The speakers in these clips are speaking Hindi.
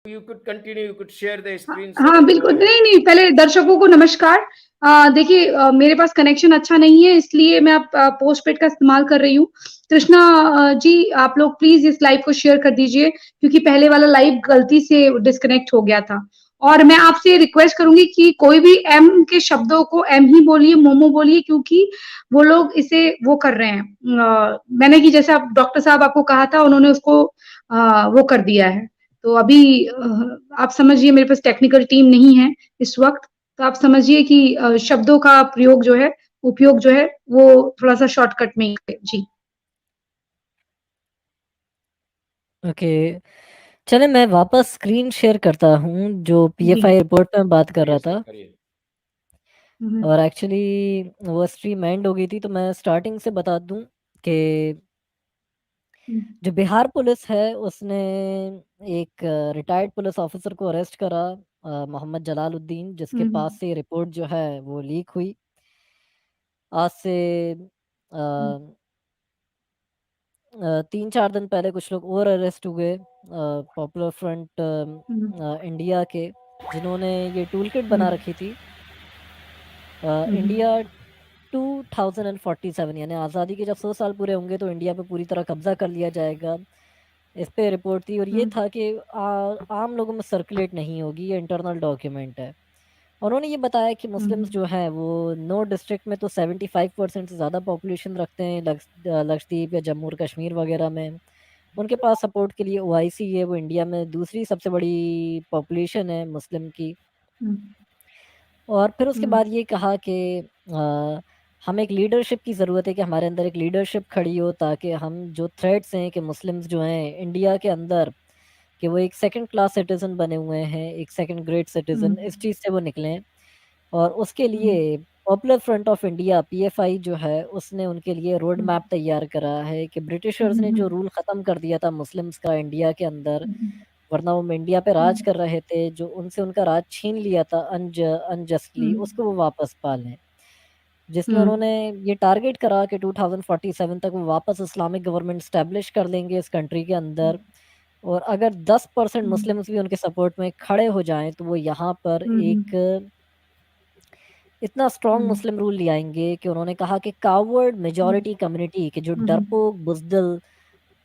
You could continue, you could share the हाँ screen so हाँ, that बिल्कुल। नहीं, नहीं, पहले दर्शकों को नमस्कार। देखिए, मेरे पास कनेक्शन अच्छा नहीं है, इसलिए मैं अब पोस्टपेड का इस्तेमाल कर रही हूँ। कृष्णा जी, आप लोग प्लीज़ इस लाइव को शेयर कर दीजिए, क्योंकि पहले वाला लाइव गलती से डिस्कनेक्ट हो गया था। और मैं आपसे रिक्वेस्ट करूँगी कि कोई भी एम के शब्दों को एम ही बोलिए, मोमो बोलिए, क्योंकि वो लोग इसे वो कर रहे हैं। मैंने कि जैसे आप डॉक्टर साहब आपको कहा था, उन्होंने उसको वो कर दिया है। तो अभी आप समझिए, मेरे पास टेक्निकल टीम नहीं है इस वक़्त, तो आप समझिए कि शब्दों का प्रयोग जो है, उपयोग जो है, वो थोड़ा-सा शॉर्टकट में ही करें। जी। ओके, चलें मैं वापस स्क्रीन शेयर करता हूँ, जो जी। पीएफआई रिपोर्ट में बात कर करिए रहा सर, था। करिए। और एक्चुअली वो स्ट्रीम एंड हो गई थी, तो मैं स्टार्टिंग से बता दूँ कि जो बिहार पुलिस है, उसने एक रिटायर्ड पुलिस ऑफिसर को अरेस्ट करा, मोहम्मद जलालुद्दीन, जिसके पास से रिपोर्ट जो है वो लीक हुई। आज से अ 3-4 दिन पहले कुछ लोग और अरेस्ट हुए, पॉपुलर फ्रंट इंडिया के, जिन्होंने ये टूल किट बना रखी थी। इंडिया 2047, यानी आज़ादी के जब 100 साल पूरे होंगे तो इंडिया पे पूरी तरह कब्जा कर लिया जाएगा, इस पे रिपोर्ट थी। और ये था कि आम लोगों में सर्कुलेट नहीं होगी, ये इंटरनल डॉक्यूमेंट है। उन्होंने ये बताया कि मुस्लिम्स जो हैं वो 9 डिस्ट्रिक्ट में तो 75% से ज़्यादा पॉपुलेशन रखते हैं, लक्षद्वीप या जम्मू और कश्मीर वगैरह में। उनके पास सपोर्ट के लिए ओआईसी है, वो इंडिया में दूसरी सबसे बड़ी पॉपुलेशन है मुस्लिम की। और फिर उसके बाद ये कहा कि हमें एक लीडरशिप की ज़रूरत है, कि हमारे अंदर एक लीडरशिप खड़ी हो, ताकि हम जो थ्रेट्स हैं कि मुस्लिम्स जो हैं इंडिया के अंदर, कि वो एक सेकंड क्लास सिटीज़न बने हुए हैं, एक सेकंड ग्रेड सिटीज़न, इस चीज़ से वो निकलें। और उसके लिए popular front of India PFI जो है, उसने उनके लिए रोड मैप तैयार करा है, कि ब्रिटिशर्स ने जो रूल ख़त्म कर दिया था मुस्लिम्स का इंडिया के अंदर, वरना वो इंडिया पे राज कर रहे थे, जो उनसे उनका राज छीन लिया था अनजस्टली, उसको वो वापस पा लें। जिसमें उन्होंने ये टारगेट करा कि 2047 तक वो वापस इस्लामिक गवर्नमेंट एस्टेब्लिश कर लेंगे इस कंट्री के अंदर। और अगर 10% मुस्लिम्स भी उनके सपोर्ट में खड़े हो जाएँ, तो वो यहाँ पर एक इतना स्ट्रॉन्ग मुस्लिम रूल ले आएँगे, कि उन्होंने कहा कि कावर्ड मेजॉरिटी कम्युनिटी, के जो डरपोक बुज़दिल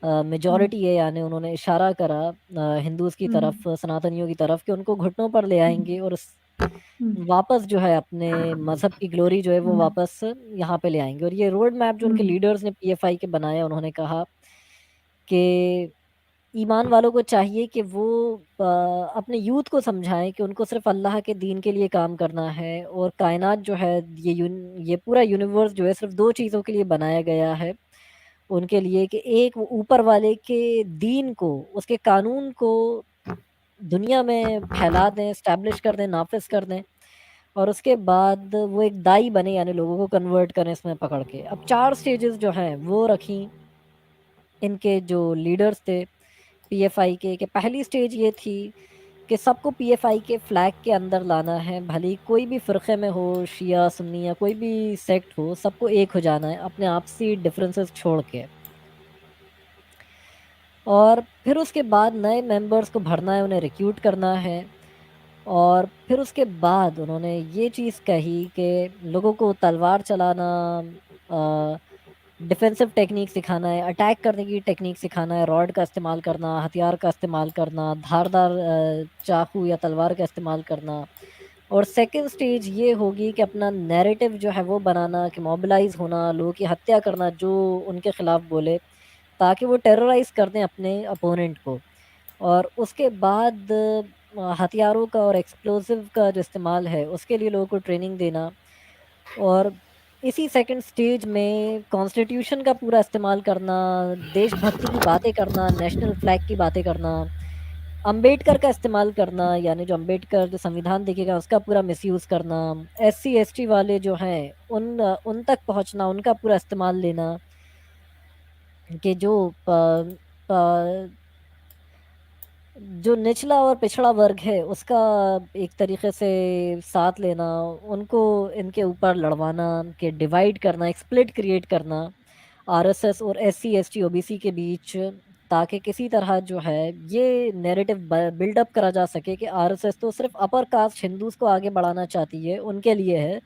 मेजॉरिटी है, यानी उन्होंने इशारा करा हिंदूज़ की तरफ, सनातनियों की तरफ, कि उनको घुटनों पर ले आएँगे और वापस जो है अपने मज़हब की ग्लोरी जो है वो वापस यहाँ पे ले आएँगे। और ये रोड मैप जो उनके लीडर्स ने पीएफआई के बनाया, उन्होंने कहा कि ईमान वालों को चाहिए कि वो अपने यूथ को समझाएँ कि उनको सिर्फ़ अल्लाह के दीन के लिए काम करना है, और कायनात जो है, ये पूरा यूनिवर्स जो है, सिर्फ़ 2 चीज़ों के लिए बनाया गया है उनके लिए, कि एक वो ऊपर वाले के दीन को, उसके कानून को दुनिया में फैला दें, एस्टैब्लिश कर दें, नाफ़िज़ कर दें, और उसके बाद वो एक दाई बने, यानी लोगों को कन्वर्ट करें इसमें पकड़ के। अब 4 स्टेजेस जो हैं वो रखी इनके जो लीडर्स थे पीएफआई के, कि पहली स्टेज ये थी कि सबको पीएफआई के फ्लैग के अंदर लाना है, भले ही कोई भी फ़िरक़े में हो, शिया, सुन्नी या कोई भी सेक्ट हो, सबको एक हो जाना है अपने आपसी डिफरेंसेस छोड़ के। और फिर उसके बाद नए मेंबर्स को भरना है, उन्हें रिक्रूट करना है। और फिर उसके बाद उन्होंने ये चीज़ कही कि लोगों को तलवार चलाना, डिफेंसिव टेक्निक सिखाना है, अटैक करने की टेक्निक सिखाना है, रॉड का इस्तेमाल करना, हथियार का इस्तेमाल करना, धारदार चाकू या तलवार का इस्तेमाल करना। और सेकंड स्टेज ये होगी कि अपना नैरेटिव जो है वो बनाना, कि मोबिलाइज़ होना, लोगों की हत्या करना जो उनके ख़िलाफ़ बोले, ताकि वो टेरराइज़ कर दें अपने अपोनेंट को। और उसके बाद हथियारों का और एक्सप्लोसिव का जो इस्तेमाल है, उसके लिए लोगों को ट्रेनिंग देना। और इसी सेकंड स्टेज में कॉन्स्टिट्यूशन का पूरा इस्तेमाल करना, देशभक्ति की बातें करना, नेशनल फ्लैग की बातें करना, अम्बेडकर का इस्तेमाल करना, यानी जो अम्बेडकर जो संविधान देखेगा उसका पूरा मिसयूज़ करना, एससी एसटी वाले जो हैं उन तक पहुँचना, उनका पूरा इस्तेमाल लेना, कि जो निचला और पिछड़ा वर्ग है उसका एक तरीके से साथ लेना, उनको इनके ऊपर लड़वाना, कि डिवाइड करना, एक स्प्लिट क्रिएट करना आरएसएस और एससी एसटी ओबीसी के बीच, ताकि किसी तरह जो है ये नैरेटिव बिल्डअप करा जा सके कि आरएसएस तो सिर्फ अपर कास्ट हिंदूज को आगे बढ़ाना चाहती है, उनके लिए है,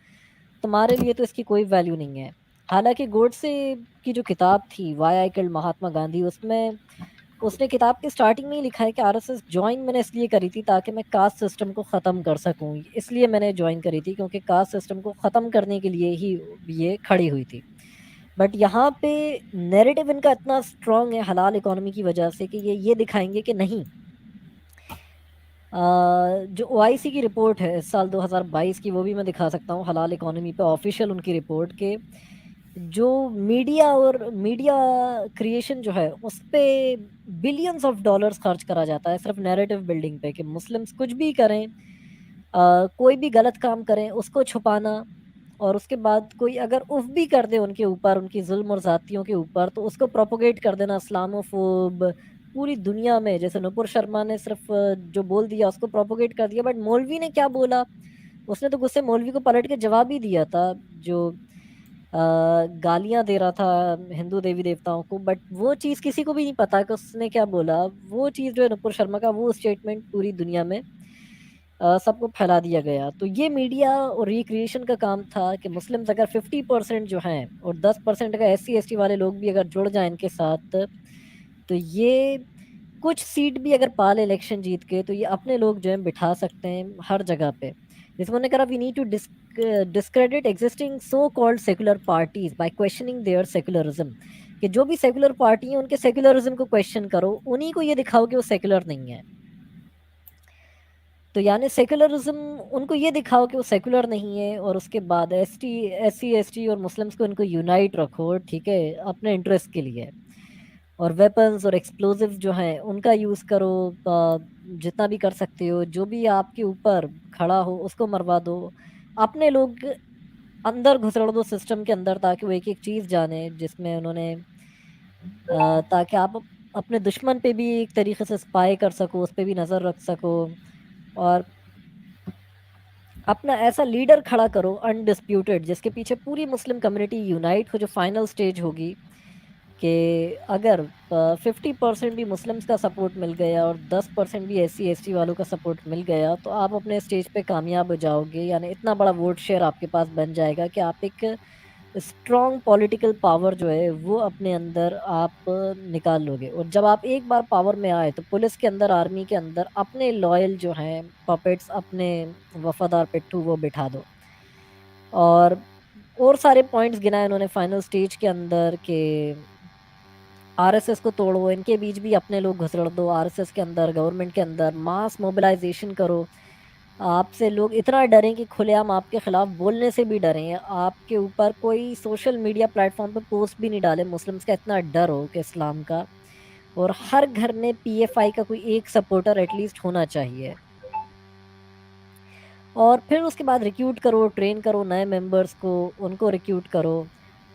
तुम्हारे लिए तो इसकी कोई वैल्यू नहीं है। हालांकि गोडसे की जो किताब थी Y I killed Mahatma Gandhi, उसमें उसने किताब के स्टार्टिंग में ही लिखा है कि आरएसएस ज्वाइन मैंने इसलिए करी थी ताकि मैं कास्ट सिस्टम को ख़त्म कर सकूं, इसलिए मैंने ज्वाइन करी थी क्योंकि कास्ट सिस्टम को ख़त्म करने के लिए ही ये खड़ी हुई थी। बट यहाँ पे नैरेटिव इनका इतना स्ट्रांग है हलाल इकोनॉमी की वजह से कि ये दिखाएंगे कि नहीं, जो ओआईसी की रिपोर्ट है इस साल 2022 की, वो भी मैं दिखा सकता हूँ हलाल इकोनॉमी पे, ऑफिशियल उनकी रिपोर्ट के जो मीडिया क्रिएशन जो है उस पे बिलियंस ऑफ डॉलर्स खर्च करा जाता है सिर्फ नैरेटिव बिल्डिंग पे कि मुस्लिम्स कुछ भी करें, कोई भी गलत काम करें उसको छुपाना, और उसके बाद कोई अगर उफ भी कर दे उनके ऊपर, उनकी जुल्म और ज़ातियों के ऊपर, तो उसको प्रोपोगेट कर देना इस्लामोफोब पूरी दुनिया में। जैसे नुपुर शर्मा ने सिर्फ जो बोल दिया उसको प्रोपोगेट कर दिया, बट मौलवी ने क्या बोला, उसने तो गुस्से मौलवी को पलट के जवाब ही दिया था जो गालियां दे रहा था हिंदू देवी देवताओं को। बट वो चीज़ किसी को भी नहीं पता कि उसने क्या बोला। वो चीज़ जो है नुपुर शर्मा का वो स्टेटमेंट पूरी दुनिया में सबको फैला दिया गया। तो ये मीडिया और रिक्रिएशन का काम था कि मुस्लिम्स अगर 50% जो हैं और 10% अगर SC ST वाले लोग भी अगर जुड़ जाएं इनके साथ, तो ये कुछ सीट भी अगर पा ले इलेक्शन जीत के, तो ये अपने लोग जो है बिठा सकते हैं हर जगह पे। जैसे मैंने कहा, we need to discredit existing so called secular parties by questioning their secularism, कि जो भी सेकुलर पार्टी है उनके सेकुलरिज्म को क्वेश्चन करो, उन्हीं को ये दिखाओ कि वो सेकुलर नहीं है। तो यानी सेकुलरिज्म उनको ये दिखाओ कि वो सेकुलर नहीं है, और उसके बाद SC ST और मुस्लिम्स को इनको यूनाइट रखो, ठीक है, अपने इंटरेस्ट के लिए। और वेपन्स और एक्सप्लोजिव जो हैं उनका यूज़ करो, जितना भी कर सकते हो, जो भी आपके ऊपर खड़ा हो उसको मरवा दो, अपने लोग अंदर घुसड़ दो सिस्टम के अंदर, ताकि वो एक एक चीज़ जाने जिसमें उन्होंने ताकि आप अपने दुश्मन पे भी एक तरीके से स्पाई कर सको, उस पर भी नज़र रख सको, और अपना ऐसा लीडर खड़ा करो अनडिस्प्यूटेड जिसके पीछे पूरी मुस्लिम कम्युनिटी यूनाइट हो। जो फाइनल स्टेज होगी कि अगर 50% भी मुस्लिम्स का सपोर्ट मिल गया और 10% भी SC ST वालों का सपोर्ट मिल गया, तो आप अपने स्टेज पे कामयाब हो जाओगे। यानी इतना बड़ा वोट शेयर आपके पास बन जाएगा कि आप एक स्ट्रॉन्ग पॉलिटिकल पावर जो है वो अपने अंदर आप निकाल लोगे। और जब आप एक बार पावर में आए तो पुलिस के अंदर, आर्मी के अंदर अपने लॉयल जो हैं पपेट्स, अपने वफादार पिट्ठू, वो बिठा दो। और सारे पॉइंट्स गिनाए उन्होंने फाइनल स्टेज के अंदर के RSS को तोड़ो, इनके बीच भी अपने लोग घुसड़ दो, RSS के अंदर, गवर्नमेंट के अंदर मास मोबिलाइजेशन करो। आपसे लोग इतना डरें कि खुलेआम आपके खिलाफ बोलने से भी डरें, आपके ऊपर कोई सोशल मीडिया प्लेटफॉर्म पे पोस्ट भी नहीं डाले, मुस्लिम्स का इतना डर हो कि इस्लाम का। और हर घर में PFI का कोई एक सपोर्टर एटलीस्ट होना चाहिए। और फिर उसके बाद रिक्रूट करो, ट्रेन करो नए मेंबर्स को, उनको रिक्रूट करो।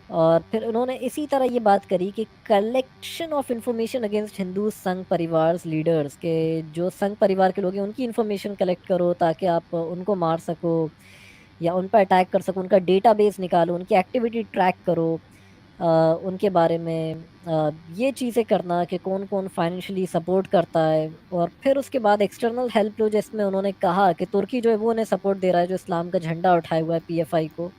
और फिर उन्होंने इसी तरह ये बात करी कि collection of information against Hindu संघ परिवार लीडर्स, के जो संघ परिवार के लोग हैं उनकी इंफॉर्मेशन कलेक्ट करो ताकि आप उनको मार सको या उन पर अटैक कर सको, उनका डेटाबेस निकालो, उनकी एक्टिविटी ट्रैक करो, उनके बारे में ये चीज़ें करना कि कौन कौन फाइनेंशियली सपोर्ट करता है। और फिर उसके बाद एक्सटर्नल हेल्प लो, जिसमें उन्होंने कहा कि तुर्की जो है वो उन्हें सपोर्ट दे रहा है, जो इस्लाम का झंडा उठाए हुआ है PFI को।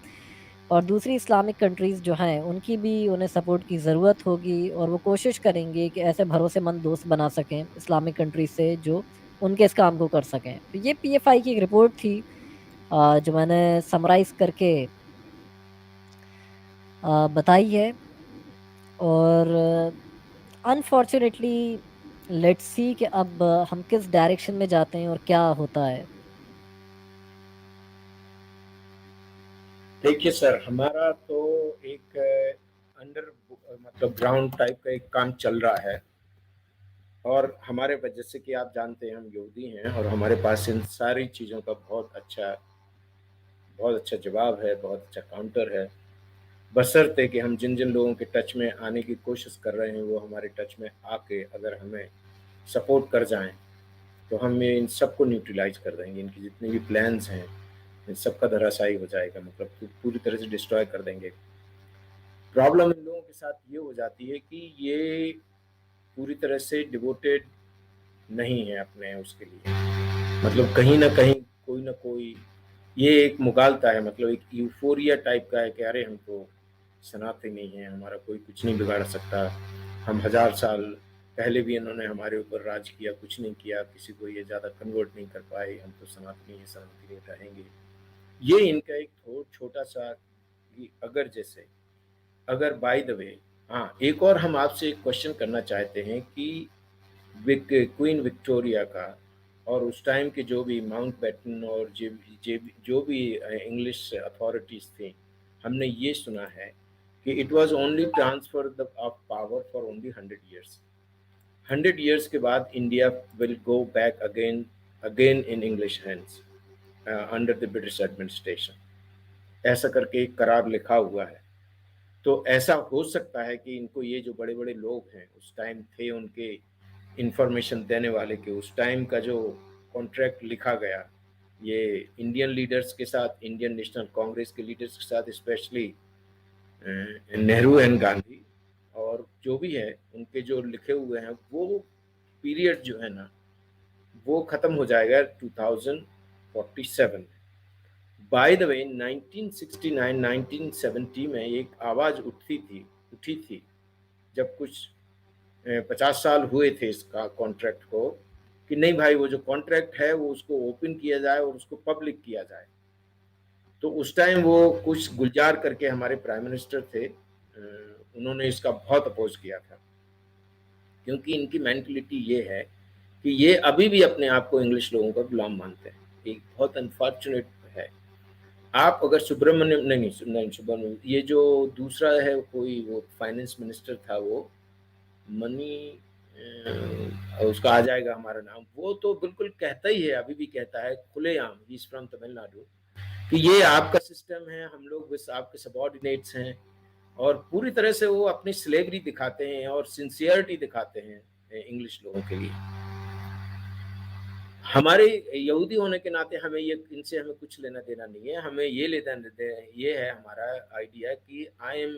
और दूसरी इस्लामिक कंट्रीज़ जो हैं उनकी भी उन्हें सपोर्ट की ज़रूरत होगी, और वो कोशिश करेंगे कि ऐसे भरोसेमंद दोस्त बना सकें इस्लामिक कंट्रीज से जो उनके इस काम को कर सकें। तो ये PFI की एक रिपोर्ट थी जो मैंने समराइज़ करके बताई है। और अनफॉर्चुनेटली लेट्स सी कि अब हम किस डायरेक्शन में जाते हैं और क्या होता है। देखिए सर, हमारा तो एक अंडर मतलब ग्राउंड टाइप का एक काम चल रहा है, और हमारे पास, जैसे कि आप जानते हैं, हम यहूदी हैं और हमारे पास इन सारी चीज़ों का बहुत अच्छा जवाब है, बहुत अच्छा काउंटर है, बशर्ते कि हम जिन जिन लोगों के टच में आने की कोशिश कर रहे हैं वो हमारे टच में आके अगर हमें सपोर्ट कर जाएं, तो हम ये इन सबको न्यूट्रलाइज कर देंगे। इनकी जितने भी प्लान्स हैं इन सबका धराशायी हो जाएगा, मतलब पूरी तरह से डिस्ट्रॉय कर देंगे। प्रॉब्लम इन लोगों के साथ ये हो जाती है कि ये पूरी तरह से डिवोटेड नहीं है अपने उसके लिए। मतलब कहीं ना कहीं कोई ना कोई ये एक मुगालता है, मतलब एक यूफोरिया टाइप का है कि अरे हम तो सनातनी नहीं है, हमारा कोई कुछ नहीं बिगाड़ सकता, हम 1000 साल पहले भी इन्होंने हमारे ऊपर राज किया, कुछ नहीं किया, किसी को ये ज़्यादा कन्वर्ट नहीं कर पाए, हम तो सनातनी है, सनातनी रहेंगे। ये इनका एक छोटा सा अगर जैसे अगर बाय द वे, हाँ एक और हम आपसे एक क्वेश्चन करना चाहते हैं कि क्वीन विक्टोरिया का और उस टाइम के जो भी माउंट बैटन और जो भी इंग्लिश अथॉरिटीज थी, हमने ये सुना है कि it was only transfer of power for only 100 years। 100 years के बाद India will go back again again in English hands under the British administration, ऐसा करके एक करार लिखा हुआ है। तो ऐसा हो सकता है कि इनको ये जो बड़े बड़े लोग हैं उस टाइम थे, उनके इंफॉर्मेशन देने वाले के उस टाइम का जो कॉन्ट्रैक्ट लिखा गया, ये इंडियन लीडर्स के साथ, इंडियन नेशनल कांग्रेस के लीडर्स के साथ, स्पेशली नेहरू एंड गांधी और जो भी है उनके जो लिखे हुए हैं, वो पीरियड जो है ना वो खत्म हो जाएगा 2047 में। बाय द वे 1969 1970 में एक आवाज उठी थी जब कुछ 50 साल हुए थे इसका कॉन्ट्रैक्ट को, कि नहीं भाई वो जो कॉन्ट्रैक्ट है वो उसको ओपन किया जाए और उसको पब्लिक किया जाए। तो उस टाइम वो कुछ गुलजार करके हमारे प्राइम मिनिस्टर थे, उन्होंने इसका बहुत अपोज किया था, क्योंकि इनकी मेंटलिटी ये है कि ये अभी भी अपने आप को इंग्लिश लोगों का गुलाम मानते हैं। एक बहुत अनफॉर्चुनेट है। आप अगर सुब्रमण्यम नहीं सुब्रमण्यम, ये जो दूसरा है कोई वो फाइनेंस मिनिस्टर था, वो मनी उसका आ जाएगा हमारा नाम, वो तो बिल्कुल कहता ही है, अभी भी कहता है खुलेआम, ही इज फ्रॉम तमिलनाडु, कि ये आपका सिस्टम है, हम लोग बस आपके सबॉर्डिनेट्स हैं, और पूरी तरह से वो अपनी स्लेवरी दिखाते हैं और सिंसियरिटी दिखाते हैं इंग्लिश लोगों के लिए। हमारे यहूदी होने के नाते हमें ये इनसे हमें कुछ लेना देना नहीं है, हमें ये लेना देना ये है, हमारा आइडिया कि I am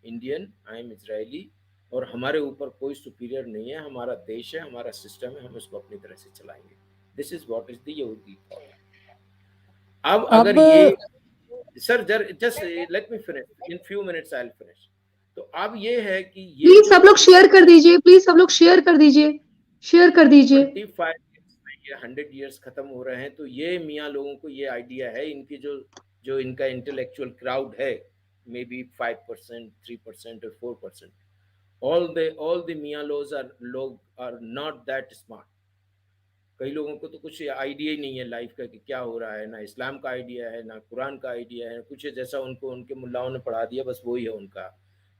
Indian, I am Israeli, और हमारे ऊपर कोई सुपीरियर नहीं है, हमारा देश है, हमारा सिस्टम है, हम इसको अपनी तरह से चलाएंगे। This is what is the यहूदी थॉट। अब अगर ये sir just let me finish, in few minutes I will finish. तो अब ये है कि ये प्लीज सब लोग शेयर कर दीजिए, प्लीज सब लोग शेयर कर दीजिए, शेयर कर दीजिए। 25 100 years खत्म हो रहे हैं, तो ये मियाँ लोगों को ये आइडिया है, इनकी जो इनका इंटेलेक्चुअल क्राउड है, मे बी 5%, 3% और 4%, all the मियाँ लोग आर नॉट दैट स्मार्ट। कई लोगों को तो कुछ आइडिया ही नहीं है लाइफ का कि क्या हो रहा है, ना इस्लाम का आइडिया है, ना कुरान का आइडिया है, कुछ जैसा उनको उनके मुल्लाओं ने पढ़ा दिया, बस वही है उनका।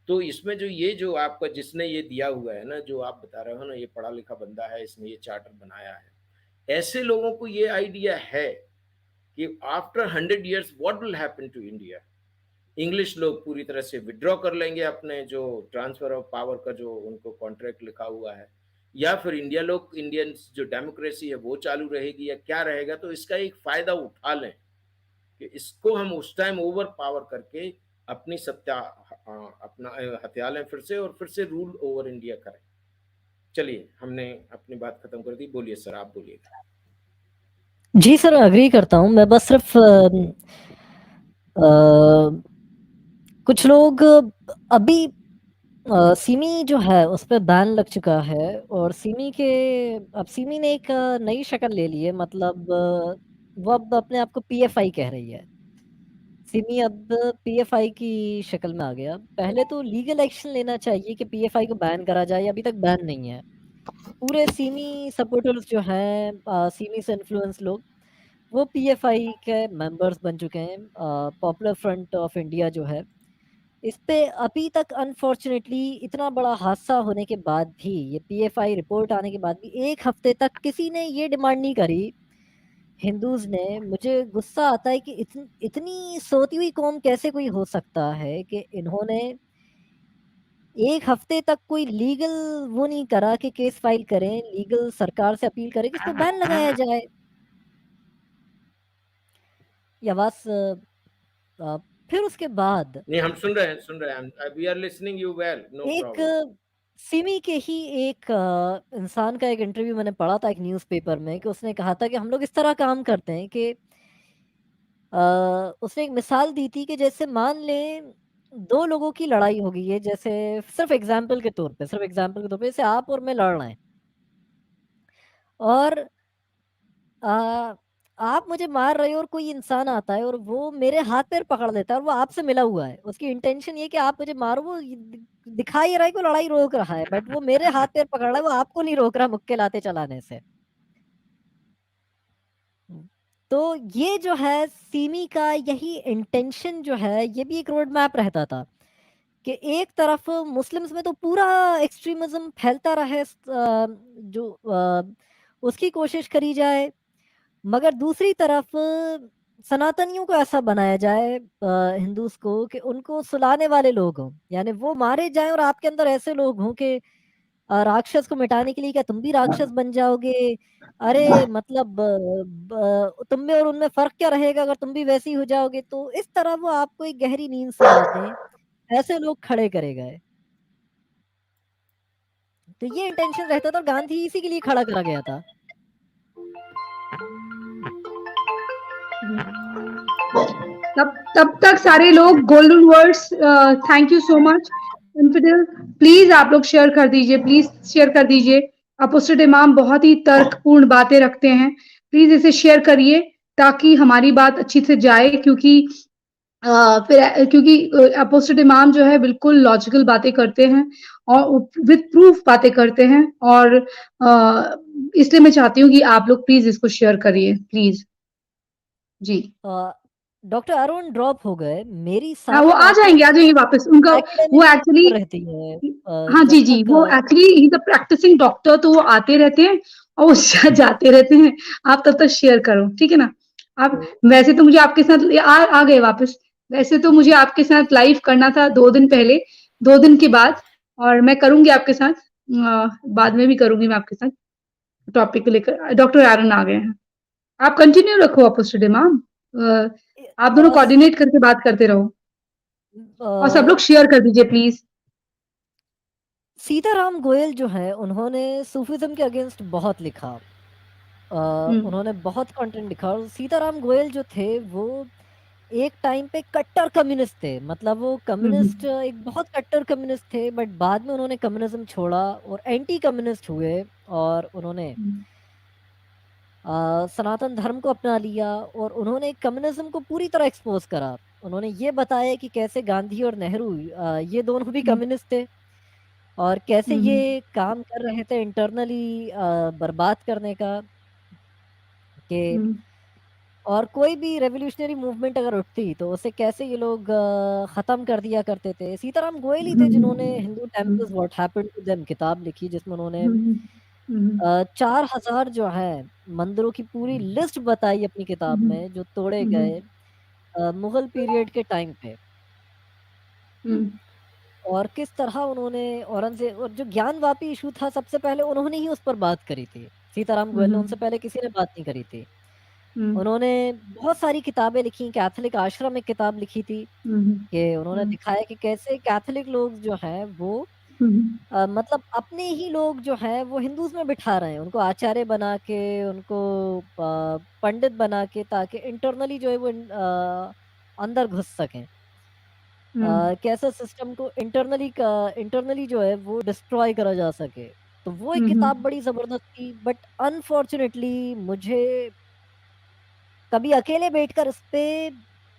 तो इसमें जो आपका जिसने ये दिया हुआ है ना, जो आप बता रहे हो ना, ये पढ़ा लिखा बंदा है, इसने ये चार्टर बनाया है, ऐसे लोगों को ये आइडिया है कि after 100 years what will happen to India. English लोग पूरी तरह से विड्रॉ कर लेंगे अपने जो ट्रांसफर ऑफ पावर का जो उनको कॉन्ट्रैक्ट लिखा हुआ है, या फिर इंडियन जो डेमोक्रेसी है वो चालू रहेगी, या क्या रहेगा। तो इसका एक फायदा उठा लें कि इसको हम उस टाइम ओवर पावर करके अपनी सत्ता अपना हथिया लें फिर से, और फिर से रूल ओवर इंडिया करें। चलिए हमने अपनी बात खत्म कर दी, बोलिए सर, आप बोलिए। जी सर, अग्री करता हूँ मैं, बस सिर्फ कुछ लोग अभी सिमी जो है उस पर बैन लग चुका है, और अब सिमी ने एक नई शक्ल ले ली है, मतलब वो अब अपने आप को पीएफआई कह रही है। सिमी अब पीएफआई की शक्ल में आ गया। पहले तो लीगल एक्शन लेना चाहिए कि पीएफआई को बैन करा जाए, अभी तक बैन नहीं है। पूरे सिमी सपोर्टर्स जो हैं, सिमी से इन्फ्लुएंस लोग, वो पीएफआई के मेंबर्स बन चुके हैं। पॉपुलर फ्रंट ऑफ इंडिया जो है, इस पे अभी तक अनफॉर्चुनेटली इतना बड़ा हादसा होने के बाद भी, ये पीएफआई रिपोर्ट आने के बाद भी, 1 हफ्ते तक किसी ने ये डिमांड नहीं करी हिंदूज ने। मुझे गुस्सा आता है कि इतनी सोती हुई कौम कैसे कोई हो सकता है कि इन्होंने 1 हफ्ते तक कोई लीगल वो नहीं करा कि केस फाइल करें, लीगल सरकार से अपील करें कि इस पे बैन लगाया जाए। ये फिर उसके बाद नहीं, हम सुन रहे हैं, we are listening you well, no एक प्रॉब्लम। सिमी के ही एक इंसान का एक इंटरव्यू मैंने पढ़ा था एक न्यूज़पेपर में कि उसने कहा था कि हम लोग इस तरह काम करते हैं कि उसने एक मिसाल दी थी कि जैसे मान लें 2 लोगों की लड़ाई हो गई है, जैसे सिर्फ़ एग्ज़ाम्पल के तौर पे जैसे आप और मैं लड़ रहे हैं और अ, आप मुझे मार रहे हो और कोई इंसान आता है और वो मेरे हाथ-पैर पकड़ लेता है और वो आपसे मिला हुआ है। उसकी इंटेंशन ये है कि आप मुझे मारो, वो ये दिखा ये रहा है कि वो लड़ाई रोक रहा है, बट वो मेरे हाथ-पैर पकड़ रहा है, वो आपको नहीं रोक रहा मुक्के लाते चलाने से। हुँ। तो ये जो है सिमी का यही इंटेंशन जो है, ये भी एक रोड मैप रहता था कि एक तरफ मुस्लिम्स में तो पूरा एक्सट्रीमिज़्म फैलता रहे, उसकी कोशिश करी जाए, मगर दूसरी तरफ सनातनियों को ऐसा बनाया जाए, हिंदूज़ को, कि उनको सुलाने वाले लोग हों। यानी वो मारे जाएँ और आपके अंदर ऐसे लोग हों कि राक्षस को मिटाने के लिए क्या तुम भी राक्षस बन जाओगे? अरे मतलब तुम में और उनमें फ़र्क क्या रहेगा अगर तुम भी वैसे ही हो जाओगे? तो इस तरह वो आपको एक गहरी नींद सुला दें, ऐसे लोग खड़े करे गए। तो ये इंटेंशन रहता था और गांधी इसी के लिए खड़ा करा गया था। तब तक सारे लोग golden words, thank you so much infidel. Please आप लोग शेयर कर दीजिए, प्लीज शेयर कर दीजिए। अपोस्टेट इमाम बहुत ही तर्कपूर्ण बातें रखते हैं, प्लीज इसे शेयर करिए ताकि हमारी बात अच्छी से जाए, क्योंकि अपोस्टेट इमाम जो है बिल्कुल लॉजिकल बातें करते हैं और विद प्रूफ बातें करते हैं, और इसलिए मैं चाहती हूँ कि आप लोग प्लीज इसको शेयर करिए, प्लीज जी। डॉक्टर अरुण ड्रॉप हो गए। मेरी हाँ, वो सारी आ बातें जाएंगे वापस उनका। वो एकेडमिक एक्चुअली, रहती है, हाँ जब जी जी, तक वो actually he the practicing doctor, तो वो आते रहते हैं और वो जाते रहते हैं। आप तब तक शेयर करो, ठीक है ना। आप, वैसे तो मुझे आपके साथ आ गए वापस। वैसे तो मुझे आपके साथ लाइव करना था 2 दिन पहले, 2 दिन के बाद, और मैं करूंगी आपके साथ, बाद में भी करूंगी मैं आपके साथ टॉपिक को लेकर। डॉक्टर आरन आ गए हैं, आप कंटिन्यू रखो अपोस्टल मैम, आप दोनों कोऑर्डिनेट करके बात करते रहो और सब लोग शेयर कर दीजिए प्लीज। सीताराम गोयल जो हैं उन्होंने सूफीज़्म के अगेंस्ट बहुत लिखा। उन्होंने बहुत कंटेंट लिखा और सीताराम गोयल जो थे वो एक टाइम पे कट्टर कम्युनिस्ट थे। मतलब वो कम्युनिस्ट, एक बहुत कट्टर कम्युनिस्ट थे, बट बाद में उन्होंने कम्युनिज्म छोड़ा और एंटी कम्युनिस्ट हुए और उन्होंने सनातन धर्म को अपना लिया और उन्होंने कम्युनिज्म को पूरी तरह एक्सपोज करा। उन्होंने ये बताया कि कैसे गांधी और नेहरू, ये दोनों भी कम्युनिस्ट थे और कैसे ये काम कर रहे थे इंटरनली बर्बाद करने का, कि और कोई भी रेवोल्यूशनरी मूवमेंट अगर उठती तो उसे कैसे ये लोग ख़त्म कर दिया करते थे। सीताराम गोयल ही थे जिन्होंने Hindu temples what happened to them किताब लिखी, जिसमें उन्होंने 4000 जो है मंदिरों की पूरी लिस्ट बताई अपनी किताब में, जो तोड़े गए मुगल पीरियड के टाइम पे। और किस तरह उन्होंने औरंगज़ेब, और जो ज्ञानवापी इशू था सबसे पहले उन्होंने ही उस पर बात करी थी। सीताराम गोयल ने, उनसे पहले किसी ने बात नहीं करी थी। उन्होंने बहुत सारी किताबें लिखी, कैथोलिक आश्रम एक किताब लिखी थी कि उन्होंने दिखाया कि कैसे कैथोलिक लोग जो हैं वो मतलब अपने ही लोग जो हैं वो हिंदूज़ में बिठा रहे हैं, उनको आचार्य बना के, उनको पंडित बना के, ताकि इंटरनली जो है वो अंदर घुस सकें। कैसे सिस्टम को इंटरनली जो है वो डिस्ट्रॉय करा जा सके। तो वो एक किताब बड़ी ज़बरदस्त थी, बट अनफॉर्च्युनेटली मुझे कभी अकेले बैठकर इस पे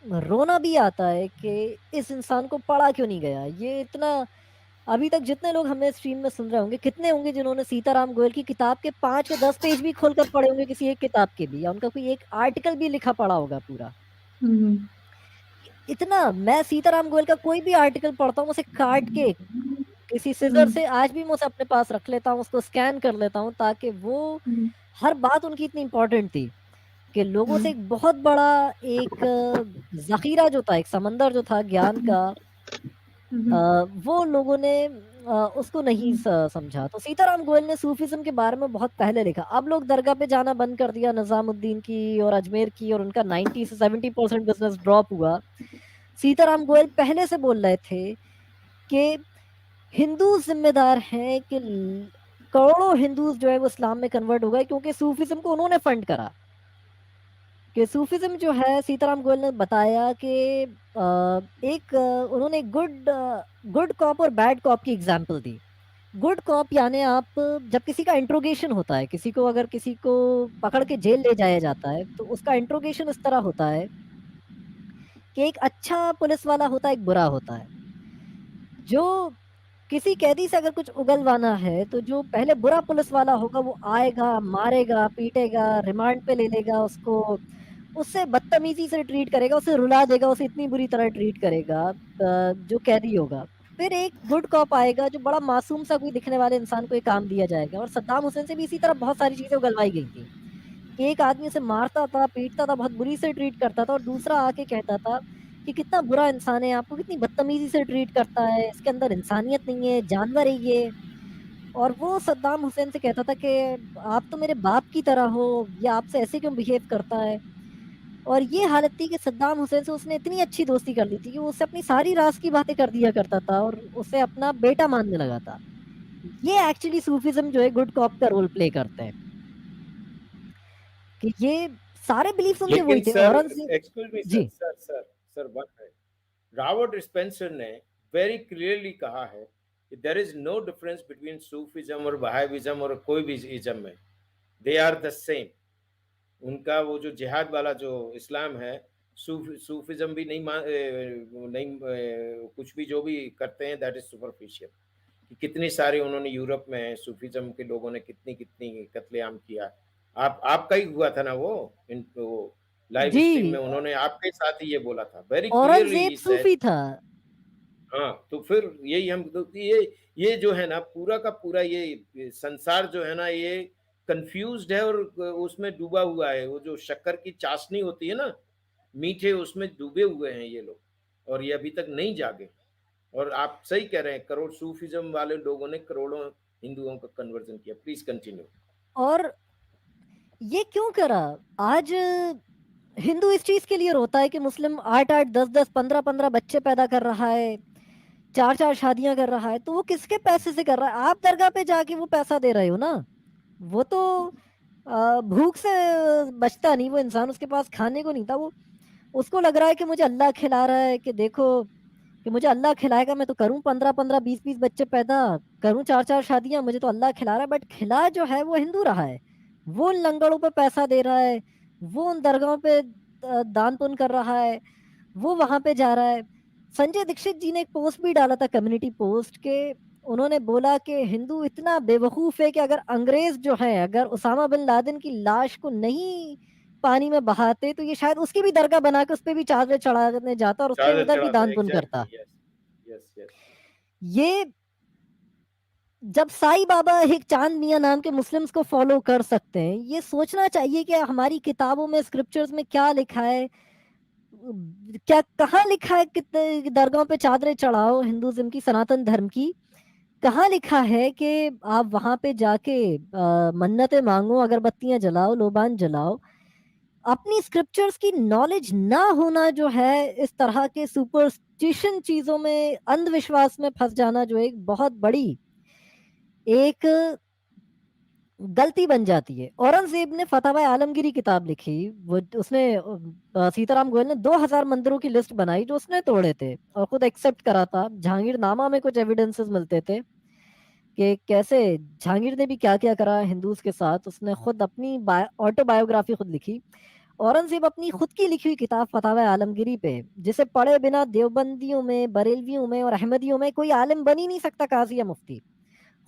रोना भी आता है कि इस इंसान को पढ़ा क्यों नहीं गया। ये इतना, अभी तक जितने लोग हमें स्ट्रीम में सुन रहे होंगे, कितने होंगे जिन्होंने सीताराम गोयल की किताब के 5 या 10 पेज भी खोलकर पढ़े होंगे, किसी एक किताब के भी, या उनका कोई एक आर्टिकल भी लिखा पढ़ा होगा पूरा। इतना मैं सीताराम गोयल का कोई भी आर्टिकल पढ़ता हूँ, उसे काट के किसी सीज़र से आज भी मैं उसे अपने पास रख लेता हूँ, उसको स्कैन कर लेता हूँ, ताकि वो हर बात उनकी इतनी इम्पोर्टेंट थी कि लोगों से एक बहुत बड़ा एक ज़ख़ीरा जो था, एक समंदर जो था ज्ञान का, वो लोगों ने उसको नहीं समझा। तो सीताराम गोयल ने सूफीज़्म के बारे में बहुत पहले लिखा। अब लोग दरगाह पे जाना बंद कर दिया, निज़ामुद्दीन की और अजमेर की, और उनका 90 से 70% बिज़नेस ड्रॉप हुआ। सीताराम गोयल पहले से बोल रहे थे कि हिंदूज जिम्मेदार हैं कि करोड़ों हिंदूज जो है वो इस्लाम में कन्वर्ट हो गए, क्योंकि सूफीज्म को उन्होंने फंड करा। कि सूफीज्म जो है, सीताराम गोयल ने बताया कि उन्होंने गुड कॉप और बैड कॉप की एग्जाम्पल दी। गुड कॉप यानी आप जब किसी का इंट्रोगेशन होता है, अगर किसी को पकड़ के जेल ले जाया जाता है, तो उसका इंट्रोगेशन इस तरह होता है कि एक अच्छा पुलिस वाला होता है, एक बुरा होता है। जो किसी कैदी से अगर कुछ उगलवाना है, तो जो पहले बुरा पुलिस वाला होगा वो आएगा, मारेगा, पीटेगा, रिमांड पे ले लेगा उसको, उससे बदतमीजी से ट्रीट करेगा, उसे रुला देगा, उसे इतनी बुरी तरह ट्रीट करेगा जो कैदी होगा। फिर एक गुड कॉप आएगा, जो बड़ा मासूम सा कोई दिखने वाले इंसान को एक काम दिया जाएगा। और सद्दाम हुसैन से भी इसी तरह बहुत सारी चीजें उगलवाई गई थी कि एक आदमी उसे मारता था, पीटता था, बहुत बुरी से ट्रीट करता था, और दूसरा आके कहता था कि कितना बुरा इंसान है, आपको कितनी बदतमीजी से ट्रीट करता है, इसके अंदर इंसानियत नहीं है, जानवर है ये। और वो सद्दाम हुसैन से कहता था कि आप तो मेरे बाप की तरह हो, या आपसे ऐसे क्यों बिहेव करता है। और ये हालत थी कि सद्दाम हुसैन से उसने इतनी अच्छी दोस्ती कर ली थी कि वो उससे अपनी सारी राज की बातें कर दिया करता था और उसे अपना बेटा मानने लगा था। ये एक्चुअली सूफीज्म जो है गुड कॉप का रोल प्ले करते हैं, कि ये सारे बिलीफ उनके वही लेकिन थे। Sir, Aurangzeb. Excuse me sir, जी sir one minute. Robert Spencer ने वेरी क्लियरली कहा है कि there is no difference between sufism और वहाबिज्म और कोई भी इज्म में, दे आर द सेम। उनका वो जो जिहाद वाला जो इस्लाम है, सूफिज्म भी नहीं कुछ भी जो भी करते हैं दैट इज सुपरफिशियल। कि कितनी सारी उन्होंने यूरोप में सूफिज्म के लोगों ने कितनी कितनी कत्लेआम किया। आपका ही हुआ था ना वो, इन वो लाइव जी, स्ट्रीम में उन्होंने आपके साथ ही ये बोला था वेरी क्लियरली औरंगजेब ही सेड। सूफी था। हाँ, तो फिर यही हम तो ये जो है ना पूरा का पूरा ये संसार जो है ना ये कंफ्यूज्ड है और उसमें डूबा हुआ है। वो जो शक्कर की चाशनी होती है ना, मीठे, उसमें डूबे हुए हैं ये लोग, और ये अभी तक नहीं जागे। और आप सही कह रहे हैं, करोड़ सूफिज्म वाले लोगों ने करोड़ों हिंदुओं का कन्वर्जन किया। Please continue. और ये क्यों करा? आज हिंदू इस चीज के लिए रोता है कि मुस्लिम 8-8, 10-10, 15-15 बच्चे पैदा कर रहा है, 4-4 शादियां कर रहा है, तो वो किसके पैसे से कर रहा है? आप दरगाह पे जाके वो पैसा दे रहे हो ना। वो तो भूख से बचता नहीं वो इंसान, उसके पास खाने को नहीं था। वो उसको लग रहा है कि मुझे अल्लाह खिला रहा है, कि देखो कि मुझे अल्लाह खिलाएगा, मैं तो करूं 15-15, 20-20 बच्चे पैदा, करूं 4-4 शादियां, मुझे तो अल्लाह खिला रहा है। बट खिला जो है वो हिंदू रहा है। वो उन लंगड़ों पे पैसा दे रहा है, वो उन दरगाहों पे दान पुण्य कर रहा है, वो वहां पे जा रहा है। संजय दीक्षित जी ने एक पोस्ट भी डाला था, कम्युनिटी पोस्ट के, उन्होंने बोला कि हिंदू इतना बेवकूफ है कि अगर अंग्रेज जो है, अगर उसामा बिन लादेन की लाश को नहीं पानी में बहाते, तो ये शायद उसकी भी दरगाह बना के उस पर भी चादर चढ़ाने जाता और उस पे चादर उधर भी चढ़ाता दान है, पुण्य एग्जैक्टली, करता। Yes, yes, yes. ये जब साईं बाबा एक चांद मियां नाम के मुस्लिम्स को फॉलो कर सकते हैं, ये सोचना चाहिए कि हमारी किताबों में, स्क्रिप्चर्स में क्या लिखा है, क्या कहाँ लिखा है कितने दरगाहों पे चादरें चढ़ाओ, हिंदुज्म की, सनातन धर्म की। कहाँ लिखा है कि आप वहां पे जाके मन्नतें मांगो, अगरबत्तियां जलाओ, लोबान जलाओ? अपनी स्क्रिप्चर्स की नॉलेज ना होना जो है, इस तरह के सुपरस्टिशन चीजों में, अंधविश्वास में फंस जाना, जो एक बहुत बड़ी एक गलती बन जाती है। औरंगजेब ने फतवा आलमगीरी किताब लिखी, वो उसने सीताराम गोयल ने 2000 मंदिरों की लिस्ट बनाई जो उसने तोड़े थे, और खुद एक्सेप्ट करा था। जहांगीरनामा में कुछ एविडेंसेस मिलते थे कि कैसे जहांगीर ने भी क्या क्या करा हिंदूज के साथ। उसने खुद अपनी ऑटोबायोग्राफी खुद लिखी। औरंगजेब अपनी खुद की लिखी हुई किताब फतवा आलमगीरी पे, जिसे पढ़े बिना देवबंदियों में, बरेलवियों में और अहमदियों में कोई आलिम बन ही नहीं सकता, काजी या मुफ्ती।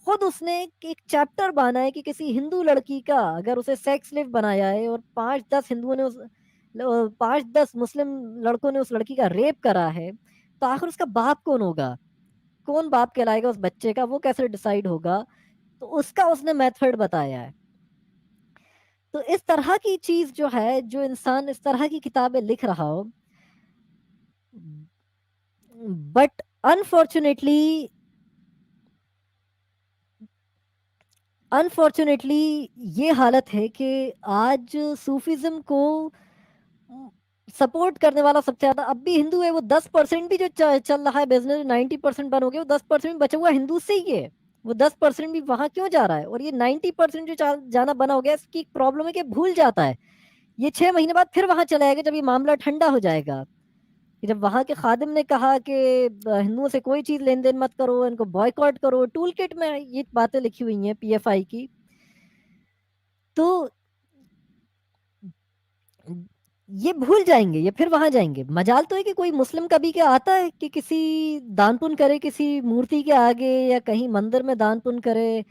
खुद उसने एक चैप्टर बाना है कि किसी हिंदू लड़की का अगर उसे सेक्स स्लेव बनाया है, और 5-10 हिंदुओं ने 5-10 मुस्लिम लड़कों ने उस लड़की का रेप करा है, तो आखिर उसका बाप कौन होगा? कौन बाप कहलाएगा उस बच्चे का? वो कैसे डिसाइड होगा? तो उसका उसने मेथड बताया है। तो इस तरह की चीज जो है, जो इंसान इस तरह की किताबें लिख रहा हो, बट अनफॉर्चुनेटली अनफॉर्चुनेटली ये हालत है कि आज सूफीज्म को सपोर्ट करने वाला सबसे ज्यादा अब भी हिंदू है। वो 10% भी जो चल रहा है बिजनेस, 90% बन हो गया, वो 10% बचा हुआ हिंदू से ही है। वो 10% भी वहां क्यों जा रहा है? और ये 90% जो जाना बना हो गया, इसकी प्रॉब्लम है कि भूल जाता है। ये 6 महीने बाद फिर वहां चला जाएगा जब ये मामला ठंडा हो जाएगा। कि जब वहां के खादिम ने कहा कि हिंदुओं से कोई चीज लेन देन मत करो, इनको बॉयकॉट करो, टूल किट में ये बातें लिखी हुई हैं पीएफआई की, तो ये भूल जाएंगे, ये फिर वहां जाएंगे। मजाल तो है कि कोई मुस्लिम कभी क्या आता है कि किसी दान पुण्य करे किसी मूर्ति के आगे, या कहीं मंदिर में दान पुण्य करे,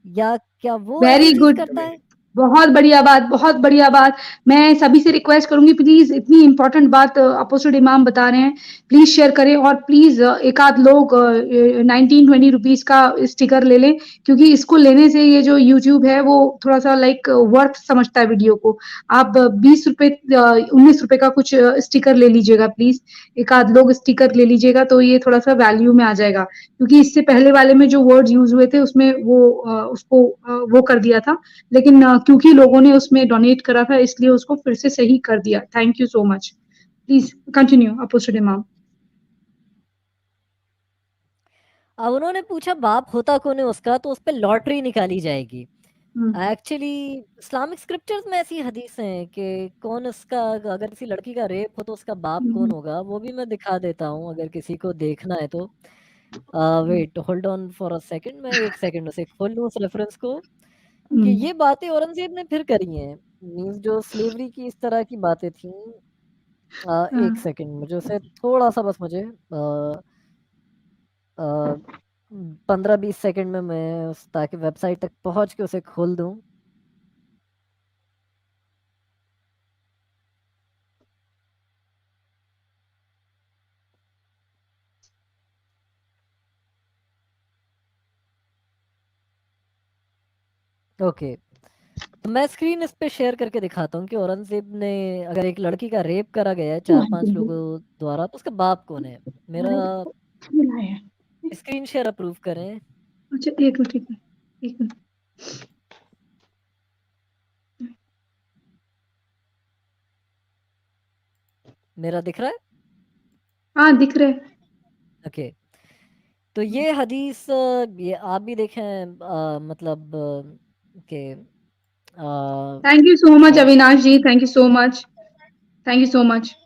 या क्या वो ऐसी वेरी चीज गुड, करता है? बहुत बढ़िया बात, बहुत बढ़िया बात। मैं सभी से रिक्वेस्ट करूंगी, प्लीज इतनी इंपॉर्टेंट बात अपोजिट इमाम बता रहे हैं, प्लीज शेयर करें। और प्लीज एक आध लोग 19-20 रुपीज का स्टिकर ले लें, क्योंकि इसको लेने से ये जो यूट्यूब है वो थोड़ा सा लाइक वर्थ समझता है वीडियो को। आप 20 रुपए 19 रुपए का कुछ स्टिकर ले लीजिएगा प्लीज। एक आध लोग स्टिकर ले लीजिएगा तो ये थोड़ा सा वैल्यू में आ जाएगा, क्योंकि इससे पहले वाले में जो वर्ड यूज हुए थे उसमें वो उसको वो कर दिया था, लेकिन क्योंकि लोगों ने उसमें डोनेट करा था इसलिए उसको फिर से सही कर दिया। Thank you so much. Please continue opposite इमाम। अब उन्होंने पूछा बाप होता कौन है उसका, तो उस पर लॉटरी निकाली जाएगी। एक्चुअली इस्लामिक स्क्रिप्चर्स में ऐसी हदीस हैं कि कौन उसका, अगर किसी लड़की का रेप हो तो उसका बाप कौन होगा, वो भी मैं दिखा देता हूँ अगर किसी को देखना है तो। Wait hold on for a second, मैं 1 सेकंड उसे खोल लूँ उस रेफरेंस को, कि ये बातें औरंगजेब ने फिर करी हैं। मीन्स जो स्लेवरी की इस तरह की बातें थी। 1 सेकंड, मुझे उसे थोड़ा सा बस मुझे 15-20 सेकंड में मैं ताकि वेबसाइट तक पहुंच के उसे खोल दूं। ओके, तो मैं स्क्रीन इस पे शेयर करके दिखाता हूँ कि औरंगजेब ने अगर एक लड़की का रेप करा गया है 4-5 लोगों द्वारा, तो उसका बाप कौन है। मेरा स्क्रीन शेयर अप्रूव करें। अच्छा एक मिनट, एक मिनट। मेरा दिख रहा है? हाँ दिख रहे। ओके, तो ये हदीस ये आप भी देखें, मतलब कि thank you so much Avinash ji, thank you so much, thank you so much.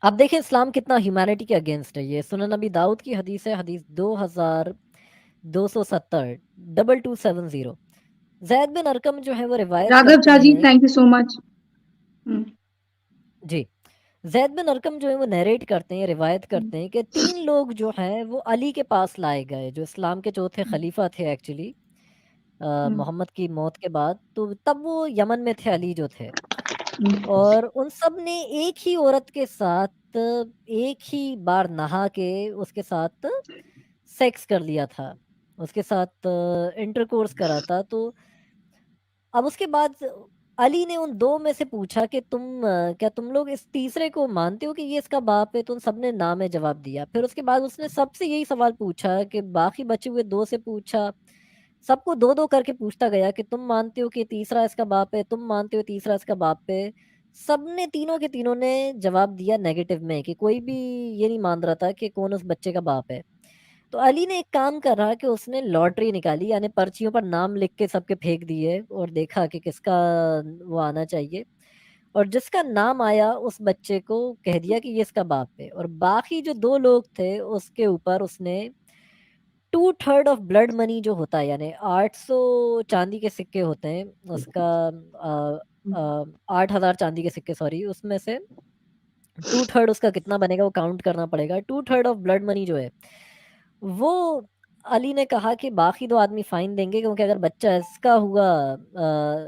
अब देखें इस्लाम कितना ह्यूमैनिटी के अगेंस्ट है। ये सुनन नबी दाऊद की हदीस है, हदीस 2270 2270। जैद बिन अरकम जो है वो रिवायत राघव करते झा जी हैं। Thank you so much. जी, जैद बिन अरकम जो है वो नरेट करते हैं, रिवायत करते हैं कि 3 लोग जो हैं वो अली के पास लाए गए, जो इस्लाम के चौथे खलीफा थे एक्चुअली मोहम्मद की मौत के बाद। तो तब वो यमन में थे अली जो थे, और उन सब ने एक ही औरत के साथ एक ही बार नहा के उसके साथ सेक्स कर लिया था, उसके साथ इंटरकोर्स करा था। तो अब उसके बाद अली ने उन 2 में से पूछा कि क्या तुम लोग इस तीसरे को मानते हो कि ये इसका बाप है? तो उन सबने ना में जवाब दिया। फिर उसके बाद उसने सबसे यही सवाल पूछा कि बाकी बचे हुए 2 से पूछा, सबको 2-2 करके पूछता गया कि तुम मानते हो कि तीसरा इसका बाप है, तुम मानते हो तीसरा इसका बाप है। सबने, तीनों के तीनों ने जवाब दिया नेगेटिव में, कि कोई भी ये नहीं मान रहा था कि कौन उस बच्चे का बाप है। तो अली ने एक काम करा कि उसने लॉटरी निकाली, यानी पर्चियों पर नाम लिख के सबके फेंक दिए और देखा कि किसका वो आना चाहिए, और जिसका नाम आया उस बच्चे को कह दिया कि ये इसका बाप है। और बाकी जो 2 लोग थे उसके ऊपर उसने 2/3 ऑफ ब्लड मनी जो होता है, यानी 800 चांदी के सिक्के होते हैं, उसका 8,000 चांदी के सिक्के, सॉरी, उसमें से 2/3 उसका कितना बनेगा वो काउंट करना पड़ेगा। 2/3 ऑफ ब्लड मनी जो है वो अली ने कहा कि बाकी 2 आदमी फाइन देंगे, क्योंकि अगर बच्चा इसका हुआ,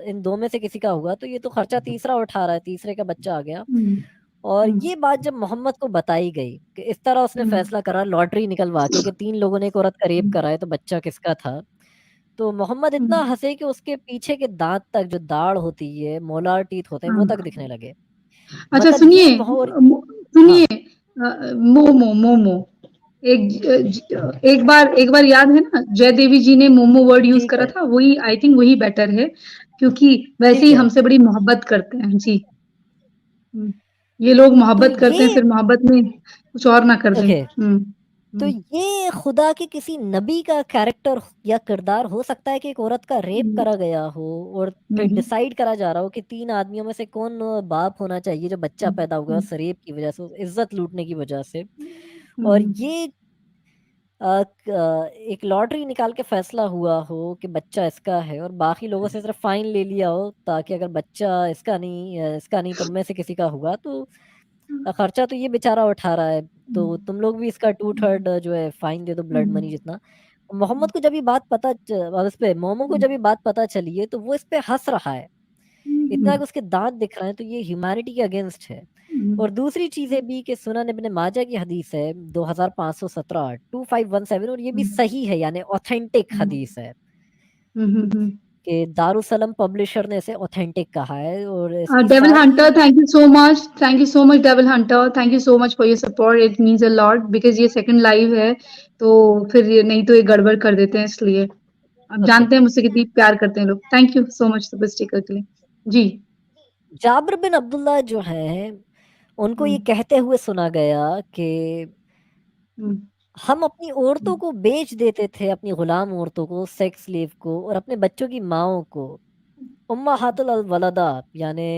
इन 2 में से किसी का हुआ, तो ये तो खर्चा तीसरा उठा रहा है, तीसरे का बच्चा आ गया। और ये बात जब मोहम्मद को बताई गई कि इस तरह उसने फैसला करा लॉटरी निकलवा के कि 3 लोगों ने एक औरत का रेप करा है, तो बच्चा किसका था, तो मोहम्मद इतना हंसे कि उसके पीछे के दांत तक, जो दाढ़ होती है, मोलार टीथ होते हैं, वो तक दिखने लगे। अच्छा मतलब सुनिए, ये हाँ, सुनिए, मोमो मोमो, एक बार याद है ना, जय देवी जी ने मोमो वर्ड यूज ठीक करा है, था, वही आई थिंक वही बेटर है, क्योंकि वैसे ठीक ही है। हमसे बड़ी मोहब्बत करते हैं जी। ये लोग तो मोहब्बत करते हैं, ये फिर मोहब्बत में कुछ और ना कर दें। ओके तो हुँ, ये खुदा के किसी नबी का कैरेक्टर या किरदार हो सकता है कि एक औरत का रेप हुँ, करा गया हो और हुँ, फिर हुँ, डिसाइड करा जा रहा हो कि 3 आदमियों में से कौन बाप होना चाहिए जो बच्चा हुँ, पैदा हुआ हुँ, उस रेप की वजह से, उस इज़्ज़त लूटने की वजह से। हुँ, और हुँ, ये एक लॉटरी निकाल के फैसला हुआ हो कि बच्चा इसका है और बाकी लोगों से सिर्फ फाइन ले लिया हो ताकि अगर बच्चा इसका नहीं तुम में से किसी का हुआ तो खर्चा तो ये बेचारा उठा रहा है, तो तुम लोग भी इसका 2/3 जो है फाइन दे दो हुँ, ब्लड मनी जितना। मोहम्मद को जब ये बात पता च इस पे मोमो को जब ये बात पता चली है, तो वो इस पे हँस रहा है। हुँ, इतना कि उसके दाँत दिख रहे हैं, तो ये ह्यूमैनिटी के अगेंस्ट है। और दूसरी चीज़ ये भी कि सुनन इब्न माजा की हदीस है 2517 2517 और ये भी सही है यानी ऑथेंटिक हदीस है हुँ, हुँ, हुँ। कि दारुसलम पब्लिशर ने इसे ऑथेंटिक कहा है और इसकी Devil Hunter, सारी thank you so much. Thank you so much, Devil Hunter. Thank you so much for your support. It means a lot because ये सेकंड लाइव है, तो फिर ये नहीं तो ये गड़बड़ कर देते हैं इसलिए। आप ओके। जानते हैं मुझसे कितनी प्यार करते हैं लोग। Thank you so much super sticker के लिए। जी। जाबिर बिन अब्दुल्लाह जो हैं, उनको हुँ, ये कहते हुए सुना गया कि हुँ, हम अपनी औरतों हुँ, को बेच देते थे, अपनी गुलाम औरतों को, सेक्स स्लेव को और अपने बच्चों की माँओं को। उम्माहातुल वलदा यानी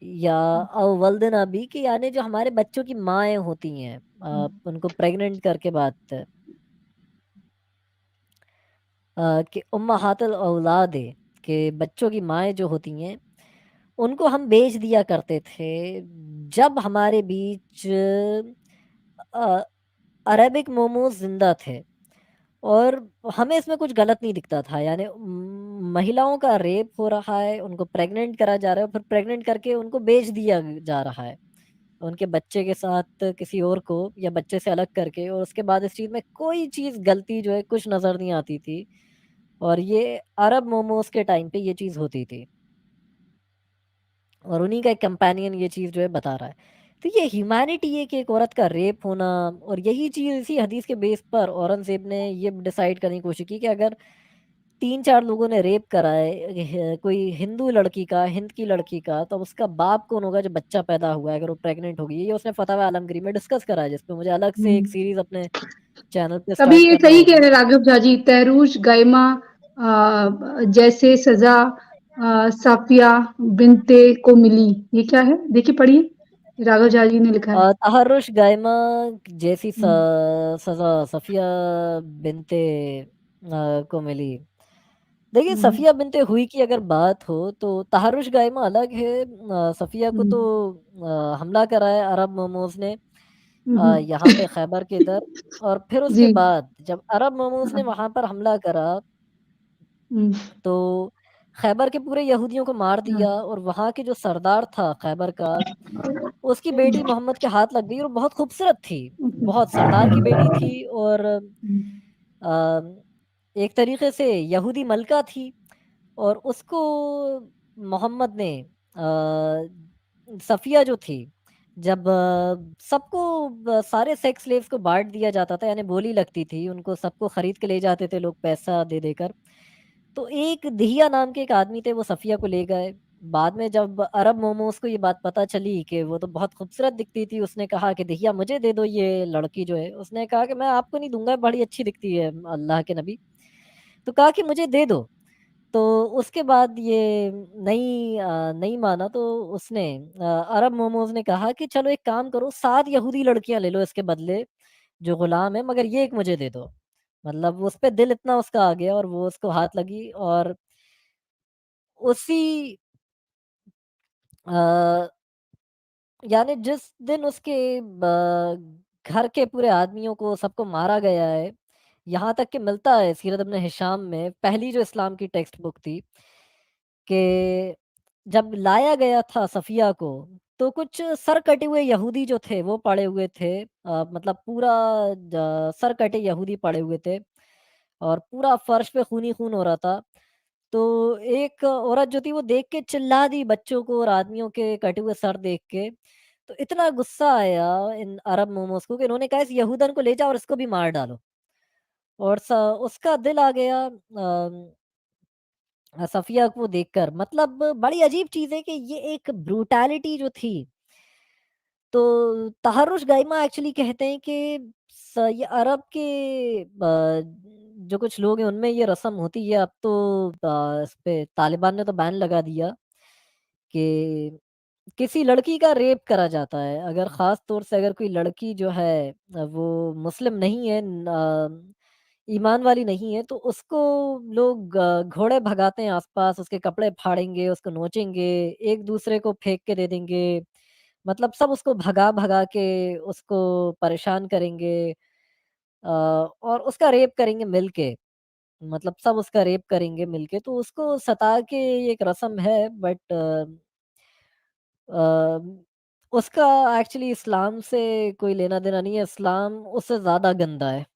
या अवलदना भी कि यानी जो हमारे बच्चों की माएँ होती हैं उनको प्रेग्नेंट करके बाद कि उम्माहातुल औलाद के बच्चों की माएँ जो होती हैं, उनको हम बेच दिया करते थे। जब हमारे बीच अ, अरेबिक मोमोज़ ज़िंदा थे और हमें इसमें कुछ गलत नहीं दिखता था। यानी महिलाओं का रेप हो रहा है, उनको प्रेग्नेंट करा जा रहा है और फिर प्रेग्नेंट करके उनको बेच दिया जा रहा है। उनके बच्चे के साथ किसी और को या बच्चे से अलग करके और उसके बाद इस चीज़ में कोई चीज़ गलती जो है कुछ नज़र नहीं आती थी। और ये अरब मोमोज़ के टाइम पे ये चीज़ होती थी। और उन्हीं का एक कंपेनियन ये चीज़ जो है बता रहा है। तो ये ह्यूमैनिटी है कि एक औरत का रेप होना और यही चीज़ इसी हदीस के बेस पर औरंगज़ेब ने ये डिसाइड करने की कोशिश की कि अगर 3-4 लोगों ने रेप करा है कोई हिंदू लड़की का, हिंद की लड़की का, तो उसका बाप कौन होगा जो बच्चा पैदा हुआ है अगर वो प्रेग्नेंट होगी। ये उसने फ़तवा आलमगीरी में डिस्कस करा है, जिसपे मुझे अलग से एक हुँ। सीरीज़ अपने चैनल पे तभी स्टार्ट ये करना सही कह होगा। रहे राघव झा जी, तहरूश गायमा जैसे सजा साफिया बिनते को मिली। ये क्या है? देखिए पढ़िए। राघव झा जी ने लिखा है। तहर्रुश गायमा जैसी हुँ, सज़ा सफ़िया बिन्ते को मिली। देखिए हुँ, सफ़िया बिन्ते हुई की अगर बात हो तो तहर्रुश गायमा अलग है। सफ़िया को हुँ, तो हमला करा है अरब मोमोज़ ने हुँ, हुँ। यहाँ पे खैबर के इधर और फिर उसके जी। बाद जब अरब मोमोज़ ने हाँ, वहाँ पर हमला करा हुँ, तो खैबर के पूरे यहूदियों को मार हाँ, दिया और वहाँ के जो सरदार था खैबर का उसकी बेटी मोहम्मद के हाथ लग गई और बहुत खूबसूरत थी। बहुत सरदार की बेटी थी और हुँ, अ, एक तरीक़े से यहूदी मलका थी और उसको मोहम्मद ने सफ़िया जो थी जब सबको सारे सेक्स स्लेव्स को बाँट दिया जाता था यानी बोली लगती थी, उनको सबको खरीद के ले जाते थे लोग पैसा दे देकर। तो एक दहिया नाम के एक आदमी थे वो सफ़िया को ले गए। बाद में जब अरब मोमोज़ को ये बात पता चली कि वो तो बहुत खूबसूरत दिखती थी, उसने कहा कि दहिया मुझे दे दो ये लड़की जो है। उसने कहा कि मैं आपको नहीं दूँगा, बड़ी अच्छी दिखती है अल्लाह के नबी। तो कहा कि मुझे दे दो। तो उसके बाद ये नहीं माना तो उसने अरब मोमोज़ ने कहा कि चलो एक काम करो 7 यहूदी लड़कियाँ ले लो इसके बदले, जो गुलाम है मगर ये एक मुझे दे दो। मतलब उस पे दिल इतना उसका आ गया और वो उसको हाथ लगी और उसी अ, यानी जिस दिन उसके घर के पूरे आदमियों को सबको मारा गया है, यहाँ तक कि मिलता है सीरत इब्न हिशाम में पहली जो इस्लाम की टेक्स्ट बुक थी कि जब लाया गया था सफ़िया को, तो कुछ सर कटे हुए यहूदी जो थे वो पड़े हुए थे। मतलब पूरा सर कटे यहूदी पड़े हुए थे और पूरा फर्श पे खून ही खून हो रहा था। तो एक औरत जो थी वो देख के चिल्ला दी बच्चों को और आदमियों के कटे हुए सर देख के। तो इतना गुस्सा आया इन अरब मोमोज़ को कि इन्होंने कहा इस यहूदन को ले जाओ और इसको भी मार डालो। और उसका दिल आ गया सफ़िया को देखकर। मतलब बड़ी अजीब चीज़ है कि ये एक ब्रूटैलिटी जो थी तो तहर्रुश गाइमा एक्चुअली कहते हैं कि ये अरब के जो कुछ लोग हैं उनमें ये रस्म होती है। अब तो इस पे तालिबान ने तो बैन लगा दिया कि किसी लड़की का रेप करा जाता है। अगर ख़ास तौर से अगर कोई लड़की जो है वो मुस्लिम नहीं है, ईमान वाली नहीं है, तो उसको लोग घोड़े भगाते हैं आस-पास, उसके कपड़े फाड़ेंगे, उसको नोचेंगे, एक-दूसरे को फेंक के दे देंगे। मतलब सब उसको भगा-भगा के उसको परेशान करेंगे, और उसका रेप करेंगे मिलके। मतलब सब उसका रेप करेंगे मिलके, तो उसको सता के ये एक रस्म है, बट अ, उसका एक्चुअली इस्लाम से कोई लेना-देना नहीं है, इस्लाम उससे ज़्यादा गंदा है।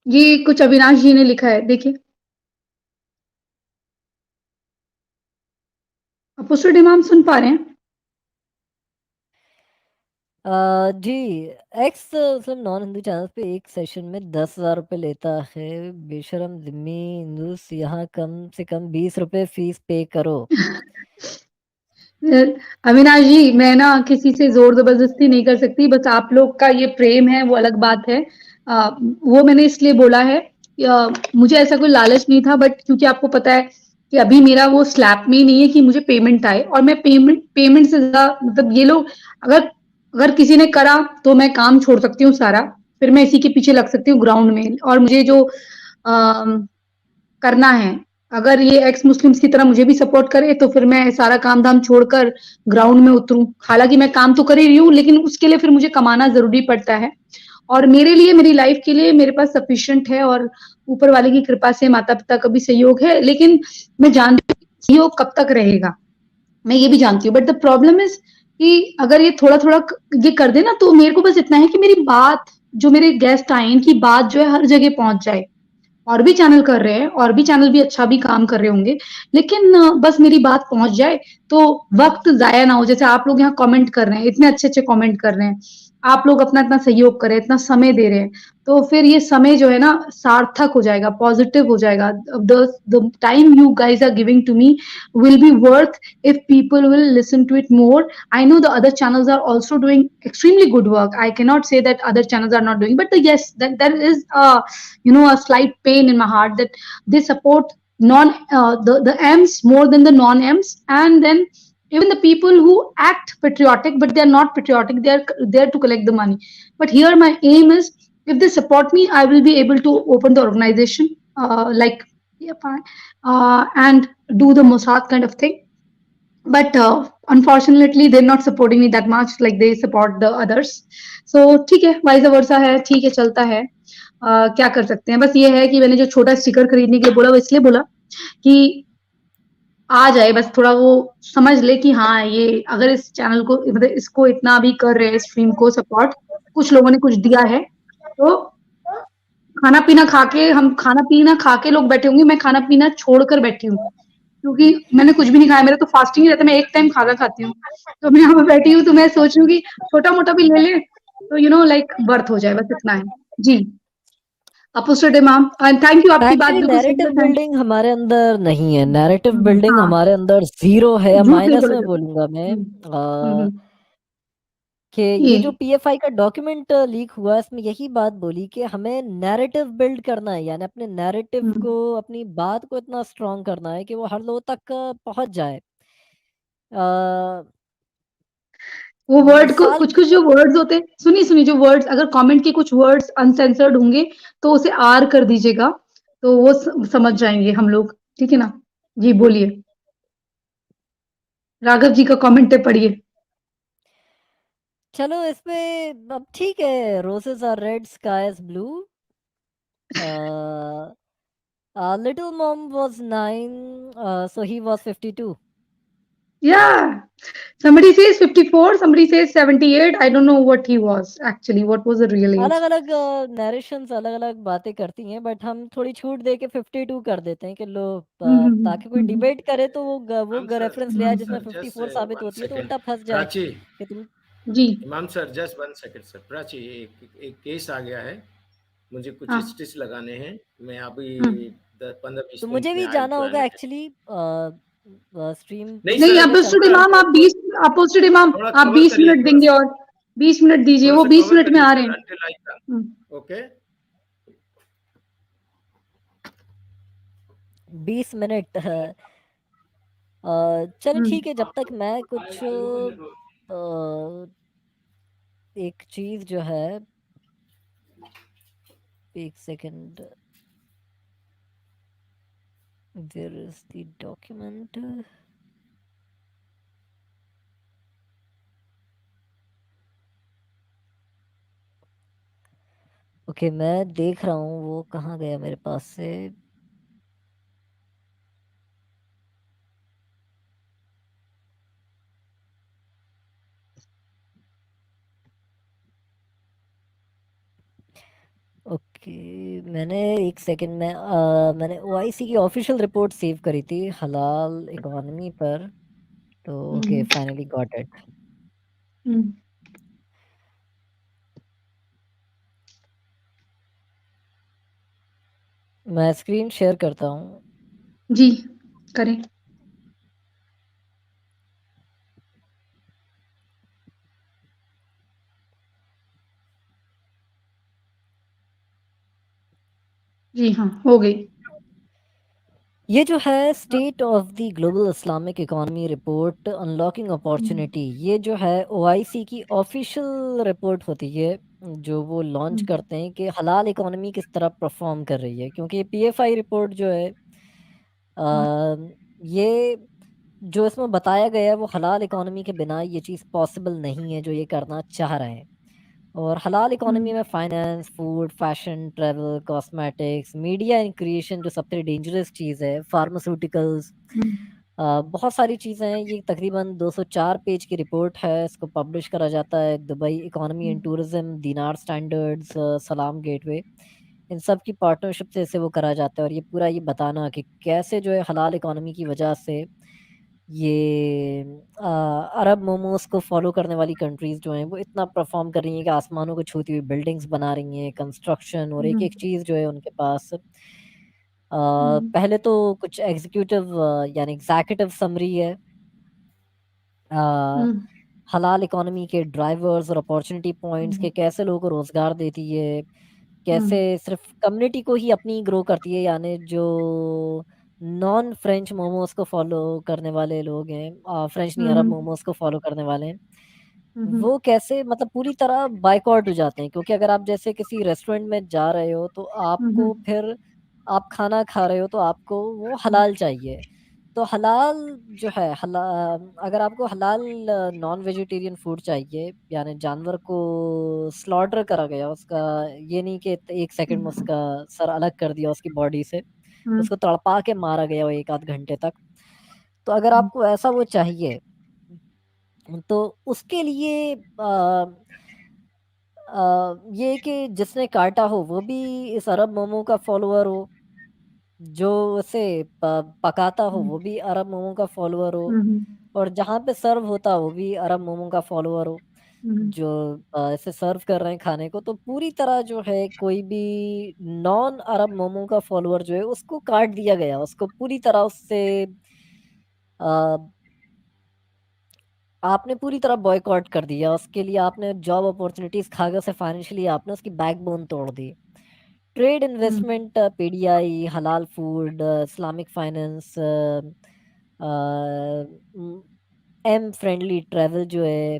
ये कुछ अविनाश जी ने लिखा है, देखिए। अपोस्टल इमाम सुन पा रहे हैं? जी, एक्स मतलब नॉन हिंदू चैनल पे एक सेशन में 10,000 रुपए लेता है। बेशर्म ज़िम्मी हिंदूस, यहाँ कम से कम 20 रुपए फीस पे करो। अविनाश जी, मैं ना किसी से ज़ोर ज़बरदस्ती नहीं कर सकती, बस आप लोग का ये प्रेम है वो अलग बात है। वो मैंने इसलिए बोला है, मुझे ऐसा कोई लालच नहीं था, बट क्योंकि आपको पता है कि अभी मेरा वो स्लैब में ही नहीं है कि मुझे पेमेंट आए, और मैं पेमेंट से ज़्यादा, मतलब ये लोग अगर अगर किसी ने करा तो मैं काम छोड़ सकती हूँ सारा, फिर मैं इसी के पीछे लग सकती हूँ ग्राउंड में, और मुझे जो करना है, अगर ये एक्स मुस्लिम्स की तरह मुझे भी सपोर्ट करे तो फिर मैं सारा काम धाम छोड़कर ग्राउंड में उतरूं। हालांकि मैं काम तो कर ही रही हूँ, लेकिन उसके लिए फिर मुझे कमाना जरूरी पड़ता है, और मेरे लिए, मेरी लाइफ के लिए मेरे पास सफिशिएंट है, और ऊपर वाले की कृपा से माता पिता का भी सहयोग है। लेकिन मैं जानती हूँ सहयोग कब तक रहेगा, मैं ये भी जानती हूँ, बट द प्रॉब्लम इज कि अगर ये थोड़ा थोड़ा ये कर दे ना, तो मेरे को बस इतना है कि मेरी बात, जो मेरे गेस्ट आए इनकी बात जो है हर जगह पहुंच जाए। और भी चैनल कर रहे हैं, और भी चैनल भी अच्छा भी काम कर रहे होंगे, लेकिन बस मेरी बात पहुंच जाए, तो वक्त जाया ना हो। जैसे आप लोग यहाँ कमेंट कर रहे हैं, इतने अच्छे अच्छे कमेंट कर रहे हैं, आप लोग अपना इतना सहयोग कर रहे हैं, इतना समय दे रहे हैं, तो फिर ये समय जो है ना सार्थक हो जाएगा, पॉजिटिव हो जाएगा। The time you guys are giving to me will be worth if people will listen to it more. I know the other channels are also doing extremely good work, I cannot say that other channels are not doing, but yes, that there is a slight pain in my heart that they support non the M's more than the non M's, and then even the people who act patriotic but they are not patriotic, they are there to collect the money. But here my aim is, if they support me, I will be able to open the organization, like, yeah, fine, and do the Mossad kind of thing. But unfortunately they're not supporting me that much like they support the others. So ठीक है, वाइस वर्सा है, ठीक है, चलता है। क्या कर सकते हैं, बस ये है कि मैंने जो छोटा स्टिकर खरीदने के लिए बोला, वो इसलिए बोला कि आ जाए, बस थोड़ा वो समझ ले कि हाँ, ये अगर इस चैनल को, मतलब इसको इतना भी कर रहे हैं, स्ट्रीम को सपोर्ट, कुछ लोगों ने कुछ दिया है, तो खाना पीना खा के, हम खाना पीना खा के लोग बैठे होंगे, मैं खाना पीना छोड़कर बैठी हूँ, क्योंकि मैंने कुछ भी नहीं खाया, मेरा तो फास्टिंग ही रहता है, मैं एक टाइम खाना खाती हूँ। तो मैं यहाँ पे बैठी हूँ, तो मैं सोच रही हूँ कि छोटा मोटा भी ले ले, तो लाइक बर्थ हो जाए, बस इतना है। जी, अपोस्टल मैम, थैंक यू, आपकी बात एक्चुअली बिल्कुल सही नैरेटिव है, थैंक बिल्डिंग हमारे अंदर नहीं है, नैरेटिव यू। बिल्डिंग हाँ, हमारे अंदर ज़ीरो है, या झूठ नहीं माइनस बोला में जाता। बोलूँगा मैं। हम्म। कि ये ये जो पीएफआई का डॉक्यूमेंट लीक हुआ, इसमें यही बात बोली कि हमें नैरेटिव बिल्ड करना है, यानी अपने नैरेटिव हम्म। को, अपनी बात को इतना स्ट्रॉन्ग करना है कि वो हर लोग तक पहुँच जाए। अ, वो वर्ड को, साल कुछ कुछ जो वर्ड्स होते हैं, सुनिए सुनिए, जो वर्ड्स अगर कमेंट के कुछ वर्ड्स अनसेंसर्ड होंगे, तो उसे आर कर दीजिएगा, तो वो समझ जाएंगे हम लोग, ठीक है ना? जी, बोलिए, राघव जी का कमेंट है, पढ़िए। चलो इसमें अब ठीक है, roses are red, sky is blue. Little mom was 9, so he was 52. Yeah, somebody says 54, somebody says 78. I don't know what he was actually, what was the real age. अलग-अलग नैरेशंस अलग-अलग बातें करती हैं, बट हम थोड़ी छूट दे के 52 कर देते हैं कि लो, ताकि कोई हम्म। डिबेट करे तो वो इमाम सर, रेफरेंस ले आए इमाम जिसमें सर, जस्ट 54 साबित वन होती है, तो सेकेंड। उल्टा फंस जाए प्राची, कि तुम। जी। इमाम sir, just one second sir. Prachi, एक एक केस आ गया है, मुझे कुछ हाँ। स्टिच लगाने हैं, मैं अभी हम्म। 15-20 तो मिनट मुझे में भी आ जाना जो है होगा ना। एक्चुअली स्ट्रीम नहीं नहीं, सर, करने अपोजिटेड चलते थोड़ा इमाम, हैं। आप 20 कवर मिनट करिए, देंगे और 20 मिनट दीजिए, थोड़ा वो सा 20 कवर मिनट में करिए आ रहे सर, हैं। Until I come. Hmm, okay. 20 minute चलो हम्म, ठीक है, जब तक मैं कुछ एक चीज जो है, एक second, where is the document. Okay, मैं देख रहा हूँ वो कहाँ गया मेरे पास से। ओके, मैंने एक सेकंड में मैंने ओआईसी की ऑफिशियल रिपोर्ट सेव करी थी हलाल इकोनॉमी पर, तो ओके फाइनली गॉट इट। हम्म, मैं स्क्रीन शेयर करता हूँ। जी करें। जी हाँ, हो गई। ये जो है state of the global Islamic economy report unlocking opportunity, ये जो है ओआईसी की ऑफिशियल रिपोर्ट होती है, जो वो लॉन्च करते हैं कि हलाल इकोनॉमी किस तरह परफॉर्म कर रही है। क्योंकि पीएफआई रिपोर्ट जो है ये जो इसमें बताया गया है वो हलाल इकोनॉमी के बिना ये चीज़ पॉसिबल नहीं है जो ये करना चाह रहे हैं। और हलाल इकोनॉमी में finance, food, fashion, travel, cosmetics, media and creation जो सबसे डेंजरस चीज़ है, फार्मास्यूटिकल्स, बहुत सारी चीज़ें हैं। ये तकरीबन 204 पेज की रिपोर्ट है। इसको पब्लिश करा जाता है दुबई इकोनॉमी एंड टूरिज्म, दिनार स्टैंडर्ड्स, सलाम गेटवे, इन सब की पार्टनरशिप से इसे वो करा जाता है। और ये पूरा ये बताना कि कैसे जो है हलाल इकोनॉमी की वजह से ये अरब मोमोज को फॉलो करने वाली कंट्रीज जो हैं वो इतना परफॉर्म कर रही हैं कि आसमानों को छूती हुई बिल्डिंग्स बना रही हैं, कंस्ट्रक्शन, और एक एक चीज़ जो है उनके पास पहले तो कुछ एग्जीक्यूटिव यानी एग्जीक्यूटिव समरी है हलाल इकोनॉमी के ड्राइवर्स और अपॉर्चुनिटी पॉइंट्स के, कैसे लोगों को रोजगार देती है, कैसे सिर्फ कम्युनिटी को ही अपनी ग्रो करती है, यानी जो नॉन फ्रेंच मोमोज को फॉलो करने वाले लोग हैं, फ्रेंच नहीं अरब मोमोज को फॉलो करने वाले हैं, वो कैसे मतलब पूरी तरह बायकॉट हो जाते हैं। क्योंकि अगर आप जैसे किसी रेस्टोरेंट में जा रहे हो तो आपको फिर आप खाना खा रहे हो तो आपको वो हलाल चाहिए। तो हलाल जो है अगर आपको हलाल नॉन वेजिटेरियन फूड चाहिए, यानी जानवर को स्लॉटर करा गया, उसका ये नहीं कि एक सेकंड में उसका सर अलग कर दिया उसकी बॉडी से, उसको तड़पा के मारा गया वो एक आध घंटे तक। तो अगर आपको ऐसा वो चाहिए तो उसके लिए ये कि जिसने काटा हो वो भी इस अरब मोमो का फॉलोअर हो, जो उसे पकाता हो वो भी अरब मोमो का फॉलोअर हो, और जहाँ पे सर्व होता हो वो भी अरब मोमो का फॉलोअर हो, जो इसे सर्व कर रहे हैं खाने को। तो पूरी तरह जो है कोई भी नॉन अरब मोमो का फॉलोअर जो है उसको काट दिया गया, उसको पूरी तरह उससे अ, आपने पूरी तरह बॉयकॉट कर दिया। उसके लिए आपने जॉब अपॉर्चुनिटीज खा गए, उसे फाइनेंशियली आपने उसकी बैकबोन तोड़ दी। ट्रेड इन्वेस्टमेंट, पीडीआई, हलाल food, Islamic finance, M friendly travel जो है,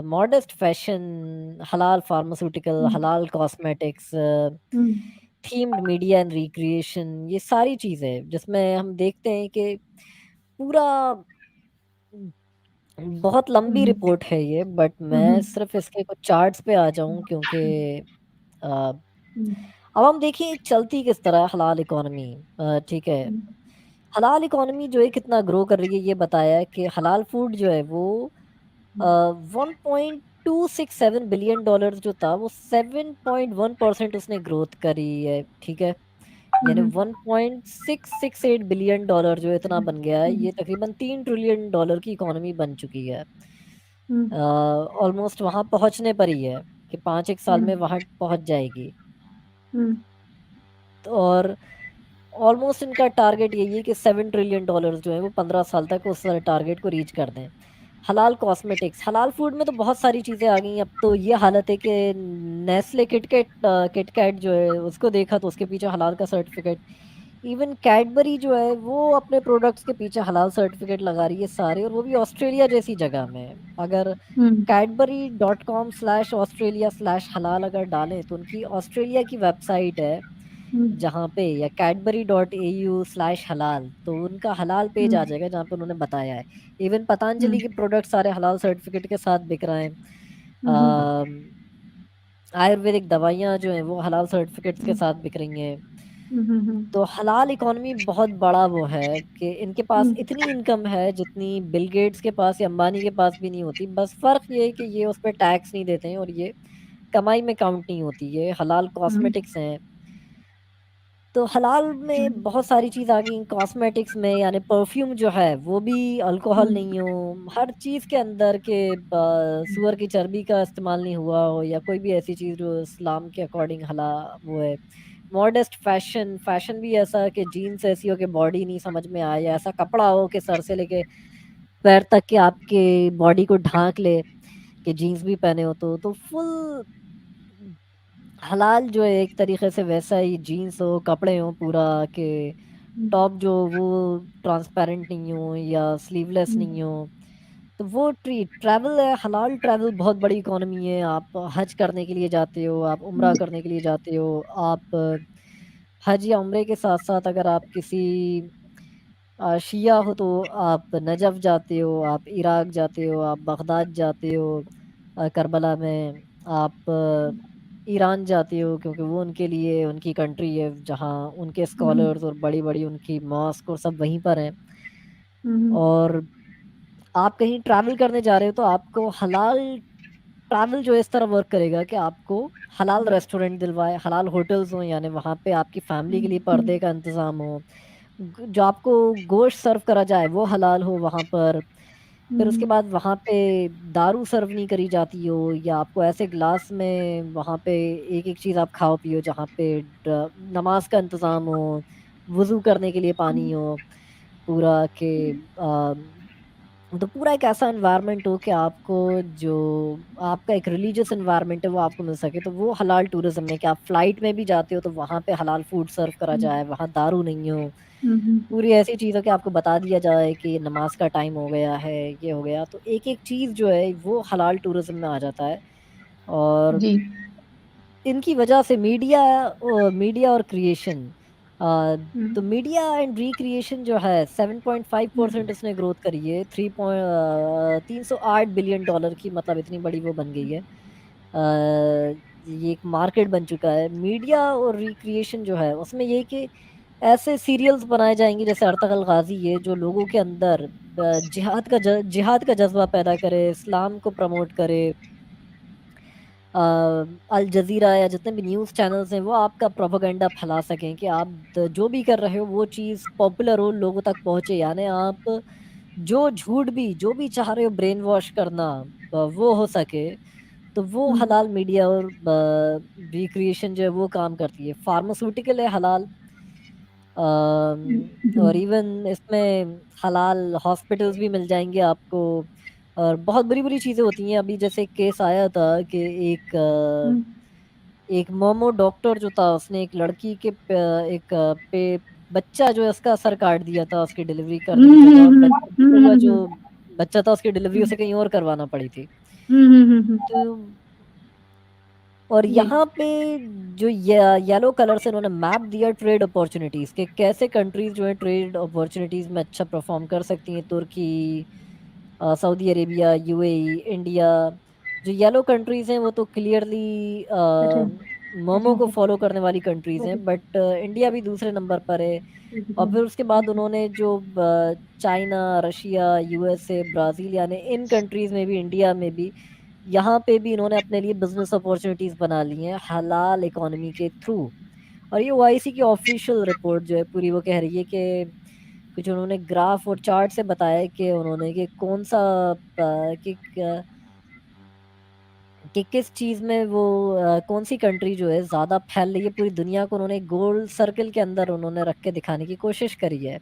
मॉडेस्ट फैशन, हलाल फार्मास्यूटिकल, हलाल cosmetics, themed media and recreation, ये सारी चीज़ें जिसमें हम देखते हैं कि पूरा बहुत लंबी रिपोर्ट है ये, बट मैं सिर्फ इसके कुछ चार्ट्स पे आ जाऊं क्योंकि अ, अब हम देखिए चलती किस तरह है हलाल इकोनॉमी। ठीक है, हलाल इकोनॉमी जो है कितना ग्रो कर रही है, ये बताया है कि हलाल फूड जो है वो 1.267 बिलियन डॉलर जो था वो 7.1% उसने ग्रोथ करी है। ठीक है, यानी 1.668 बिलियन डॉलर जो इतना बन गया है, ये तकरीबन 3 ट्रिलियन डॉलर की इकोनॉमी बन चुकी है। ऑलमोस्ट वहां पहुंचने पर ही है कि 5 एक साल में वहां पहुंच जाएगी। तो और ऑलमोस्ट इनका टारगेट यही है कि $7 ट्रिलियन जो है वो 15 साल तक उस टारगेट को रीच कर दें। हलाल कॉस्मेटिक्स, हलाल फूड में तो बहुत सारी चीज़ें आ गई। अब तो ये हालत है कि नेस्ले किटकैट जो है उसको देखा तो उसके पीछे हलाल का सर्टिफिकेट। इवन कैडबरी जो है वो अपने प्रोडक्ट्स के पीछे हलाल सर्टिफिकेट लगा रही है सारे, और वो भी ऑस्ट्रेलिया जैसी जगह में। अगर हम्म cadbury.com/australia/हलाल अगर डालें तो उनकी ऑस्ट्रेलिया की वेबसाइट है हम्म जहाँ पे, या cadbury.au/हलाल, तो उनका हलाल पेज आ हम्म जाएगा जहाँ पे उन्होंने बताया है। इवन पतंजलि हम्म के प्रोडक्ट सारे हलाल सर्टिफिकेट के साथ बिक रहे हैं। हम्म अम, आयुर्वेदिक दवाइयाँ जो हैं वो हलाल सर्टिफिकेट्स के साथ बिक रही हैं। हम्म तो हलाल इकोनॉमी बहुत बड़ा वो है कि इनके पास हम्म इतनी इनकम है जितनी बिल गेट्स के पास या अंबानी के पास भी नहीं होती। बस फर्क ये है कि ये उस पर टैक्स नहीं देते हैं और ये कमाई में काउंट नहीं होती। ये हलाल हम्म कॉस्मेटिक्स हैं। तो हलाल में बहुत सारी चीज़ आ गई कॉस्मेटिक्स में, यानी परफ्यूम जो है वो भी अल्कोहल नहीं हो, हर चीज़ के अंदर के सुअर की चर्बी का इस्तेमाल नहीं हुआ हो, या कोई भी ऐसी चीज़ जो इस्लाम के अकॉर्डिंग हला वो है। मॉडेस्ट फैशन, फैशन भी ऐसा कि जीन्स ऐसी हो कि बॉडी नहीं समझ में आए, या ऐसा कपड़ा हो कि सर से लेके पैर तक के आपके बॉडी को ढांक ले, कि जीन्स भी पहने हो तो फुल हलाल जो है एक तरीके से वैसा ही जीन्स हो, कपड़े हो पूरा, के टॉप जो वो ट्रांसपेरेंट नहीं हो या स्लीवलेस नहीं हो। तो वो ट्रैवल है, हलाल ट्रैवल बहुत बड़ी इकोनॉमी है। आप हज करने के लिए जाते हो, आप उम्रा करने के लिए जाते हो, आप हज या उम्रे के साथ साथ अगर आप किसी शिया हो तो आप नजफ जाते हो, आप इराक जाते हो, आप बगदाद जाते हो, करबला में आप ईरान जाते हो, क्योंकि वो उनके लिए उनकी कंट्री है जहाँ उनके स्कॉलर्स और बड़ी बड़ी उनकी मॉस्क और सब वहीं पर हैं। और आप कहीं ट्रैवल करने जा रहे हो तो आपको हलाल ट्रैवल जो इस तरह वर्क करेगा कि आपको हलाल रेस्टोरेंट दिलवाए, हलाल होटल्स हो, यानी वहाँ पे आपकी फैमिली के लिए पर्दे का इंतज़ाम हो, जो आपको गोश्त सर्व करा जाए वो हलाल हो वहाँ पर। फिर उसके बाद वहाँ पे दारू सर्व नहीं करी जाती हो, या आपको ऐसे ग्लास में वहाँ पे एक एक चीज़ आप खाओ पियो जहाँ पे नमाज का इंतज़ाम हो, वज़ू करने के लिए पानी हो पूरा, के तो पूरा एक ऐसा एनवायरनमेंट हो कि आपको जो आपका एक रिलीजियस एनवायरनमेंट है वो आपको मिल सके। तो वो हलाल टूरिज्म में, कि आप फ्लाइट में भी जाते हो तो वहाँ पे हलाल फूड सर्व करा जाए, वहाँ दारू नहीं हो, पूरी ऐसी चीज़ हो कि आपको बता दिया जाए कि नमाज का टाइम हो गया है, ये हो गया। तो एक एक चीज़ जो है वो हलाल टूरिज्म में आ जाता है। और जी इनकी वजह से मीडिया और क्रिएशन, तो मीडिया एंड रिक्रिएशन जो है 7.5% उसने ग्रोथ करी है। 308 बिलियन डॉलर की, मतलब इतनी बड़ी वो बन गई है। ये एक मार्केट बन चुका है। मीडिया और रिक्रिएशन जो है उसमें ये कि ऐसे सीरियल्स बनाए जाएंगे जैसे अर्तगल गाजी है, जो लोगों के अंदर जिहाद का जज्बा पैदा करे, इस्लाम को प्रमोट करे। अल जज़ीरा या जितने भी न्यूज़ चैनल्स हैं वो आपका प्रोपेगेंडा फैला सकें कि आप जो भी कर रहे हो वो चीज़ पॉपुलर हो, लोगों तक पहुंचे। यानी आप जो झूठ भी जो भी चाह रहे हो ब्रेन वॉश करना, वो हो सके। तो वो हलाल मीडिया और रिक्रिएशन जो है वो काम करती है। फार्मास्यूटिकल है हलाल, और इवन इसमें हलाल हॉस्पिटल्स भी मिल जाएंगे आपको। और बहुत बुरी-बुरी चीज़ें होती हैं। अभी जैसे एक केस आया था कि एक मोमो डॉक्टर जो था उसने एक लड़की के एक पे बच्चा जो है उसका सर काट दिया था उसकी डिलीवरी करने की जगह, और बचा हुआ जो बच्चा था उसकी डिलीवरी उसे कहीं और करवाना पड़ी थी। तो और जी यहाँ पे जो येलो कलर से इन्होंने मैप दिया ट्रेड अपॉर्चुनिटीज़ के, कैसे कंट्रीज जो है ट्रेड अपॉर्चुनिटीज़ में अच्छा परफॉर्म कर सकती हैं। तुर्की, सऊदी अरेबिया, यूएई, इंडिया। जो येलो कंट्रीज़ हैं वो तो क्लियरली मोमो को फॉलो करने वाली कंट्रीज़ हैं, बट इंडिया भी दूसरे नंबर पर है। और फिर उसके बाद उन्होंने जो चाइना, रशिया, यूएसए, ब्राज़ील, यानी इन कंट्रीज़ में भी, इंडिया में भी, यहाँ पे भी इन्होंने अपने लिए बिजनेस अपॉर्चुनिटीज बना ली हैं हलाल इकोनॉमी के थ्रू। और ये ओआईसी की ऑफिशियल रिपोर्ट जो है पूरी वो कह रही है कि कुछ उन्होंने ग्राफ और चार्ट से बताया कि उन्होंने कि कौन सा कि कि किस चीज़ में वो कौन सी कंट्री जो है ज़्यादा फैल रही है पूरी दुनिया को, उन्होंने गोल सर्कल के अंदर उन्होंने रख के दिखाने की कोशिश करी है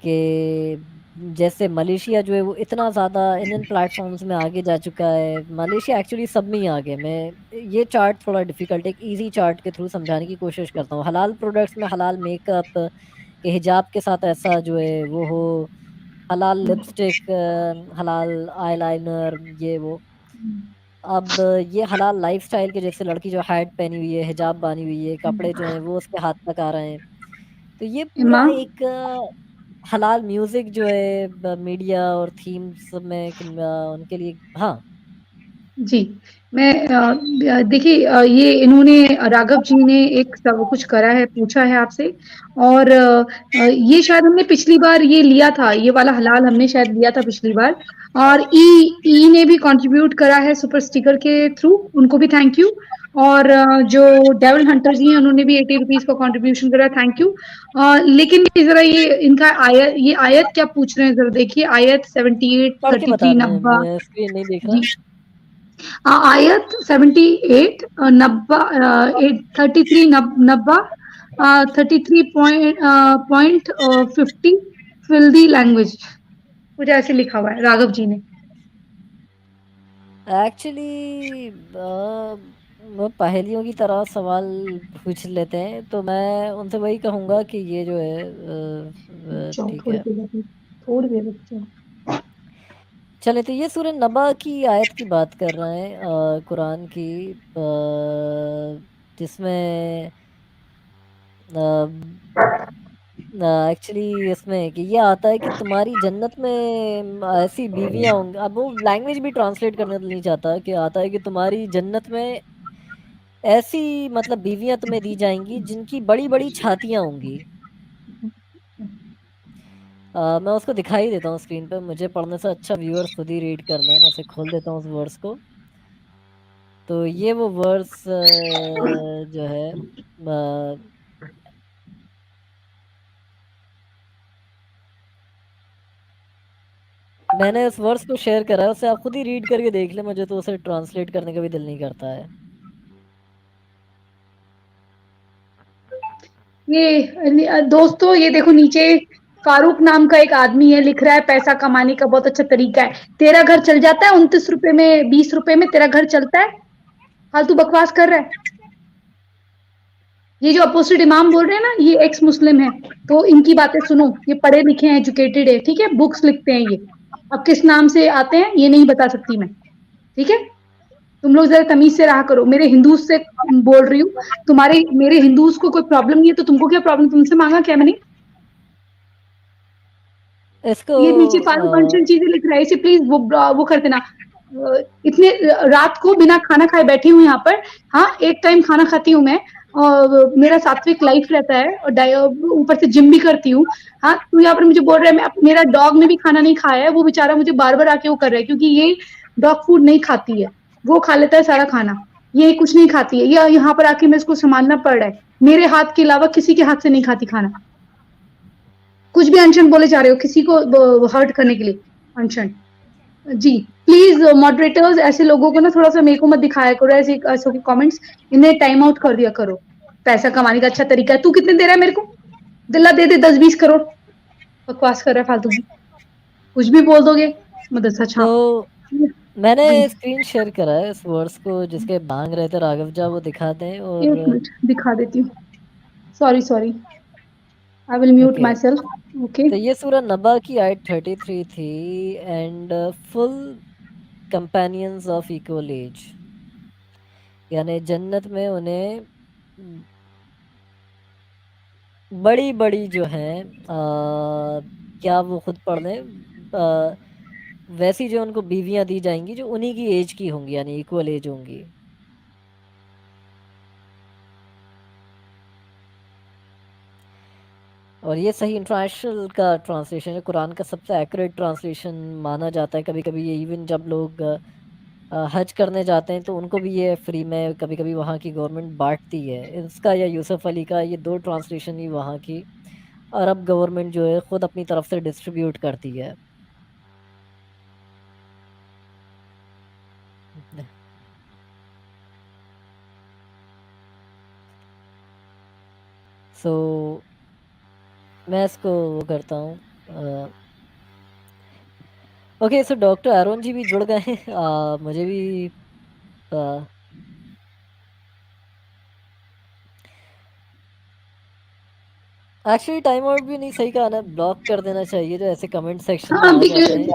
कि जैसे मलेशिया जो है वो इतना ज़्यादा इन प्लेटफॉर्म्स में आगे जा चुका है। मलेशिया एक्चुअली सब में ही आगे। मैं ये चार्ट थोड़ा डिफिकल्ट, एक इजी चार्ट के थ्रू समझाने की कोशिश करता हूँ। हलाल प्रोडक्ट्स में हलाल मेकअप के हिजाब के साथ ऐसा जो है वो हो, हलाल लिपस्टिक, हलाल आईलाइनर, ये वो। अब ये हलाल लाइफस्टाइल के, जैसे लड़की जो हैट पहनी हुई है, हिजाब बानी हुई है, कपड़े जो हैं वो उसके हाथ तक आ रहे हैं। तो ये पूरा इमा एक हलाल म्यूजिक जो है मीडिया और थीम्स में उनके लिए। हाँ, जी, मैं देखिए ये इन्होंने राघव जी ने एक सब कुछ करा है, पूछा है आपसे और ये शायद हमने पिछली बार ये लिया था, ये वाला हलाल हमने शायद लिया था पिछली बार और ई ने भी कंट्रीब्यूट करा है सुपर स्टिकर के थ्रू, उनको भी थैंक यू। और जो डेविल हंटर जी हैं उन्होंने भी 80 रुपीज का कंट्रीब्यूशन करा, थैंक यू। लेकिन जरा ये इनका आयत, ये आयत क्या पूछ रहे हैं जरा देखिए, आयत 78 पढ़ के बता 33 दें, 90 मैं स्क्रीन नहीं देख रहा। जी। आयत 78 नब्बा 33 नब्बा 33 पॉइंट 50 फिल्दी लैंग्वेज, कुछ ऐसे लिखा हुआ है राघव जी ने। एक्चुअली वो पहेलियों की तरह सवाल पूछ लेते हैं, तो मैं उनसे वही कहूँगा कि ये जो है जाओ ठीक थोड़ी है। देर बाद, थोड़ी देर रुक जाओ। चले, तो ये सूरह नबा की आयत की बात कर रहे हैं, कुरान की, जिसमें एक्चुअली इसमें कि ये आता है कि तुम्हारी जन्नत में ऐसी बीवियां होंगी। अब वो लैंग्वेज भी ट्रांसलेट करना नहीं चाहता, कि आता है कि तुम्हारी जन्नत में ऐसी मतलब बीवियां तुम्हें दी जाएंगी जिनकी बड़ी बड़ी छातियां होंगी। मैं उसको दिखाई देता हूँ स्क्रीन पे, मुझे पढ़ने से अच्छा व्यूअर्स खुद ही रीड कर लें। मैं उसे खोल देता हूँ उस वर्ड्स को। तो ये वो वर्ड्स जो है मैंने इस वर्ड्स को शेयर करा है, उसे आप खुद ही रीड करके देख ले, मुझे तो उसे ट्रांसलेट करने का भी दिल नहीं करता है। ये दोस्तों ये देखो नीचे फारूक नाम का एक आदमी है, लिख रहा है पैसा कमाने का बहुत अच्छा तरीका है, तेरा घर चल जाता है 29 रुपए में, 20 रुपए में तेरा घर चलता है, फालतू बकवास कर रहा है। ये जो अपोजिट इमाम बोल रहे हैं ना, ये एक्स मुस्लिम है, तो इनकी बातें सुनो, ये पढ़े लिखे हैं, एजुकेटेड है, ठीक है, बुक्स लिखते हैं ये। अब किस नाम से आते हैं ये नहीं बता सकती मैं, ठीक है। तुम लोग जरा तमीज से रहा करो, मेरे हिंदूज से बोल रही हूँ, तुम्हारे मेरे हिंदूज को कोई प्रॉब्लम नहीं है तो तुमको क्या प्रॉब्लम, तुमसे मांगा क्या मैंने। इसको ये नीचे फारूक अनशन चीजें लिख रहा है, इसे प्लीज वो कर देना। इतने रात को बिना खाना खाए बैठी हूँ यहाँ पर, हाँ एक टाइम खाना खाती हूँ मैं और मेरा सात्विक लाइफ रहता है और ऊपर से जिम भी करती हूँ। हाँ तू यहाँ पर मुझे बोल रहा है, मैं मेरा डॉग ने भी खाना नहीं खाया है, वो बेचारा मुझे बार बार आके वो कर रहा है क्योंकि ये डॉग फूड नहीं खाती है, वो खा लेता है सारा खाना, ये कुछ नहीं खाती है, ये यहाँ पर आके मैं इसको संभालना पड़ रहा है, मेरे हाथ के अलावा किसी के हाथ से नहीं खाती खाना। कुछ भी अनशन बोले जा रहे हो किसी को हर्ट करने के लिए, अनशन जी। प्लीज मॉडरेटर्स ऐसे लोगों को ना थोड़ा सा मेरे को मत दिखाया करो, ऐसे ऐसे कमेंट्स, इन्हें टाइम आउट कर दिया करो। पैसा कमाने का अच्छा तरीका है, तू कितने दे रहा है मेरे को, दिल्ला दे दे 10-20 करोड़, बकवास कर रहा है फालतू की, कुछ भी बोल दोगे मदरसा छाप। तो मैंने जी स्क्रीन शेयर करा है इस वर्ड्स को, जिसके मांग रहे थे राघव जा, वो दिखा दें। और एक मिनट दिखा देती हूँ, sorry sorry, I will mute okay, myself. Okay तो ये सूरह नबा की आयत 33 थी। And full companions of equal age, यानी जन्नत में उन्हें बड़ी बड़ी जो हैं क्या वो खुद पढ़ लें, वैसी जो उनको बीवियां दी जाएंगी जो उन्हीं की एज की होंगी, यानी इक्वल एज होंगी। और ये सही इंटरनेशनल का ट्रांसलेशन है, कुरान का सबसे एक्यूरेट ट्रांसलेशन माना जाता है। कभी कभी ये इवन जब लोग हज करने जाते हैं तो उनको भी ये फ्री में कभी कभी वहाँ की गवर्नमेंट बांटती है। इसका या यूसुफ अली का, ये दो ट्रांसलेशन ही वहाँ की अरब गवर्नमेंट जो है खुद अपनी तरफ से डिस्ट्रीब्यूट करती है। सो मैं इसको वो करता हूँ। Okay, so doctor Arun ji भी जुड़ गए हैं। मुझे भी एक्चुअली टाइम आउट भी नहीं सही कहा ना, ब्लॉक कर देना चाहिए जो ऐसे कमेंट सेक्शन में हाँ आ जाते हैं।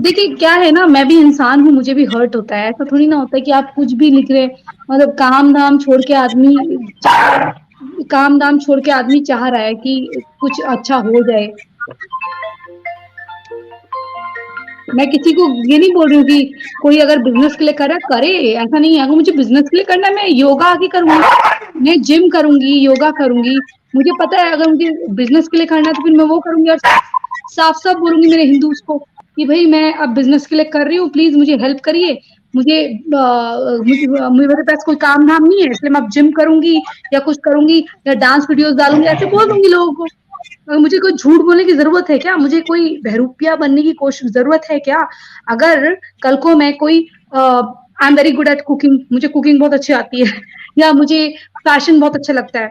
देखिए क्या है ना, मैं भी इंसान हूँ, मुझे भी हर्ट होता है। ऐसा थोड़ी ना होता है कि आप कुछ भी लिख रहे, मतलब काम धाम छोड़ के आदमी चाह रहा है कि कुछ अच्छा हो जाए। मैं किसी को ये नहीं बोल रही हूँ कि कोई अगर बिजनेस के लिए कर रहा है करे, ऐसा नहीं है। अगर मुझे बिजनेस के लिए करना है, मैं योगा आगे करूंगी, मैं जिम करूंगी, योगा करूंगी। मुझे पता है अगर मुझे बिजनेस के लिए करना है तो फिर मैं वो करूंगी, और साफ साफ बोलूंगी मेरे हिंदूज को कि भाई मैं अब बिजनेस के लिए कर रही हूँ, प्लीज मुझे हेल्प करिए। मुझे मेरे पास कोई काम धाम नहीं है, इसलिए मैं अब जिम करूंगी या कुछ करूंगी या डांस वीडियोस डालूंगी, ऐसे बोल दूंगी लोगों को। मुझे कोई झूठ बोलने की जरूरत है क्या? मुझे कोई बहरूपिया बनने की कोशिश जरूरत है क्या? अगर कल को मैं कोई I am very good at cooking, मुझे कुकिंग बहुत अच्छी आती है या मुझे फैशन बहुत अच्छा लगता है,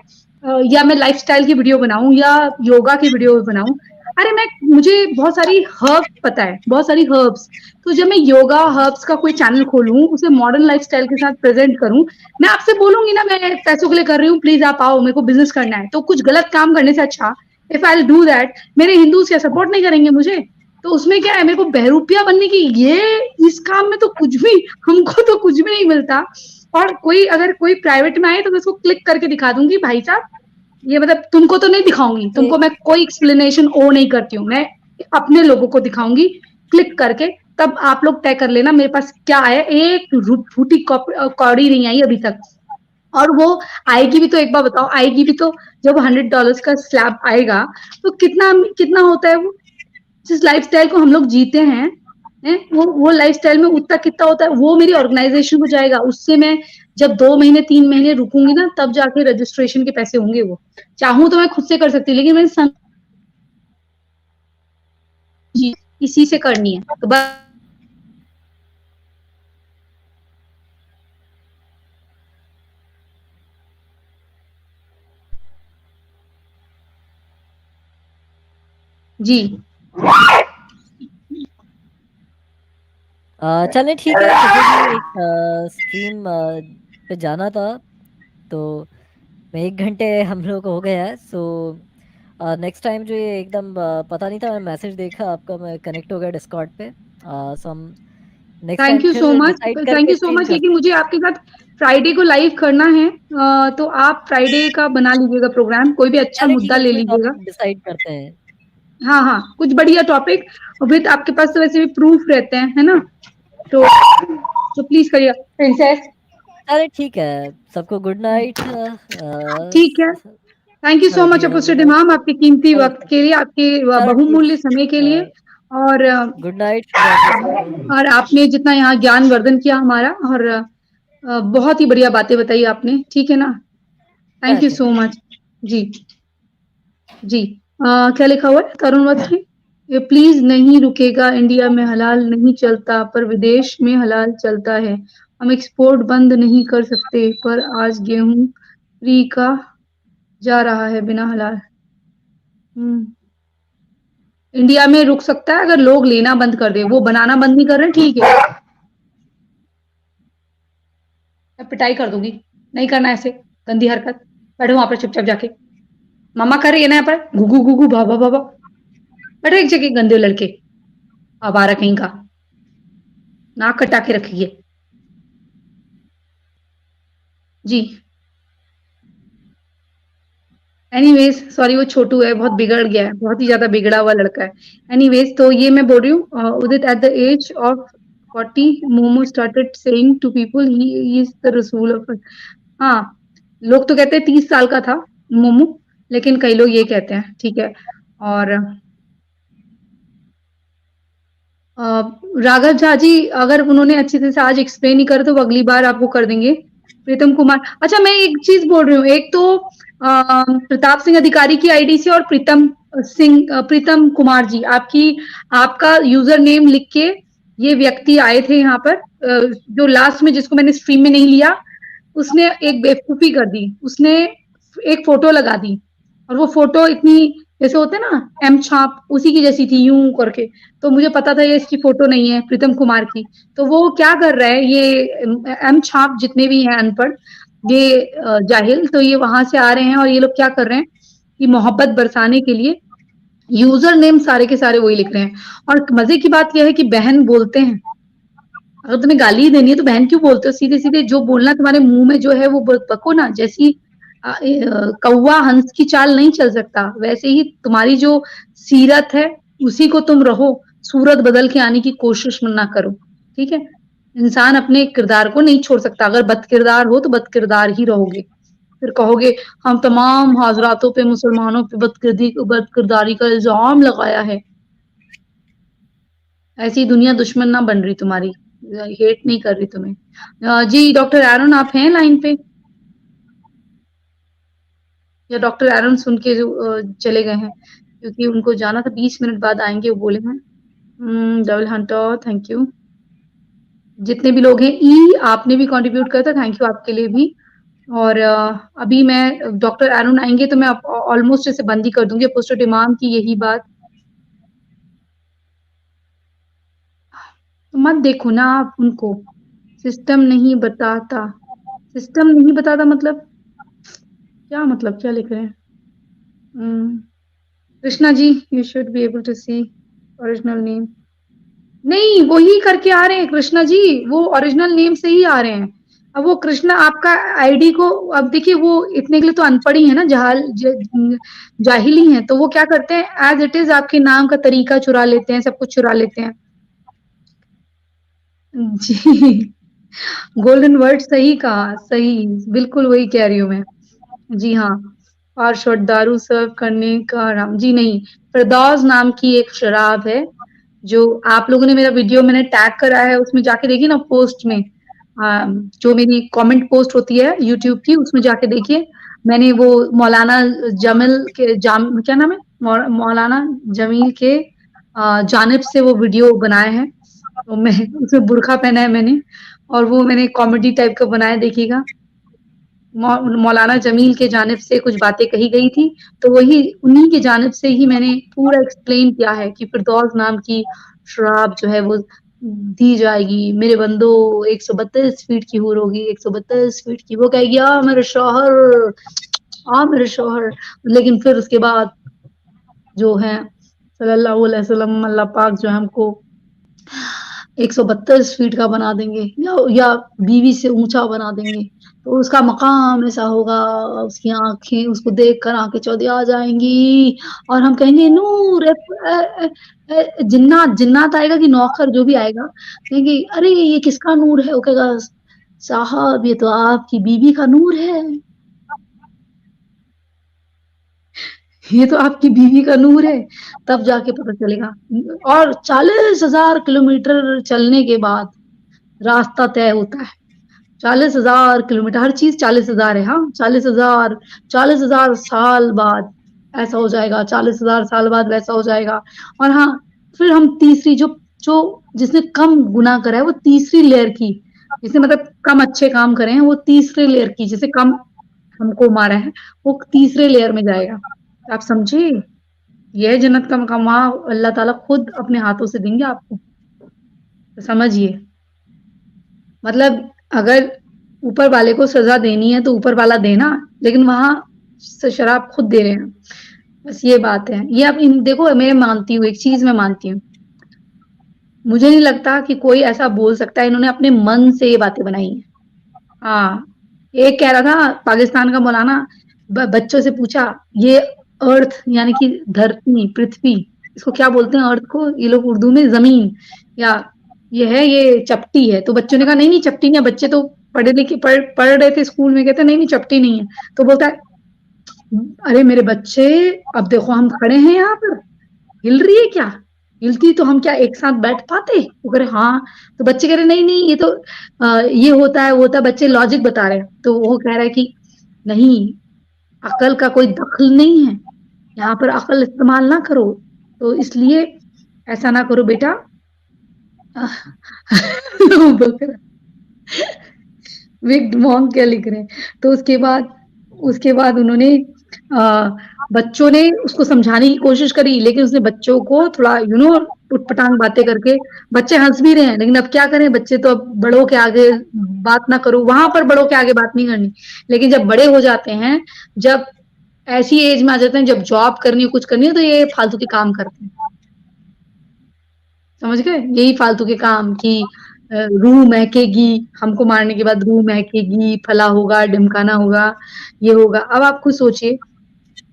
या मैं लाइफस्टाइल की वीडियो बनाऊं या योगा की वीडियो बनाऊं, अरे मुझे बहुत सारी हर्ब्स पता है, बहुत सारी हर्ब्स। तो जब मैं योगा हर्ब्स का कोई चैनल खोलूं, उसे मॉडर्न लाइफस्टाइल के साथ प्रेजेंट करूं, मैं आपसे बोलूंगी ना मैं पैसों के लिए कर रही हूँ, प्लीज आप आओ, मेरे को बिजनेस करना है। तो कुछ गलत काम करने से अच्छा इफ आई डू दैट, मेरे हिंदूज क्या सपोर्ट नहीं करेंगे मुझे? तो उसमें क्या है, मेरे को बहरूपिया बनने की ये इस काम में तो कुछ भी, हमको तो कुछ भी नहीं मिलता। और कोई अगर कोई प्राइवेट में आए तो मैं उसको क्लिक करके दिखा दूंगी, भाई साहब ये मतलब तुमको तो नहीं दिखाऊंगी, तुमको मैं कोई एक्सप्लेनेशन ओ नहीं करती हूँ, मैं अपने लोगों को दिखाऊंगी क्लिक करके, तब आप लोग तय कर लेना मेरे पास क्या आया। एक फूटी कौड़ी नहीं आई अभी तक, और वो आएगी भी तो एक बार बताओ, आएगी भी तो जब $100 का स्लैब आएगा तो कितना कितना होता है वो, जिस लाइफस्टाइल को हम लोग जीते हैं, वो लाइफस्टाइल में उतना कितना होता है, वो मेरी ऑर्गेनाइजेशन को जाएगा। उससे मैं जब 2 महीने 3 महीने रुकूंगी ना, तब जाके रजिस्ट्रेशन के पैसे होंगे। वो चाहूं तो मैं खुद से कर सकती हूँ, लेकिन मैं इसी से करनी है तो बस। जी चलें ठीक है, मुझे भी एक स्ट्रीम पे जाना था, तो 1 घंटे हम लोग को हो गया है। सो नेक्स्ट टाइम जो ये एकदम पता नहीं था, मैं मैसेज देखा आपका, मैं कनेक्ट हो गया डिस्कॉर्ड पे। सो हम next thank time you so फिर मच, डिसाइड थैंक करके यू सो स्ट्रीम मच। कर लेकिन सकते मुझे आपके साथ फ्राइडे को लाइव करना है, तो आप फ्राइडे का बना लीजिएगा प्रोग्राम, कोई भी हैं। अच्छा चलें ठीक मुद्दा है, ले कोई लीजिएगा। टॉपिक डिसाइड करते हैं। हाँ हाँ, कुछ बढ़िया टॉपिक विद, आपके पास तो वैसे भी प्रूफ रहते हैं, है ना? तो प्लीज करिएगा प्रिंसेस। चलें ठीक है, सबको गुड नाइट। ठीक है, थैंक यू सो मच जी हाँ, गुड अपोस्टोडी नाइट। मैम, आपके कीमती चलो वक्त के लिए, आपके चलो ठीक बहुमूल्य समय के लिए। है, और गुड नाइट, शुभ रात्रि सबको। और आपने जितना यहाँ ज्ञानवर्धन किया हमारा, और बहुत ही बढ़िया बातें बताई आपने, ठीक है ना? थैंक यू अच्छा, सो मच। जी जी। क्या लिखा हुआ है तरुण वत्स में? ये प्लीज नहीं रुकेगा, इंडिया में हलाल नहीं चलता पर विदेश में हलाल चलता है। हम एक्सपोर्ट बंद नहीं कर सकते, पर आज गेहूं फ्री का जा रहा है बिना हलाल। इंडिया में रुक सकता है अगर लोग लेना बंद कर दे, वो बनाना बंद नहीं कर रहे, ठीक है। मैं पिटाई कर दूंगी, नहीं करना ऐसे गंदी हरकत। बैठो वहां पर चुपचाप जाके, मामा कर रही है ना यहाँ पर घुघू घुघू भाभा भाभा। बैठो एक जगह गंदे लड़के, आवारा कहीं का, नाक कटा के रखिए। जी एनीवेज, सॉरी वो छोटू है, बहुत बिगड़ गया है, बहुत ही ज्यादा बिगड़ा हुआ लड़का है। एनीवेज, तो ये मैं बोल रही हूँ, Udit at the age of 40 मोमो started saying to people he is the रसूल ऑफ। हाँ, लोग तो कहते हैं 30 साल का था मोमो, लेकिन कई लोग ये कहते हैं, ठीक है। और राघव झा जी, अगर उन्होंने अच्छी तरह से आज एक्सप्लेन नहीं कर तो वो अगली बार आपको कर देंगे। प्रीतम कुमार, अच्छा मैं एक चीज बोल रही हूँ, एक तो प्रताप सिंह अधिकारी की आईडी से, और प्रीतम कुमार जी, आपका यूजर नेम लिख के ये व्यक्ति आए थे यहाँ पर, जो लास्ट में जिसको मैंने स्ट्रीम में नहीं लिया, उसने एक बेवकूफी कर दी, उसने एक फोटो लगा दी और वो फोटो इतनी जैसे होते हैं ना एम छाप, उसी की जैसी थी यूं करके। तो मुझे पता था ये इसकी फोटो नहीं है प्रीतम कुमार की। तो वो क्या कर रहा है ये एम छाप जितने भी हैं अनपढ़, ये जाहिल, तो ये वहां से आ रहे हैं और ये लोग क्या कर रहे हैं कि मोहब्बत बरसाने के लिए यूजर नेम सारे के सारे वही लिख रहे हैं। और मजे की बात यह है कि बहन बोलते हैं, अगर तुम्हें गाली ही देनी है तो बहन क्यों बोलते हो, सीधे सीधे जो बोलना तुम्हारे मुंह में जो है वो बको ना। जैसी कौवा हंस की चाल नहीं चल सकता, वैसे ही तुम्हारी जो सीरत है उसी को तुम रहो, सूरत बदल के आने की कोशिश ना करो, ठीक है। इंसान अपने किरदार को नहीं छोड़ सकता, अगर बद किरदार हो तो बद किरदार ही रहोगे। फिर कहोगे हम तमाम हाजरातों पे मुसलमानों पे बद किरदारी का इल्जाम लगाया है। ऐसी दुनिया दुश्मन ना बन रही तुम्हारी, हेट नहीं कर रही तुम्हें। जी डॉक्टर एरन आप हैं लाइन पे, या डॉक्टर एरन सुन के जो चले गए हैं, क्योंकि उनको जाना था, 20 मिनट बाद आएंगे वो बोले हैं। Double Hunter thank you. जितने भी लोग हैं, ई आपने भी कंट्रीब्यूट किया था, थैंक यू आपके लिए भी। और अभी मैं डॉक्टर एरन आएंगे तो मैं ऑलमोस्ट इसे बंद ही कर दूंगी, पोस्टर इमाम की यही बात। मत देखो ना आप उनको, सिस्टम नहीं बताता, सिस्टम नहीं बताता मतलब क्या, मतलब क्या लिख रहे हैं। Krishna ji you should be able to see original name. नहीं वही करके आ रहे हैं कृष्णा जी, वो ओरिजिनल नेम से ही आ रहे हैं। अब वो कृष्णा आपका आईडी को, अब देखिए वो इतने के लिए तो अनपढ़ ही है ना, जाहिल ही है, तो वो क्या करते हैं एज इट इज आपके नाम का तरीका चुरा लेते हैं, सब कुछ चुरा लेते हैं। जी गोल्डन वर्ड सही कहा, सही, बिल्कुल वही कह रही हूँ मैं। जी हाँ, और शॉट दारू सर्व करने का आराम, जी नहीं, फिरदौस नाम की एक शराब है, जो आप लोगों ने मेरा वीडियो मैंने टैग करा है, उसमें जाके देखिए ना पोस्ट में, जो मेरी कमेंट पोस्ट होती है यूट्यूब की, उसमें जाके देखिए। मैंने वो मौलाना जमील के क्या नाम है, मौलाना जमील के जानिब से वो वीडियो बनाए हैं। तो मैं उसमें बुरखा पहना है मैंने, और वो मैंने कॉमेडी टाइप का बनाया, देखिएगा। मौलाना जमील के जानिब से कुछ बातें कही गई थी, तो वही उन्हीं की जानिब से ही मैंने पूरा एक्सप्लेन किया है कि फिरदौस नाम की शराब जो है वो दी जाएगी। मेरे बंदो 132 फीट की हूर होगी, 132 फीट की। वो कहेगी आ मेरे शौहर, आ मेरे शौहर। लेकिन फिर उसके बाद जो है सल्लल्लाहु अलैहि वसल्लम, अल्लाह पाक जो है हमको 132 फीट का बना देंगे, या बीवी से ऊंचा बना देंगे। तो उसका मकाम ऐसा होगा, उसकी आंखें उसको देख कर आंखें चौधी आ जाएंगी, और हम कहेंगे नूर जिन्नात, जिन्नात आएगा कि नौकर जो भी आएगा, कहेंगे अरे ये किसका नूर है, वो कहेगा साहब ये तो आपकी बीवी का नूर है, ये तो आपकी बीवी का नूर है। तब जाके पता चलेगा। और 40,000 किलोमीटर चलने के बाद रास्ता तय होता है। 40,000 किलोमीटर, हर चीज 40,000 है। हाँ 40,000, 40,000 साल बाद ऐसा हो जाएगा, 40,000 साल बाद वैसा हो जाएगा। और हाँ फिर हम तीसरी जो जो जिसने कम गुनाह करा है, वो तीसरी लेयर की, जिसने मतलब कम अच्छे काम करे हैं, वो तीसरे लेयर की, जिसे कम हमको मारा है, वो तीसरे लेयर में जाएगा। आप समझे, यह जन्नत का मकाम वहां अल्लाह ताला खुद अपने हाथों से देंगे आपको, तो समझिए। मतलब अगर ऊपर वाले को सजा देनी है तो ऊपर वाला देना, लेकिन वहां शराब खुद दे रहे हैं। बस ये बात है। ये आप इन देखो, मैं मानती हूँ, एक चीज मैं मानती हूँ, मुझे नहीं लगता कि कोई ऐसा बोल सकता है, इन्होंने अपने मन से ये बातें बनाई है। हाँ, एक कह रहा था पाकिस्तान का मौलाना, बच्चों से पूछा ये अर्थ यानी कि धरती, पृथ्वी, इसको क्या बोलते हैं अर्थ को, ये लोग उर्दू में जमीन, या ये है ये चपटी है। तो बच्चों ने कहा नहीं नहीं चपटी नहीं है। बच्चे तो पढ़े लिखे पढ़ रहे थे स्कूल में, कहते नहीं नहीं चपटी नहीं है। तो बोलता है अरे मेरे बच्चे, अब देखो हम खड़े हैं यहाँ पर, हिल रही है क्या, हिलती तो हम क्या एक साथ बैठ पाते। वो कह रहे हाँ। तो बच्चे कह रहे नहीं नहीं ये तो ये होता है वो होता है, बच्चे लॉजिक बता रहे हैं। तो वो कह रहा है कि नहीं, अकल का कोई दखल नहीं है यहाँ पर, अकल इस्तेमाल ना करो, तो इसलिए ऐसा ना करो बेटा। विक्ड मॉन्ग क्या लिख रहे हैं। तो उसके बाद उन्होंने बच्चों ने उसको समझाने की कोशिश करी, लेकिन उसने बच्चों को थोड़ा उटपटांग बातें करके, बच्चे हंस भी रहे हैं, लेकिन अब क्या करें, बच्चे तो अब बड़ों के आगे बात ना करो, वहां पर बड़ों के आगे बात नहीं करनी, लेकिन जब बड़े हो जाते हैं, जब ऐसी एज में आ जाते हैं, जब जॉब करनी हो, कुछ करनी हो, तो ये फालतू के काम करते हैं, समझ गए, यही फालतू के काम की रूह महकेगी, हमको मारने के बाद रूह महकेगी, फला होगा, ढिमकाना होगा, ये होगा। अब आप खुद सोचिए,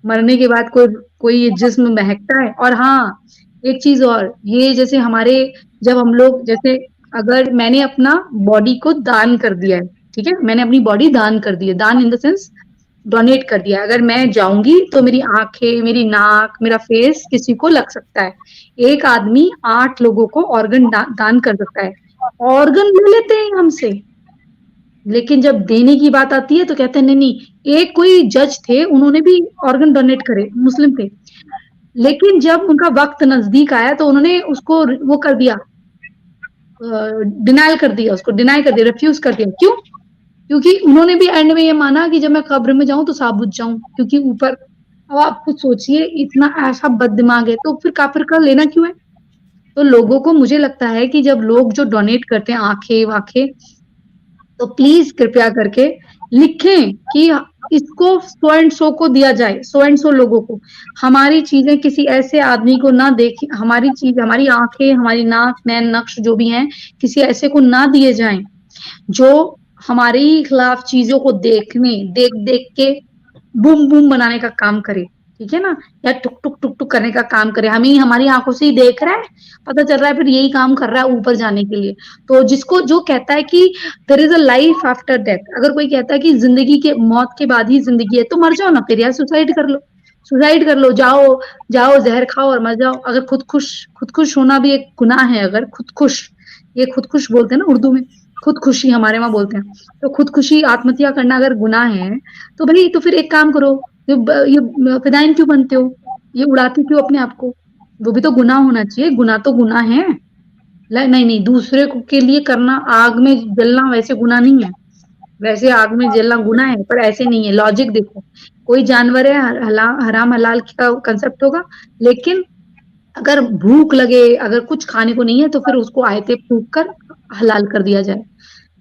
मरने के बाद कोई ये जिस्म महकता है। और हाँ, एक चीज और, ये जैसे हमारे, जब हम लोग, जैसे अगर मैंने अपना बॉडी को दान कर दिया है, ठीक है, मैंने अपनी बॉडी दान कर दी है, दान इन द सेंस डोनेट कर दिया, अगर मैं जाऊंगी तो मेरी आंखें, मेरी नाक, मेरा फेस किसी को लग सकता है, एक आदमी 8 लोगों को ऑर्गन दान कर सकता है, ऑर्गन ले लेते हैं हमसे, लेकिन जब देने की बात आती है तो कहते हैं नहीं नहीं। एक कोई जज थे, उन्होंने भी ऑर्गन डोनेट करे, मुस्लिम थे, लेकिन जब उनका वक्त नजदीक आया तो उन्होंने उसको वो कर दिया, डिनाइल कर दिया, उसको डिनाई कर दिया, रिफ्यूज कर दिया। क्यों? क्योंकि उन्होंने भी एंड में ये माना कि जब मैं कब्र में जाऊं तो साबुत जाऊं, क्योंकि ऊपर। अब आप खुद सोचिए, इतना ऐसा बददिमाग है, तो फिर काफिर का लेना क्यों है? तो लोगों को, मुझे लगता है कि जब लोग जो डोनेट करते हैं आंखें वाखें, तो प्लीज कृपया करके लिखें कि इसको सो एंड सो को दिया जाए, सो एंड सो लोगों को। हमारी चीजें किसी ऐसे आदमी को ना देखी, हमारी चीज, हमारी आंखें, हमारी नाक, नैन नक्श जो भी हैं, किसी ऐसे को ना दिए जाएं जो हमारे ही खिलाफ चीजों को देख देख के बूम बूम बनाने का काम करे, ठीक है ना, या टुक टुक टुक टुक करने का काम करे, हमें हमारी आंखों से ही देख रहा है, पता चल रहा है, फिर यही काम कर रहा है ऊपर जाने के लिए। तो जिसको जो कहता है कि there is a life after death, अगर कोई कहता है कि जिंदगी के, मौत के बाद ही जिंदगी है, तो मर जाओ ना फिर यार, सुसाइड कर लो, सुसाइड कर लो, जाओ जाओ जहर खाओ और मर जाओ। अगर खुद खुश होना भी एक गुनाह है, अगर खुद खुश, ये खुद खुश बोलते हैं ना उर्दू में, खुदकुशी हमारे वहां बोलते हैं, तो खुदकुशी, आत्महत्या करना अगर गुनाह है, तो भाई तो फिर एक काम करो, ये फिदाइन क्यों बनते हो, ये उड़ाते क्यों अपने आप को? वो भी तो गुनाह होना चाहिए, गुनाह तो गुनाह है। नहीं नहीं, दूसरे के लिए करना, आग में जलना वैसे गुनाह नहीं है, वैसे आग में जलना गुनाह है, पर ऐसे नहीं है। लॉजिक देखो, कोई जानवर है, हराम हलाल का कंसेप्ट होगा, लेकिन अगर भूख लगे, अगर कुछ खाने को नहीं है, तो फिर उसको आयते फूक कर हलाल कर दिया जाए।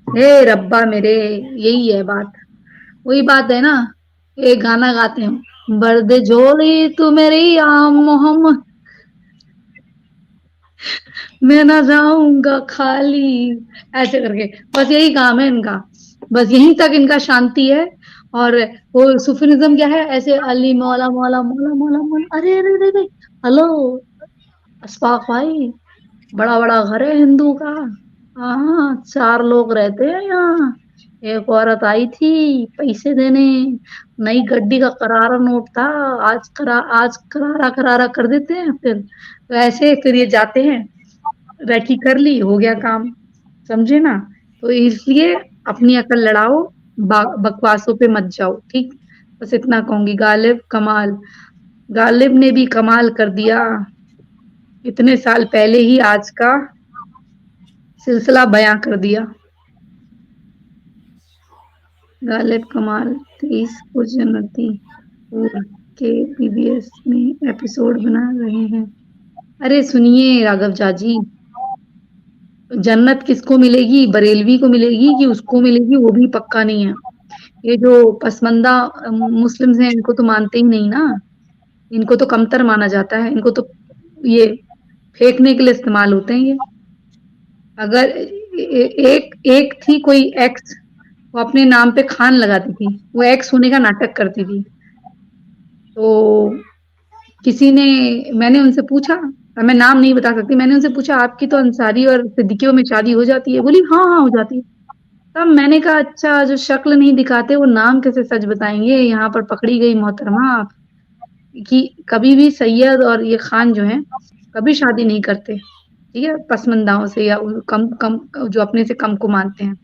हे रब्बा मेरे, यही है बात, वही बात है ना, एक गाना गाते हैं, बर्द झोली तू मेरी आम मोहम्मद, मैं ना जाऊंगा खाली, ऐसे करके, बस यही काम है इनका, बस यहीं तक इनका शांति है। और वो सूफीनिज्म क्या है, ऐसे अली मौला मौला मौला मौला मौला, अरे अरे अरे अरे, हेलो अशफाक भाई, बड़ा बड़ा घर है हिंदू का, हाँ 4 लोग रहते हैं यहाँ, एक औरत आई थी पैसे देने, नई गड्डी का करारा नोट था, आज करारा करारा कर देते हैं, फिर तो ऐसे फिर ये जाते हैं, रेकी कर ली, हो गया काम, समझे ना। तो इसलिए अपनी अकल लड़ाओ, बकवासों पे मत जाओ, ठीक। बस इतना कहूंगी, गालिब कमाल, गालिब ने भी कमाल कर दिया, इतने साल पहले ही आज का सिलसिला बयां कर दिया। गालिब कमाल 23 को जन्नती के पीबीएस में एपिसोड बना रहे हैं। अरे सुनिए राघव जाजी, जन्नत किसको मिलेगी, बरेलवी को मिलेगी कि उसको मिलेगी, वो भी पक्का नहीं है। ये जो पसमंदा मुस्लिम्स हैं, इनको तो मानते ही नहीं ना, इनको तो कमतर माना जाता है, इनको तो ये फेंकने के लिए इस्तेमाल होते हैं ये। अगर एक थी कोई एक्स, वो अपने नाम पे खान लगाती थी, वो एक्स होने का नाटक करती थी, तो किसी ने, मैंने उनसे पूछा, मैं नाम नहीं बता सकती, मैंने उनसे पूछा आपकी तो अंसारी और सिद्दीकियों में शादी हो जाती है? बोली हाँ हाँ हो जाती है। तब मैंने कहा अच्छा, जो शक्ल नहीं दिखाते वो नाम कैसे सच बताएंगे, यहाँ पर पकड़ी गई मोहतरमा आप, कि कभी भी सैयद और ये खान जो है कभी शादी नहीं करते, ठीक है, पसमंदाओं से या कम कम, जो अपने से कम को मानते हैं।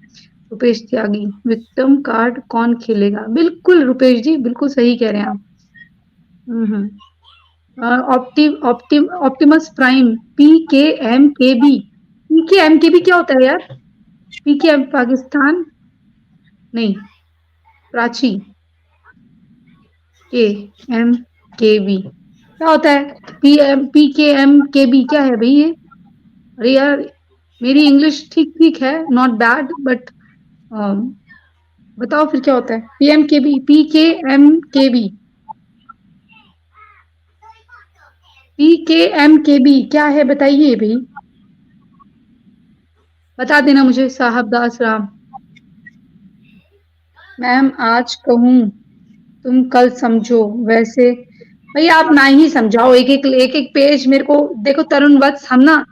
रुपेश त्यागी, विक्टिम कार्ड कौन खेलेगा? बिल्कुल रुपेश जी, बिल्कुल सही कह रहे हैं आप। ऑप्टिमस प्राइम, PKMKB, PKMKB क्या होता है यार? PKM पाकिस्तान नहीं, प्राची, PMKV क्या होता है? PKMKB क्या है भाई ये? अरे यार, मेरी इंग्लिश ठीक ठीक है, नॉट बैड, बट बताओ फिर क्या होता है? PKMKB क्या है बताइए भाई, बता देना मुझे। साहब दास राम, मैम आज कहूँ तुम कल समझो, वैसे भैया आप ना ही समझाओ, एक एक पेज मेरे को देखो। तरुण वत्स, हम ना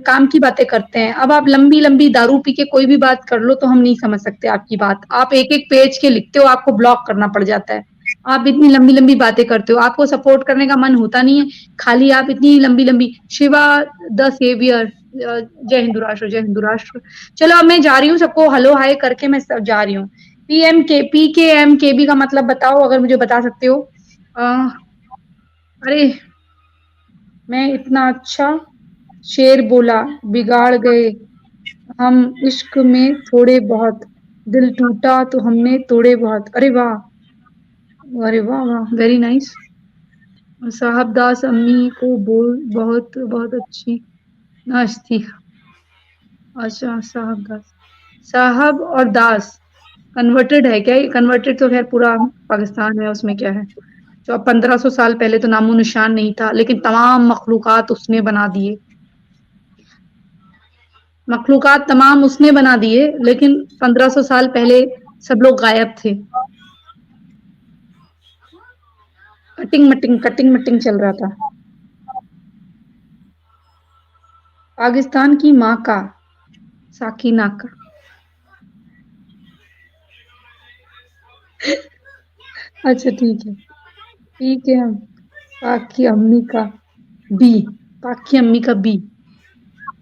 काम की बातें करते हैं। अब आप लंबी लंबी दारू पी के कोई भी बात कर लो तो हम नहीं समझ सकते आपकी बात। आप एक एक पेज के लिखते हो, आपको ब्लॉक करना पड़ जाता है। आप इतनी लंबी लंबी बातें करते हो, आपको सपोर्ट करने का मन होता नहीं है, खाली आप इतनी लंबी लंबी। शिवा द सेवियर, जय हिंदू राष्ट्र, जय हिंदू राष्ट्र। चलो अब मैं जा रही हूँ, सबको हेलो हाय करके मैं सब जा रही हूँ। PKMKB का मतलब बताओ अगर मुझे बता सकते हो। अरे मैं इतना अच्छा शेर बोला, बिगाड़ गए हम इश्क में थोड़े बहुत, दिल टूटा तो हमने तोड़े बहुत। अरे वाह, अरे वाह वाह, वेरी नाइस। साहब दास अम्मी को बोल बहुत बहुत अच्छी नाश्ती। अच्छा साहब दास, साहब और दास कन्वर्टेड है क्या? ये कन्वर्टेड तो खैर पूरा पाकिस्तान है, उसमें क्या है। जो अब 1500 साल पहले तो नामो निशान नहीं था, लेकिन तमाम मखलूकात उसने बना दिए। मखलूकात तमाम उसने बना दिए, लेकिन 1500 साल पहले सब लोग गायब थे। कटिंग मटिंग चल रहा था। पाकिस्तान की माँ का साकिना का। अच्छा ठीक है, ठीक है। पाक की अम्मी का बी, पाक की अम्मी का बी,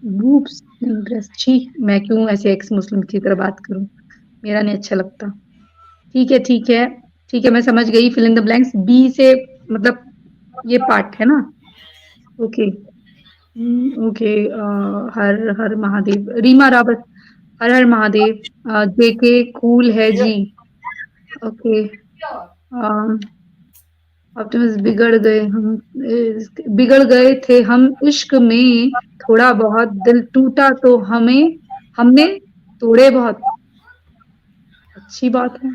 बूब्स नहीं ब्रेस्ट। छी, मैं क्यों ऐसे एक्स मुस्लिम की तरह बात करूं, मेरा नहीं अच्छा लगता। ठीक है ठीक है ठीक है, मैं समझ गई। Fill in the blanks B से मतलब ये पार्ट है ना। Okay okay. Har Har Mahadev, Reema Rawat, Har Har Mahadev. JK cool है जी। ओके। ऑप्टिमिस्ट, बिगड़ गए थे हम इश्क में थोड़ा बहुत, दिल टूटा तो हमने तोड़े बहुत। अच्छी बात है।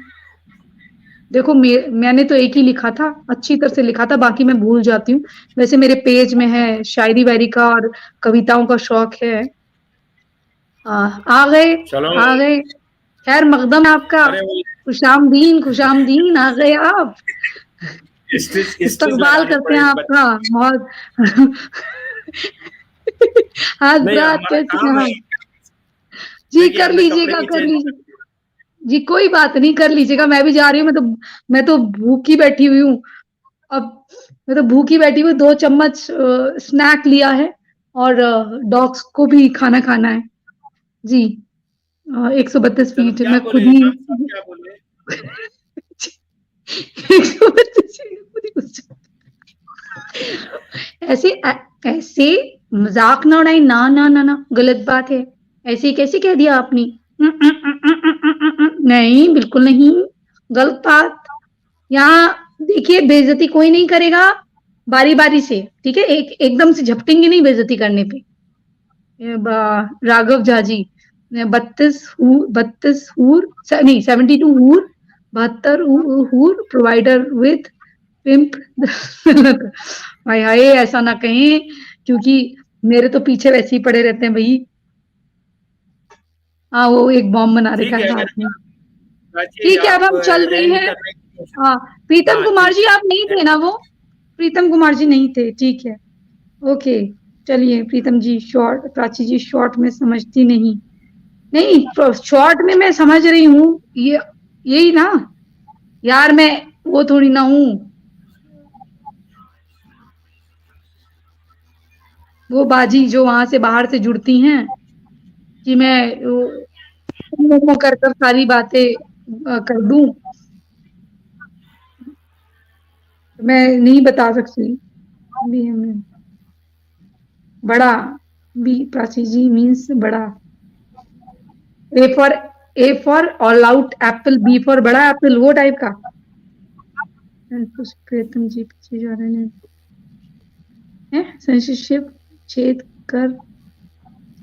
देखो मैंने तो एक ही लिखा था, अच्छी तरह से लिखा था, बाकी मैं भूल जाती हूँ। वैसे मेरे पेज में है शायरी वायरी का और कविताओं का शौक है। आ गए, चलो। आ गए। खैर मकदम है आपका। अरे वो खुशामदीन खुशामदीन, आ गए आप। स्टिच इस्तकबाल लगाने करते हैं पड़े आपका बहुत। आज नहीं, रात हमारा कैसे काम हाँ। है। जी देखिए कर हमने कपड़े लीजिएगा, नहीं कर चेंज लीजिए जी, कोई बात नहीं, कर लीजिएगा। मैं भी जा रही हूँ, मैं तो भूखी बैठी हुई हूँ। अब मैं तो भूखी बैठी हुई, 2 चम्मच स्नैक लिया है और डॉग्स को भी खाना खाना है। जी 132 चलो, फीट क्या मैं खुद बोले ही। इमाम साहब, क्या बोले? 132 फीट खुद ही घुस जाऊँ। ऐसे ऐसे मजाक ना उड़ाई, ना ना ना ना, गलत बात है। ऐसे कैसे कह दिया आपने? नहीं बिल्कुल नहीं, गलत बात। यहाँ देखिए, बेइज्जती कोई नहीं करेगा, बारी बारी से, ठीक है? एकदम से झपटेंगे नहीं बेइज्जती करने पे। राघव झा जी, 32 हूर, नहीं 72 हूर, 72 हूर प्रोवाइडर विथ पिंप। हाय हाय, ऐसा ना कहें, क्योंकि मेरे तो पीछे वैसे ही पड़े रहते हैं भाई। हाँ, वो एक बॉम्ब बना रखा ठीक है, है अगर हाथ में। प्राची ठीक है, अब आप हम चल रहे एंड हैं। करने की कोशिश। हाँ, प्रीतम हाँ कुमार ठीक जी आप नहीं थे ना वो? प्रीतम कुमार जी नहीं थे, ठीक है। ओके, चलिए प्रीतम जी शॉर्ट, प्राची जी शॉर्ट में समझती नहीं। नहीं, शॉर्ट में मैं समझ रही हूँ, ये यही ना यार, मैं वो थोड़ी ना हूँ, वो बाजी जो वहां से बाहर से जुड़ती हैं कि मैं वो कर कर सारी बातें कर दूं। मैं नहीं बता सकती। भी हमें बड़ा, बी प्राची जी मीन्स बड़ा। A for, all out apple, B for बड़ा एप्पल, वो टाइप का। प्रीतम जी पीछे जा रहे हैं, संशयशिप छेद कर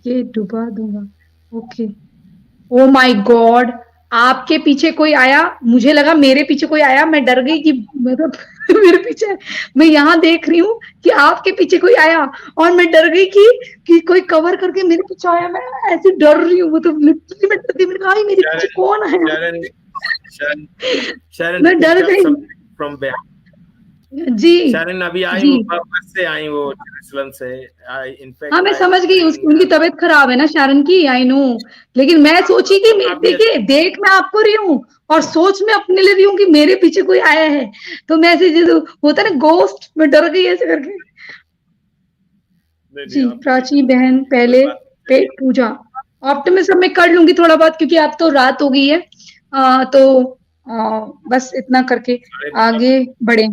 के डुबा दूंगा। ओके, ओ माय गॉड, आपके पीछे कोई आया, मुझे लगा मेरे पीछे कोई आया, मैं डर गई कि मतलब मेरे पीछे, मैं यहाँ देख रही हूँ कि आपके पीछे कोई आया और मैं डर गई कि कोई कवर करके मेरे पीछे आया, मैं ऐसे डर रही हूँ, मतलब लिटरली मैं डर गई, मैंने कहा मेरे पीछे कौन आया, मैं डर गई जी शरण अभी आई, जी, वो बस से आई, वो जेरूसलम से। इनफैक्ट हाँ मैं समझ गई, उनकी तबीयत खराब है ना शारन की, आई नो, लेकिन मैं सोची कि देखिए देख मैं आपको रही हूँ और सोच में अपने ले रही हूँ कि मेरे पीछे कोई आया है, तो मैं ऐसे जो होता है ना गोस्ट, मैं डर गई ऐसे करके। जी प्राची बहन पहले पेट पूजा, ऑप्टिमिज्म में कर लूंगी थोड़ा बहुत, क्योंकि अब तो रात हो गई है, बस इतना करके आगे बढ़े।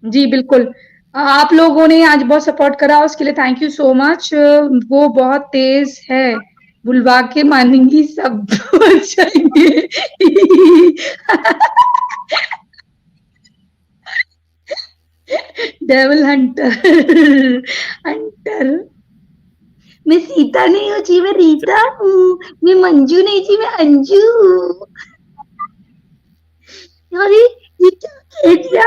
जी बिल्कुल, आप लोगों ने आज बहुत सपोर्ट करा, उसके लिए थैंक यू सो मच। वो बहुत तेज है, बुलवा के मानेंगी सब जाएंगे। डेविल हंटर, हंटर, मैं सीता नहीं हूँ जी, मैं रीता हूँ, मैं मंजू नहीं जी, मैं अंजू हूँ। अरे ये क्या कह दिया?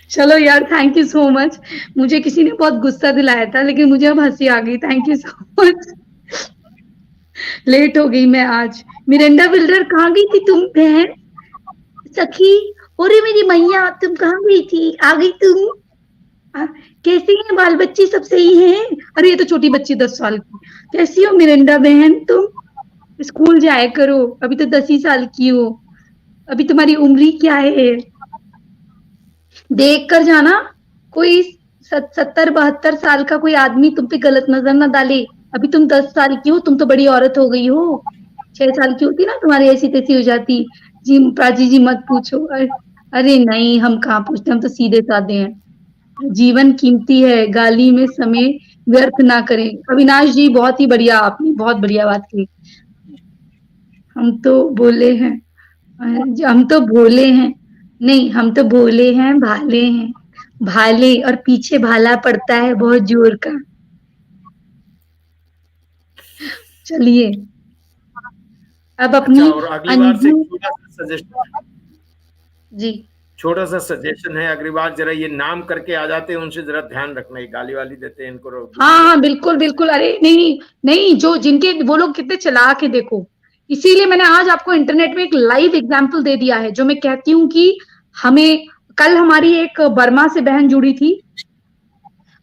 चलो यार, थैंक यू सो मच, मुझे किसी ने बहुत गुस्सा दिलाया था, लेकिन मुझे अब हंसी आ गई, thank you so much. Late हो गई मैं आज। मिरेंडा बिल्डर कहाँ गई थी तुम बहन सखी? अरे मेरी मैया, तुम कहाँ गई थी, आ गई तुम? कैसी हैं बाल बच्चे, सब सही हैं? अरे ये तो छोटी बच्ची 10 साल की। कैसी हो मिरेंडा बहन तुम? स्कूल जाया करो, अभी तो 10 ही साल की हो, अभी तुम्हारी उम्र ही क्या है? देख कर जाना, कोई 70-72 साल का कोई आदमी तुम पे गलत नजर ना डाले। अभी तुम 10 साल की हो, तुम तो बड़ी औरत हो गई हो। 6 साल की होती ना तुम्हारी ऐसी तैसी हो जाती। जी प्राची जी मत पूछो, अरे नहीं हम कहाँ पूछते, हम तो सीधे साधे हैं। जीवन कीमती है, गाली में समय व्यर्थ ना करें। अविनाश जी बहुत ही बढ़िया, आपने बहुत बढ़िया बात की। हम तो बोले हैं, हम तो भोले हैं, नहीं हम तो भोले हैं, भाले हैं, भाले और पीछे भाला पड़ता है बहुत जोर का। चलिए अब अपनी अच्छा, और अगली बार से अंजू छोटा सा सजेशन, जी, छोटा सा सजेशन है, अगली बार जरा ये नाम करके आ जाते हैं, उनसे जरा ध्यान रखना, ये गाली वाली देते हैं इनको हाँ हाँ बिल्कुल बिल्कुल, अरे नहीं नहीं, जो जिनके वो लोग कितने चालाक है देखो, इसीलिए मैंने आज आपको इंटरनेट में एक लाइव एग्जाम्पल दे दिया है, जो मैं कहती हूँ कि हमें, कल हमारी एक बर्मा से बहन जुड़ी थी,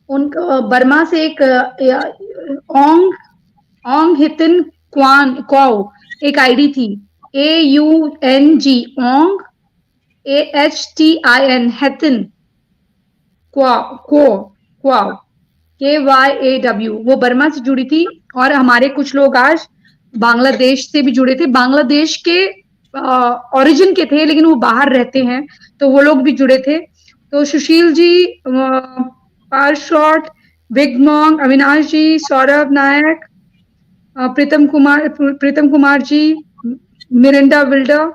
उनका बर्मा से एक ओंग ओंग हितिन क्वान क्वाओ एक आईडी थी, AUNG ओंग AHTIN हेतिन क्वाओ क्वाओ KYAW, वो बर्मा से जुड़ी थी, और हमारे कुछ लोग आज बांग्लादेश से भी जुड़े थे, बांग्लादेश के ओरिजिन के थे लेकिन वो बाहर रहते हैं, तो वो लोग भी जुड़े थे। तो सुशील जी, पारशॉट, बिग मॉन्ग, अविनाश जी, सौरभ नायक, Pritam Kumar ji, Mirinda विल्डर,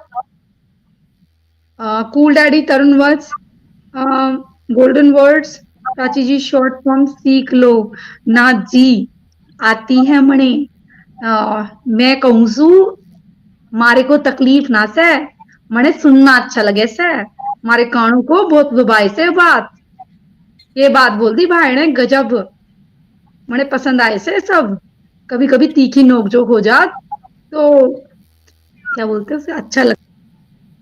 cool daddy तरुण वत्स, गोल्डन वर्ड्स, प्राची जी शॉर्ट फॉर्म सीख लो ना जी, आती है मणे, मैं कहूँ सू मारे को तकलीफ ना से, मने सुनना अच्छा लगे से, मारे कानों को बहुत दुबाई से बात, ये बात बोल दी भाई ने गजब, मने पसंद आए से सब, कभी कभी तीखी नोकझोंक हो जात तो क्या बोलते हैं उसे, अच्छा लगता,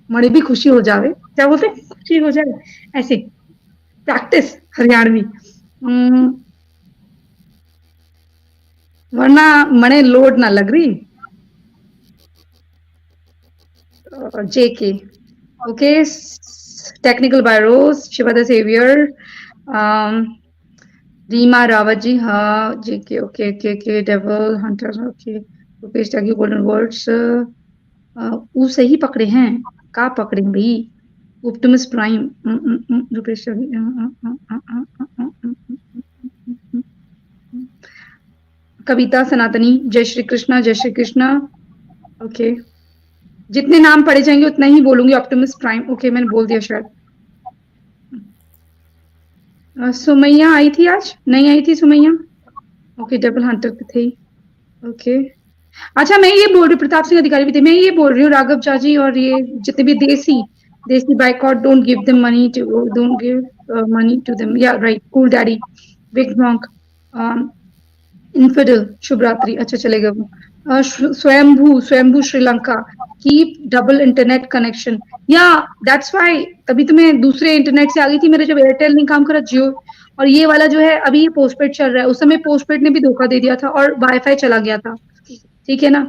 मने भी खुशी हो जावे, क्या बोलते हैं, खुशी हो जाए, ऐसे प्रैक्टिस हरियाणवी, वरना मने लोड ना लग रही। JK, okay, technical by rose, Shivada saviour, Reema Rawat ji, हाँ JK, okay okay okay, devil hunter, okay, Rupesh Tyagi, golden words, वो सही पकड़े हैं, का पकड़े भाई, ऑप्टिमस प्राइम, रुपेश त्यागी, कविता सनातनी, जय श्री कृष्णा, जय श्री कृष्णा, ओके, जितने नाम पढ़े जाएंगे उतना ही बोलूंगी। ऑप्टिमस प्राइम, ओके मैंने बोल दिया शायद। सुमैया आई थी आज? नहीं आई थी सुमैया? ओके, डबल हंटर पे थी। ओके, अच्छा मैं ये बोल रही, प्रताप सिंह अधिकारी भी थे, मैं ये बोल रही हूँ राघव चाची और ये जितने भी देसी देसी बाइकआउट, don't give them money to, don't give money to them, yeah right, cool daddy, big monk, infidel, शुभ रात्रि, अच्छा चलेगा वो। स्वयंभू स्वयंभू Sri Lanka, keep double internet connection, yeah that's why, तभी तो मैं दूसरे इंटरनेट से आ गई थी, मेरा जब एयरटेल नहीं काम करा, जियो। और ये वाला जो है अभी ये पोस्टपेड चल रहा है, उस समय पोस्टपेड ने भी धोखा दे दिया था और वाईफाई चला गया था, ठीक है ना।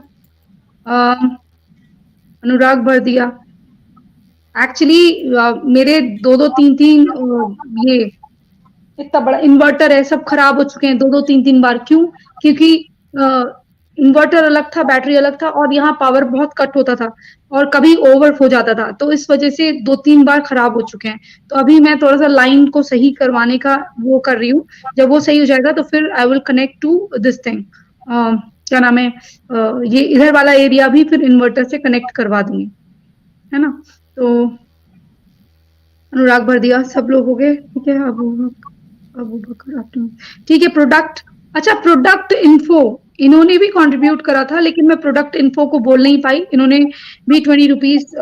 अनुराग भर दिया, एक्चुअली मेरे दो दो तीन तीन ये इतना बड़ा इन्वर्टर है, सब खराब हो चुके हैं दो दो तीन तीन बार। क्यों? क्योंकि इन्वर्टर अलग था, बैटरी अलग था, और यहाँ पावर बहुत कट होता था और कभी ओवर हो जाता था, तो इस वजह से दो तीन बार खराब हो चुके हैं। तो अभी मैं थोड़ा सा लाइन को सही करवाने का वो कर रही हूँ, जब वो सही हो जाएगा तो फिर I will connect to this thing, क्या नाम है, ये इधर वाला एरिया भी फिर इन्वर्टर से कनेक्ट करवा दूंगी, है ना। तो अनुराग भर दिया, सब लोग हो गए, ठीक है। अबू बकर आफ्टरनून, ठीक है। प्रोडक्ट, अच्छा प्रोडक्ट इन्फो, इन्होंने भी कंट्रीब्यूट करा था, लेकिन मैं प्रोडक्ट इन्फो को बोल नहीं पाई, इन्होंने भी 20 रुपीज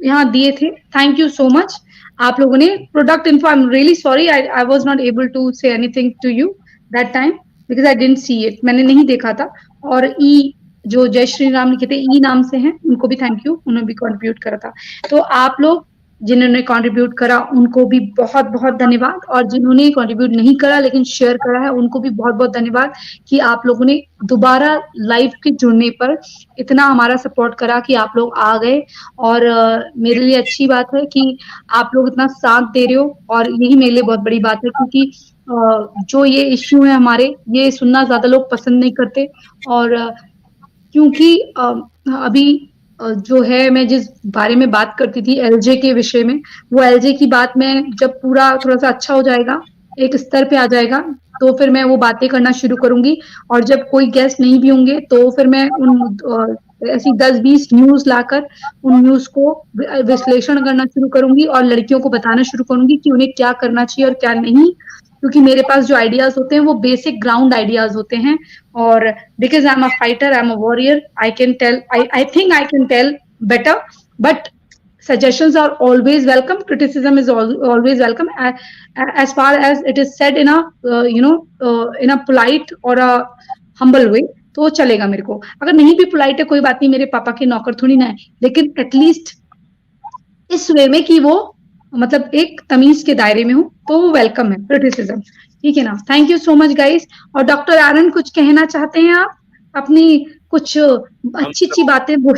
यहाँ दिए थे, थैंक यू सो मच आप लोगों ने। Product info, I am really sorry, I was not able to say anything to you that time because I didn't see it, मैंने नहीं देखा था। और ई जो जय श्री राम लिखे थे, ई नाम से हैं, उनको भी थैंक यू, उन्होंने भी कंट्रीब्यूट करा था। तो आप लोग जिन्होंने कंट्रीब्यूट करा उनको भी बहुत बहुत धन्यवाद, और जिन्होंने कंट्रीब्यूट नहीं करा लेकिन शेयर करा है उनको भी बहुत बहुत धन्यवाद कि आप लोगों ने दोबारा लाइव के जुड़ने पर इतना हमारा सपोर्ट करा कि आप लोग आ गए। और मेरे लिए अच्छी बात है कि आप लोग इतना साथ दे रहे हो, और यही मेरे लिए बहुत बड़ी बात है, क्योंकि जो ये इश्यू है हमारे, ये सुनना ज्यादा लोग पसंद नहीं करते। और क्योंकि अभी जो है, मैं जिस बारे में बात करती थी एलजे के विषय में, वो एलजे की बात में जब पूरा थोड़ा सा अच्छा हो जाएगा, एक स्तर पे आ जाएगा, तो फिर मैं वो बातें करना शुरू करूंगी। और जब कोई गेस्ट नहीं भी होंगे तो फिर मैं उन ऐसी 10-20 न्यूज लाकर उन न्यूज को विश्लेषण करना शुरू करूंगी और लड़कियों को बताना शुरू करूंगी कि उन्हें क्या करना चाहिए और क्या नहीं, क्योंकि मेरे पास जो आइडियाज होते हैं वो बेसिक ग्राउंड आइडियाज होते हैं। और because I'm a fighter, I'm a warrior, I can tell, I think I can tell better, but suggestions are always welcome, criticism is always welcome, as far as it is said in a in a polite or a humble way, तो चलेगा मेरे को। अगर नहीं भी पोलाइट है कोई बात नहीं, मेरे पापा के नौकर थोड़ी ना है, लेकिन एटलीस्ट इस वे में कि वो मतलब एक तमीज के दायरे में हो, तो वो वेलकम है क्रिटिसिज्म, ठीक है ना। Thank you so much guys. और डॉक्टर आरन कुछ कहना चाहते हैं आप अपनी कुछ अच्छी अच्छी बातें बोल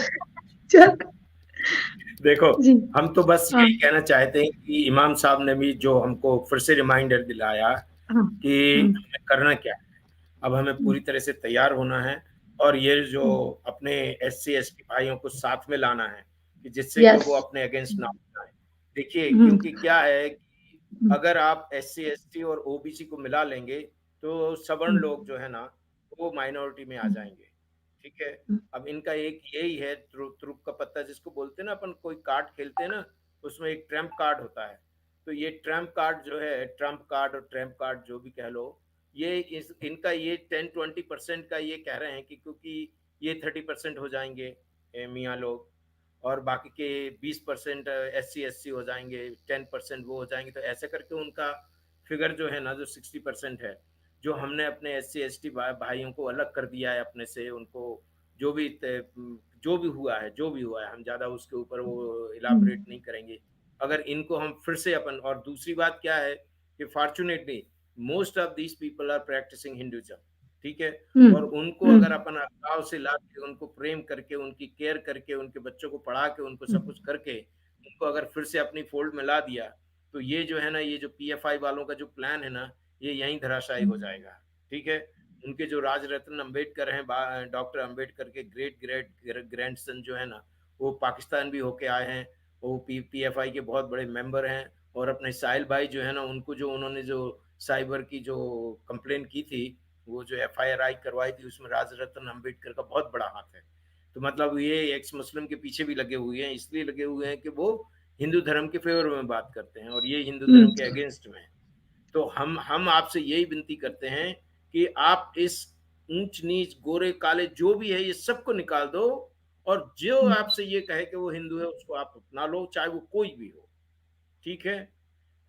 देखो, जी हम तो बस हाँ यही कहना चाहते हैं कि इमाम साहब ने भी जो हमको फिर से रिमाइंडर दिलाया हाँ कि हमें करना क्या है। अब हमें पूरी तरह से तैयार होना है, और ये जो अपने SC ST भाइयों को साथ में लाना है कि जिससे कि यस वो अपने अगेंस्ट ना हो जाए। देखिए, क्योंकि क्या है कि अगर आप SC ST और OBC को मिला लेंगे तो सवर्ण लोग जो है ना, वो माइनॉरिटी में आ जाएंगे, ठीक है। अब इनका एक यही है त्रुप का पत्ता जिसको बोलते हैं ना, अपन कोई कार्ड खेलते हैं ना, उसमें एक ट्रम्प कार्ड होता है। तो ये ट्रम्प कार्ड जो है, ट्रम्प कार्ड और ट्रम्प कार्ड जो भी कह लो, ये इनका ये 10-20% का ये कह रहे हैं कि क्योंकि ये 30% हो जाएंगे मियाँ लोग, और बाकी के 20% SC SC हो जाएंगे, 10% वो हो जाएंगे, तो ऐसे करके उनका फिगर जो है ना, जो 60% है, जो हमने अपने SC ST भाइयों को अलग कर दिया है अपने से, उनको जो भी जो भी हुआ है, हम ज्यादा उसके ऊपर वो इलाबरेट नहीं करेंगे। अगर इनको हम फिर से अपन, और दूसरी बात क्या है कि fortunately most of these people are practising Hinduism, ठीक है। और उनको अगर अपन गाँव से ला के, उनको प्रेम करके, उनकी केयर करके, उनके बच्चों को पढ़ा के, उनको सब कुछ करके, उनको अगर फिर से अपनी फोल्ड में ला दिया, तो ये जो है ना, ये जो PFI वालों का जो प्लान है ना, ये यहीं धराशायी हो जाएगा, ठीक है। उनके जो राज रत्न अम्बेडकर हैं, डॉक्टर अम्बेडकर के ग्रेट ग्रेट ग्रैंडसन जो है ना, वो पाकिस्तान भी होके आए हैं, वो PFI के बहुत बड़े मेंबर हैं। और अपने साहिल भाई जो है ना, उनको जो उन्होंने जो साइबर की जो कंप्लेन की थी, वो जो FIR करवाई थी, उसमें राज रत्न अम्बेडकर का बहुत बड़ा हाथ है। तो मतलब ये एक्स मुस्लिम के पीछे भी लगे हुए हैं, इसलिए लगे हुए हैं कि वो हिंदू धर्म के फेवर में बात करते हैं और ये हिंदू धर्म के अगेंस्ट में है। तो हम आपसे यही विनती करते हैं कि आप इस ऊंच नीच गोरे काले जो भी है ये सबको निकाल दो, और जो आपसे ये कहे कि वो हिंदू है उसको आप अपना लो, चाहे वो कोई भी हो, ठीक है।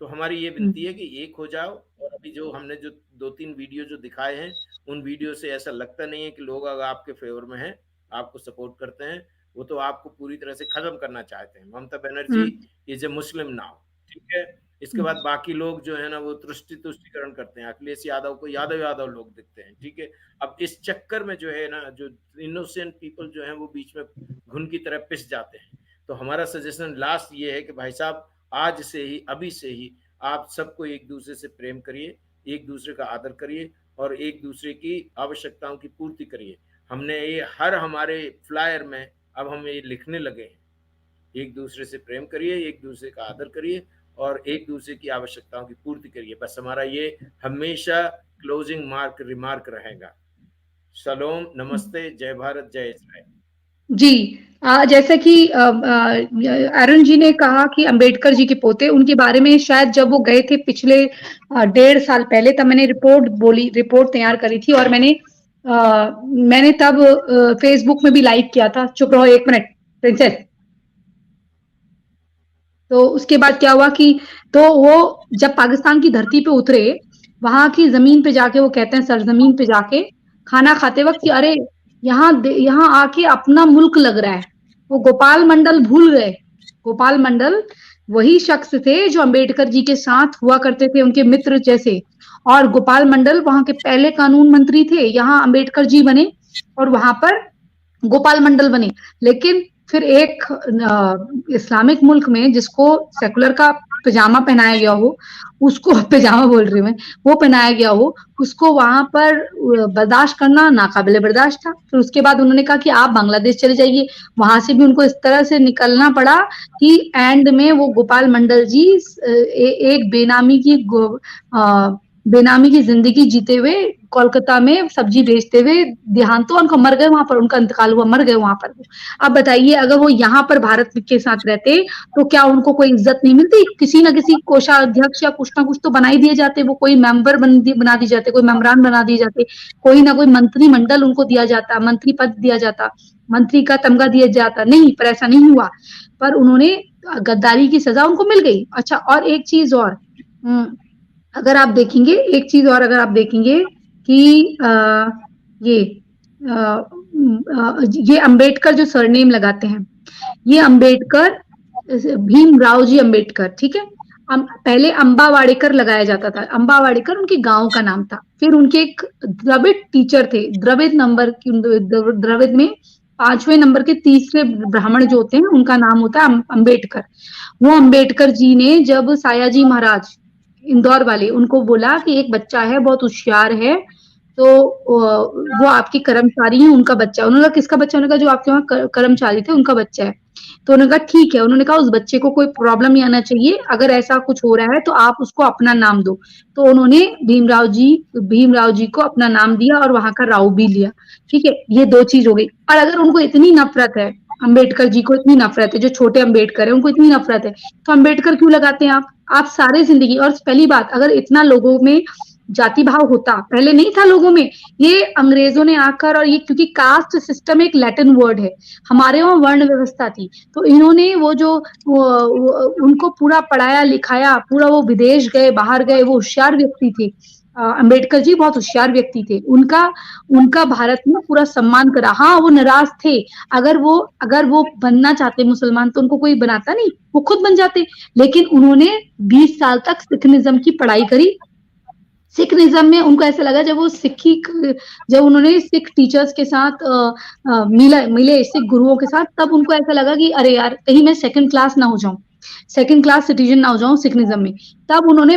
तो हमारी ये विनती है कि एक हो जाओ। और अभी जो हमने जो 2-3 वीडियो जो दिखाए हैं, उन वीडियो से ऐसा लगता नहीं है कि लोग अगर आपके फेवर में हैं, आपको सपोर्ट करते हैं, वो तो आपको पूरी तरह से खत्म करना चाहते हैं। Mamata Banerjee is a Muslim now, ठीक है। इसके बाद बाकी लोग जो है ना वो तुष्टिकरण करते हैं, अखिलेश यादव को यादव लोग दिखते हैं, ठीक है। अब इस चक्कर में जो है ना, जो इनोसेंट पीपल जो है वो बीच में घुन की तरह पिस जाते हैं। तो हमारा सजेशन लास्ट ये है कि भाई साहब, आज से ही, अभी से ही आप सबको एक दूसरे से प्रेम करिए, एक दूसरे का आदर करिए और एक दूसरे की आवश्यकताओं की पूर्ति करिए। हमने ये हर हमारे फ्लायर में अब हम ये लिखने लगे हैं, एक दूसरे से प्रेम करिए, एक दूसरे का आदर करिए और एक दूसरे की आवश्यकताओं की पूर्ति करिए। बस हमारा ये हमेशा क्लोजिंग रिमार्क रहेगा। सलोम, नमस्ते, जय भारत, जय इस्राइल। जी, जैसा कि अरुण जी ने कहा कि अंबेडकर जी के पोते, उनके बारे में शायद जब वो गए थे पिछले 1.5 साल पहले, तब मैंने रिपोर्ट तैयार करी थी और मैंने तब फेसबुक में भी लाइव किया था। चुप रहो 1 मिनट प्रिंसेस। तो उसके बाद क्या हुआ कि तो वो जब पाकिस्तान की धरती पे उतरे, वहां की जमीन पे जाके, वो कहते हैं सरजमीन पे जाके खाना खाते वक्त कि अरे यहाँ आके अपना मुल्क लग रहा है। वो गोपाल मंडल भूल गए। गोपाल मंडल वही शख्स थे जो अंबेडकर जी के साथ हुआ करते थे, उनके मित्र जैसे। और गोपाल मंडल वहां के पहले कानून मंत्री थे, यहाँ अंबेडकर जी बने और वहां पर गोपाल मंडल बने। लेकिन फिर एक इस्लामिक मुल्क में जिसको सेकुलर का पजामा पहनाया गया हो, उसको पजामा बोल रही मैं, वो पहनाया गया हो, उसको वहां पर बर्दाश्त करना नाकाबिले बर्दाश्त था। फिर उसके बाद उन्होंने कहा कि आप बांग्लादेश चले जाइए। वहां से भी उनको इस तरह से निकलना पड़ा कि एंड में वो गोपाल मंडल जी एक बेनामी की जिंदगी जीते हुए कोलकाता में सब्जी बेचते हुए देहांत हुआ, उनका मर गए वहां पर, उनका इंतकाल हुआ, मर गए वहां पर। अब बताइए, अगर वो यहाँ पर भारत के साथ रहते तो क्या उनको कोई इज्जत नहीं मिलती? किसी ना किसी कोषाध्यक्ष या कुछ ना कुछ तो बना ही दिए जाते, वो कोई मेंबर बना दिए जाते, कोई मेम्बरान बना दिए जाते, कोई ना कोई मंत्रिमंडल उनको दिया जाता, मंत्री पद दिया जाता, मंत्री का तमगा दिया जाता। नहीं, पर ऐसा नहीं हुआ। पर उन्होंने गद्दारी की सजा उनको मिल गई। अच्छा, और एक चीज और, अगर आप देखेंगे, एक चीज और अगर आप देखेंगे कि ये अंबेडकर जो सरनेम लगाते हैं, ये अंबेडकर भीमराव जी अंबेडकर, ठीक है। पहले अंबावाड़ेकर लगाया जाता था। अंबावाड़ेकर उनके गांव का नाम था। फिर उनके एक द्रविड़ टीचर थे, द्रविड़ में 5वें नंबर के तीसरे ब्राह्मण जो होते हैं उनका नाम होता है अंबेडकर। वो अंबेडकर जी ने जब सायाजी महाराज इंदौर वाले उनको बोला कि एक बच्चा है बहुत होशियार है, तो वो आपके कर्मचारी हैं, उनका बच्चा। उन्होंने कहा किसका बच्चा? उन्होंने कहा जो आपके वहां कर्मचारी थे उनका बच्चा है। तो उन्होंने कहा ठीक है। उन्होंने कहा उस बच्चे को कोई प्रॉब्लम नहीं आना चाहिए, अगर ऐसा कुछ हो रहा है तो आप उसको अपना नाम दो। तो उन्होंने भीमराव जी को अपना नाम दिया और वहां का राव भी लिया, ठीक है। ये 2 चीज हो गई। और अगर उनको इतनी नफरत है, अंबेडकर जी को इतनी नफरत है, जो छोटे अंबेडकर है उनको इतनी नफरत है, तो अंबेडकर क्यों लगाते हैं आप सारे जिंदगी? और पहली बात, अगर इतना लोगों में जाति भाव होता, पहले नहीं था लोगों में, ये अंग्रेजों ने आकर, और ये क्योंकि कास्ट सिस्टम एक लैटिन वर्ड है, हमारे वहां वर्ण व्यवस्था थी, तो इन्होंने उनको पूरा पढ़ाया लिखाया, पूरा वो विदेश गए, बाहर गए, वो होशियार व्यक्ति थे। अंबेडकर जी बहुत होशियार व्यक्ति थे। उनका भारत में पूरा सम्मान करा। हाँ, वो नाराज थे। अगर वो बनना चाहते मुसलमान तो उनको कोई बनाता नहीं, वो खुद बन जाते। लेकिन उन्होंने 20 साल तक सिखनिज्म की पढ़ाई करी। सिखनिज्म में उनको ऐसा लगा, जब उन्होंने सिख टीचर्स के साथ मिले सिख गुरुओं के साथ, तब उनको ऐसा लगा कि अरे यार, कहीं मैं सेकंड क्लास ना हो जाऊं, सेकंड क्लास सिटीजन ना हो जाऊं सिखनिज्म में। तब उन्होंने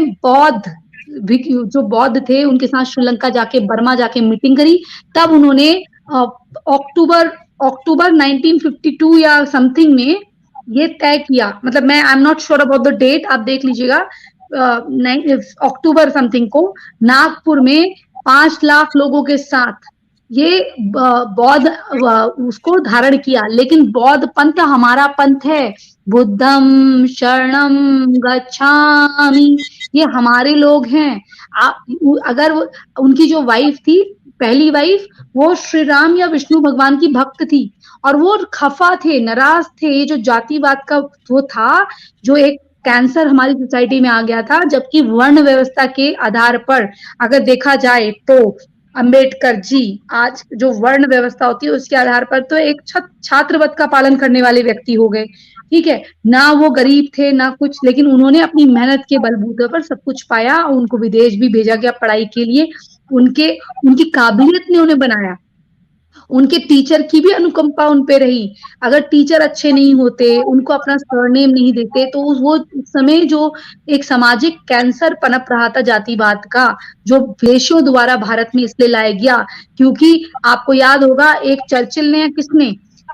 जो बौद्ध थे उनके साथ श्रीलंका जाके, बर्मा जाके मीटिंग करी। तब उन्होंने अक्टूबर 1952 या समथिंग में ये तय किया, मतलब I am not sure about the date, आप देख लीजिएगा, अक्टूबर समथिंग को नागपुर में 5 लाख लोगों के साथ ये बौद्ध उसको धारण किया, लेकिन बौद्ध पंथ हमारा पंथ है। बुद्धम शरणम गच्छामि, ये हमारे लोग हैं। अगर उनकी जो वाइफ थी, पहली वाइफ, वो श्री राम या विष्णु भगवान की भक्त थी, और वो खफा थे, नाराज थे। ये जो जातिवाद का वो था, जो एक कैंसर हमारी सोसाइटी में आ गया था, जबकि वर्ण व्यवस्था के आधार पर अगर देखा जाए तो अंबेडकर जी आज जो वर्ण व्यवस्था होती है उसके आधार पर तो एक छात्रवत का पालन करने वाले व्यक्ति हो गए। ठीक है ना, वो गरीब थे ना कुछ, लेकिन उन्होंने अपनी मेहनत के बलबूते पर सब कुछ पाया। उनको विदेश भी भेजा गया पढ़ाई के लिए। उनकी काबिलियत ने उन्हें बनाया। उनके टीचर की भी अनुकंपा उन पे रही। अगर टीचर अच्छे नहीं होते, उनको अपना सरनेम नहीं देते, तो वो उस समय जो एक सामाजिक कैंसर पनप रहा था जातिवाद का, जो विदेशियों द्वारा भारत में इसलिए लाया गया, क्योंकि आपको याद होगा एक चर्चिल ने, किसने,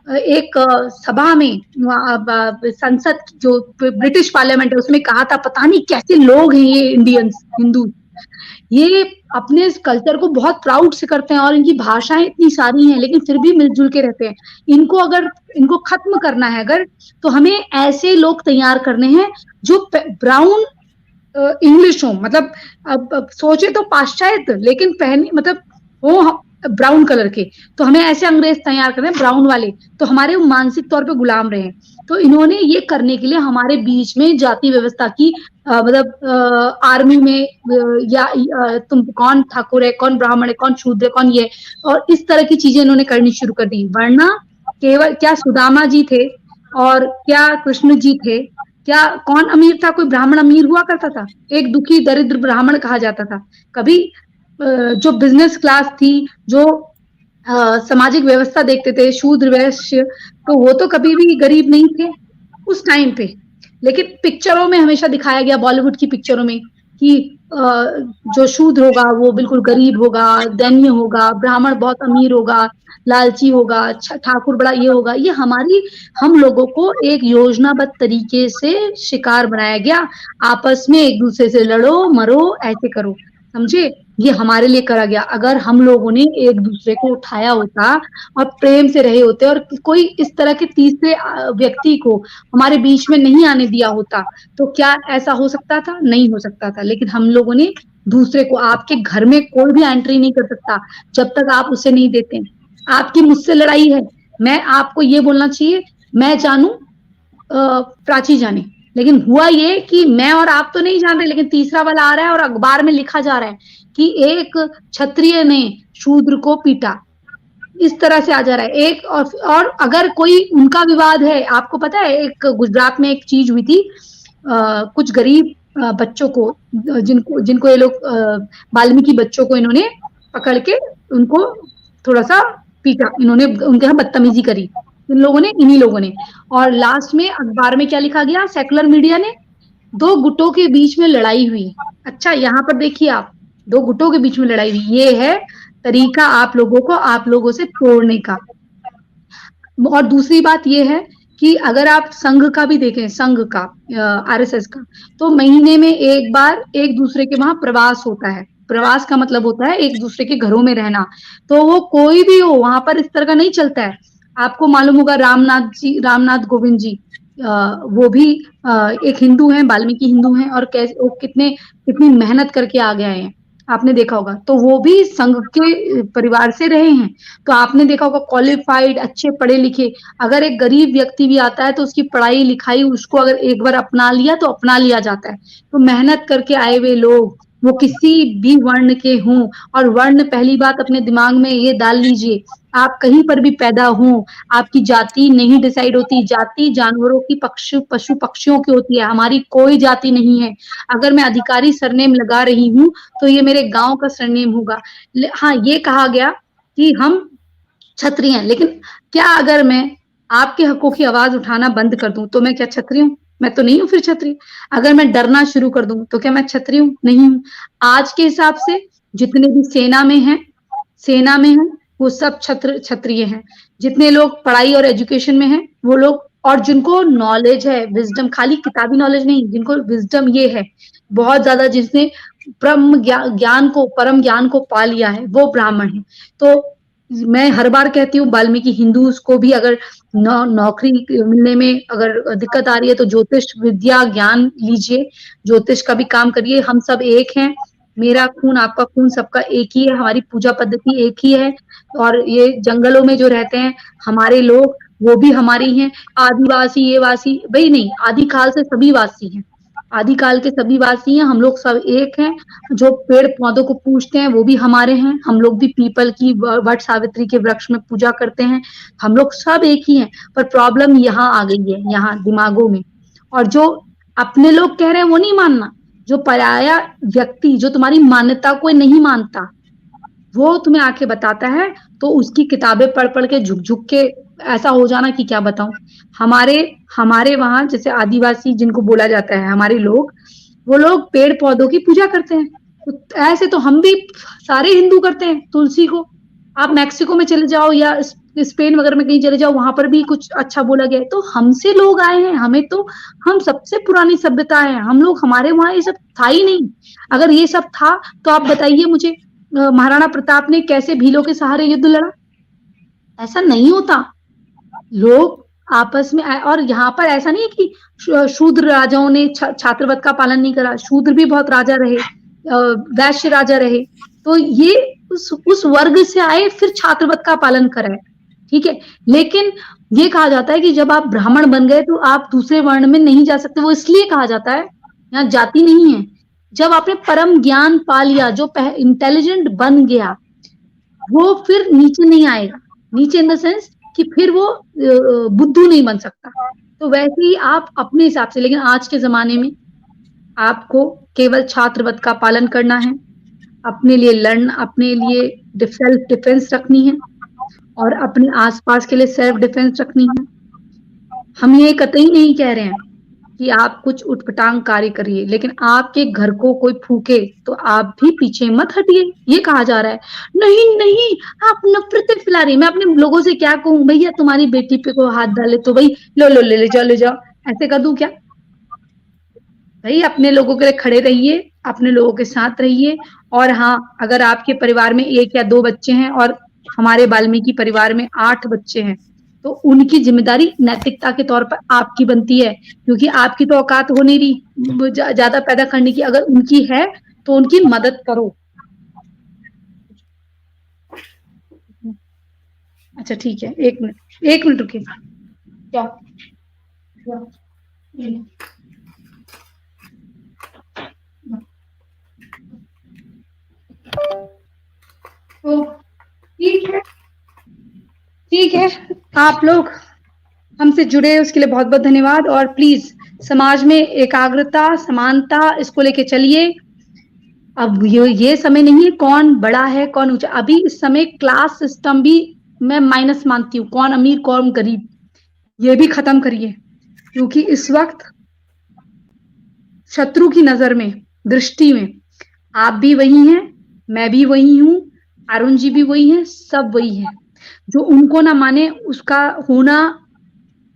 एक सभा में, संसद जो ब्रिटिश पार्लियामेंट है उसमें कहा था, पता नहीं कैसे लोग हैं ये इंडियंस, हिंदू, ये अपने कल्चर को बहुत प्राउड से करते हैं और इनकी भाषाएं इतनी सारी हैं, लेकिन फिर भी मिलजुल के रहते हैं। इनको खत्म करना है अगर, तो हमें ऐसे लोग तैयार करने हैं जो ब्राउन इंग्लिश हो, मतलब अब सोचे तो पाश्चात्य, लेकिन पहने मतलब वो ब्राउन कलर के। तो हमें ऐसे अंग्रेज तैयार करने ब्राउन वाले, तो हमारे मानसिक तौर पे गुलाम रहे। तो इन्होंने ये करने के लिए हमारे बीच में जाति व्यवस्था की मतलब आर्मी में या तुम कौन ठाकुर है, कौन ब्राह्मण है, कौन शूद्र है, कौन ये, और इस तरह की चीजें इन्होंने करनी शुरू कर दी। वरना केवल क्या सुदामा जी थे और क्या कृष्ण जी थे, क्या कौन अमीर था? कोई ब्राह्मण अमीर हुआ करता था? एक दुखी दरिद्र ब्राह्मण कहा जाता था। कभी जो बिजनेस क्लास थी, जो सामाजिक व्यवस्था देखते थे, शूद्र वैश्य, तो वो तो कभी भी गरीब नहीं थे उस टाइम पे। लेकिन पिक्चरों में हमेशा दिखाया गया, बॉलीवुड की पिक्चरों में, कि जो शूद्र होगा वो बिल्कुल गरीब होगा, दैन्य होगा, ब्राह्मण बहुत अमीर होगा, लालची होगा, ठाकुर बड़ा ये होगा। ये हम लोगों को एक योजनाबद्ध तरीके से शिकार बनाया गया। आपस में एक दूसरे से लड़ो मरो, ऐसे करो, समझे? ये हमारे लिए करा गया। अगर हम लोगों ने एक दूसरे को उठाया होता और प्रेम से रहे होते और कोई इस तरह के तीसरे व्यक्ति को हमारे बीच में नहीं आने दिया होता, तो क्या ऐसा हो सकता था? नहीं हो सकता था। लेकिन हम लोगों ने दूसरे को, आपके घर में कोई भी एंट्री नहीं कर सकता जब तक आप उसे नहीं देते। आपकी मुझसे लड़ाई है, मैं आपको ये बोलना चाहिए, मैं जानू प्राची जाने, लेकिन हुआ ये कि मैं और आप तो नहीं जान रहे, लेकिन तीसरा वाला आ रहा है और अखबार में लिखा जा रहा है कि एक क्षत्रिय ने शूद्र को पीटा। इस तरह से आ जा रहा है एक। और अगर कोई उनका विवाद है, आपको पता है एक गुजरात में एक चीज हुई थी, कुछ गरीब बच्चों को, जिनको ये लोग वाल्मीकि बच्चों को इन्होंने पकड़ के उनको थोड़ा सा पीटा, इन्होंने उनके यहाँ बदतमीजी करी इन्हीं लोगों ने। और लास्ट में अखबार में क्या लिखा गया, सेकुलर मीडिया ने, दो गुटों के बीच में लड़ाई हुई। अच्छा, यहाँ पर देखिए आप, दो गुटों के बीच में लड़ाई हुई। ये है तरीका आप लोगों से तोड़ने का। और दूसरी बात ये है कि अगर आप संघ का भी देखें, संघ का, आरएसएस का, तो महीने में एक बार एक दूसरे के वहां प्रवास होता है। प्रवास का मतलब होता है एक दूसरे के घरों में रहना। तो वो कोई भी हो, वहां पर इस तरह का नहीं चलता है। आपको मालूम होगा रामनाथ गोविंद जी, वो भी एक हिंदू हैं, वाल्मीकि हिंदू हैं, और कैसे वो कितनी मेहनत करके आ गए हैं, आपने देखा होगा। तो वो भी संघ के परिवार से रहे हैं। तो आपने देखा होगा, क्वालिफाइड, अच्छे पढ़े लिखे। अगर एक गरीब व्यक्ति भी आता है तो उसकी पढ़ाई लिखाई, उसको अगर एक बार अपना लिया तो अपना लिया जाता है। तो मेहनत करके आए हुए लोग, वो किसी भी वर्ण के हों, और वर्ण, पहली बात अपने दिमाग में ये डाल लीजिए, आप कहीं पर भी पैदा हो, आपकी जाति नहीं डिसाइड होती। जाति जानवरों की, पशु पक्षियों की होती है, हमारी कोई जाति नहीं है। अगर मैं अधिकारी सरनेम लगा रही हूँ तो ये मेरे गांव का सरनेम होगा। हाँ, ये कहा गया कि हम क्षत्रिय हैं, लेकिन क्या अगर मैं आपके हकों की आवाज उठाना बंद कर दूं तो मैं क्या क्षत्रिय हूँ? मैं तो नहीं हूँ फिर क्षत्रिय। अगर मैं डरना शुरू कर दूं तो क्या मैं क्षत्रिय हूँ? नहीं हूँ। आज के हिसाब से जितने भी सेना में हैं वो सब क्षत्रिय हैं। जितने लोग पढ़ाई और एजुकेशन में हैं वो लोग, और जिनको नॉलेज है, विजडम, खाली किताबी नॉलेज नहीं, जिनको विजडम ये है बहुत ज्यादा, जिसने परम ज्ञान को पा लिया है, वो ब्राह्मण है। तो मैं हर बार कहती हूँ वाल्मीकि हिंदूज को भी अगर नौकरी मिलने में अगर दिक्कत आ रही है तो ज्योतिष विद्या ज्ञान लीजिए, ज्योतिष का भी काम करिए। हम सब एक हैं, मेरा खून आपका खून सबका एक ही है, हमारी पूजा पद्धति एक ही है। और ये जंगलों में जो रहते हैं हमारे लोग, वो भी हमारी हैं। आदिवासी ये वासी भाई नहीं, आदिकाल से सभी वासी हैं, आदिकाल के सभी वासी हैं, हम लोग सब एक हैं। जो पेड़ पौधों को पूजते हैं वो भी हमारे हैं, हम लोग भी पीपल की वट सावित्री के वृक्ष में पूजा करते हैं, हम लोग सब एक ही हैं। पर प्रॉब्लम यहाँ आ गई है, यहाँ दिमागों में। और जो अपने लोग कह रहे हैं वो नहीं मानना, जो पराया व्यक्ति जो तुम्हारी मान्यता को नहीं मानता वो तुम्हें आके बताता है, तो उसकी किताबें पढ़ पढ़ के झुक झुक के ऐसा हो जाना कि क्या बताऊं। हमारे हमारे वहां जैसे आदिवासी जिनको बोला जाता है, हमारे लोग, वो लोग पेड़ पौधों की पूजा करते हैं। तो ऐसे तो हम भी सारे हिंदू करते हैं तुलसी को। आप मैक्सिको में चले जाओ या स्पेन वगैरह में कहीं चले जाओ, वहां पर भी कुछ अच्छा बोला गया है। तो हमसे लोग आए हैं, हमें तो, हम सबसे पुरानी सभ्यता है हम लोग, हमारे वहां ये सब था ही नहीं। अगर ये सब था तो आप बताइए मुझे, महाराणा प्रताप ने कैसे भीलों के सहारे युद्ध लड़ा? ऐसा नहीं होता। लोग आपस में और यहाँ पर ऐसा नहीं है कि शूद्र राजाओं ने छात्रवत का पालन नहीं करा, शूद्र भी बहुत राजा रहे, वैश्य राजा रहे। तो ये उस वर्ग से आए, फिर छात्रवत का पालन करा है, ठीक है। लेकिन ये कहा जाता है कि जब आप ब्राह्मण बन गए तो आप दूसरे वर्ण में नहीं जा सकते। वो इसलिए कहा जाता है, यहाँ जाति नहीं है। जब आपने परम ज्ञान पा लिया, जो इंटेलिजेंट बन गया, वो फिर नीचे नहीं आएगा। नीचे इन द सेंस कि फिर वो बुद्धू नहीं बन सकता। तो वैसे ही आप अपने हिसाब से, लेकिन आज के जमाने में आपको केवल छात्रवत का पालन करना है, अपने लिए लड़ना, अपने लिए सेल्फ डिफेंस रखनी है, और अपने आसपास के लिए सेल्फ डिफेंस रखनी है। हम ये कतई नहीं कह रहे हैं कि आप कुछ उटपटांग कार्य करिए, लेकिन आपके घर को कोई फूके तो आप भी पीछे मत हटिए। ये कहा जा रहा है, नहीं नहीं आप नफरतें फैला रही। मैं अपने लोगों से क्या कहूं, भैया तुम्हारी बेटी पे को हाथ डाले तो भाई लो लो ले जाओ ले जाओ, ऐसे कर दूं क्या? भाई अपने लोगों के लिए खड़े रहिए, अपने लोगों के साथ रहिए। और हाँ, अगर आपके परिवार में 1 या 2 बच्चे हैं और हमारे वाल्मीकि परिवार में 8 बच्चे हैं, तो उनकी जिम्मेदारी नैतिकता के तौर पर आपकी बनती है, क्योंकि आपकी तो औकात हो नहीं रही ज्यादा पैदा करने की। अगर उनकी है तो उनकी मदद करो। अच्छा ठीक है, 1 मिनट रुकिए। क्या तो ठीक है, आप लोग हमसे जुड़े उसके लिए बहुत बहुत धन्यवाद। और प्लीज समाज में एकाग्रता, समानता, इसको लेके चलिए। अब ये समय नहीं है कौन बड़ा है कौन ऊंचा। अभी इस समय क्लास सिस्टम भी मैं माइनस मानती हूँ, कौन अमीर कौन गरीब, ये भी खत्म करिए। क्योंकि इस वक्त शत्रु की नजर में, दृष्टि में, आप भी वही हैं, मैं भी वही हूँ, अरुण जी भी वही हैं, सब वही हैं। जो उनको ना माने, उसका होना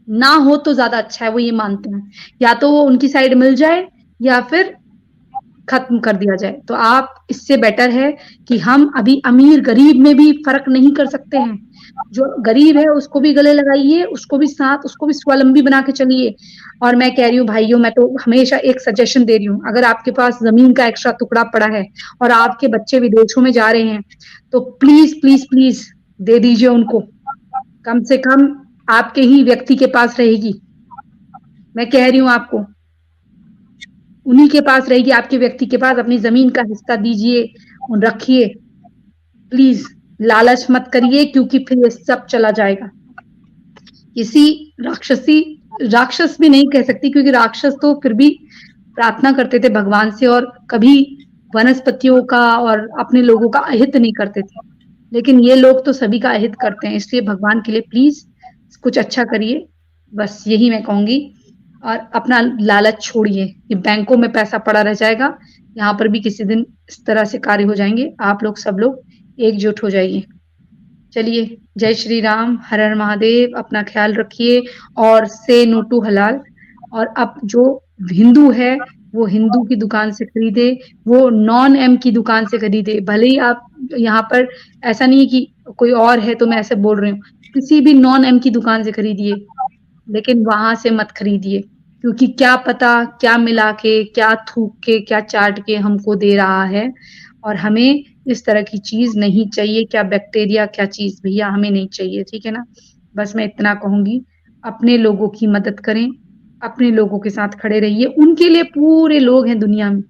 ना हो तो ज्यादा अच्छा है, वो ये मानते हैं। या तो वो उनकी साइड मिल जाए या फिर खत्म कर दिया जाए। तो आप, इससे बेटर है कि हम अभी अमीर गरीब में भी फर्क नहीं कर सकते हैं। जो गरीब है उसको भी गले लगाइए, उसको भी साथ, उसको भी स्वावलंबी बना के चलिए। और मैं कह रही हूँ भाइयों, मैं तो हमेशा एक सजेशन दे रही हूँ, अगर आपके पास जमीन का एक्स्ट्रा टुकड़ा पड़ा है और आपके बच्चे विदेशों में जा रहे हैं, तो प्लीज प्लीज प्लीज दे दीजिए उनको। कम से कम आपके ही व्यक्ति के पास रहेगी, मैं कह रही हूँ आपको, उन्हीं के पास रहेगी, आपके व्यक्ति के पास। अपनी जमीन का हिस्सा दीजिए, रखिए, प्लीज लालच मत करिए, क्योंकि फिर ये सब चला जाएगा। किसी राक्षस भी नहीं कह सकती, क्योंकि राक्षस तो फिर भी प्रार्थना करते थे भगवान से, और कभी वनस्पतियों का और अपने लोगों का अहित नहीं करते थे। लेकिन ये लोग तो सभी का अहित करते हैं, इसलिए भगवान के लिए प्लीज कुछ अच्छा करिए, बस यही मैं कहूंगी। और अपना लालच छोड़िए, कि बैंकों में पैसा पड़ा रह जाएगा, यहाँ पर भी किसी दिन इस तरह से कार्य हो जाएंगे। आप लोग सब लोग एकजुट हो जाइए। चलिए, जय श्री राम, हर हर महादेव, अपना ख्याल रखिए और से नो टू हलाल। और अब जो हिंदू है वो हिंदू की दुकान से खरीदे, वो नॉन एम की दुकान से खरीदे। भले ही आप यहाँ पर ऐसा नहीं है कि कोई और है तो मैं ऐसे बोल रही हूँ, किसी भी नॉन एम की दुकान से खरीदिए, लेकिन वहां से मत खरीदिए, क्योंकि क्या पता क्या मिला के, क्या थूक के, क्या चाट के हमको दे रहा है। और हमें इस तरह की चीज नहीं चाहिए, क्या बैक्टीरिया क्या चीज, भैया हमें नहीं चाहिए, ठीक है ना। बस मैं इतना कहूंगी, अपने लोगों की मदद करें, अपने लोगों के साथ खड़े रहिए, उनके लिए पूरे लोग हैं दुनिया में,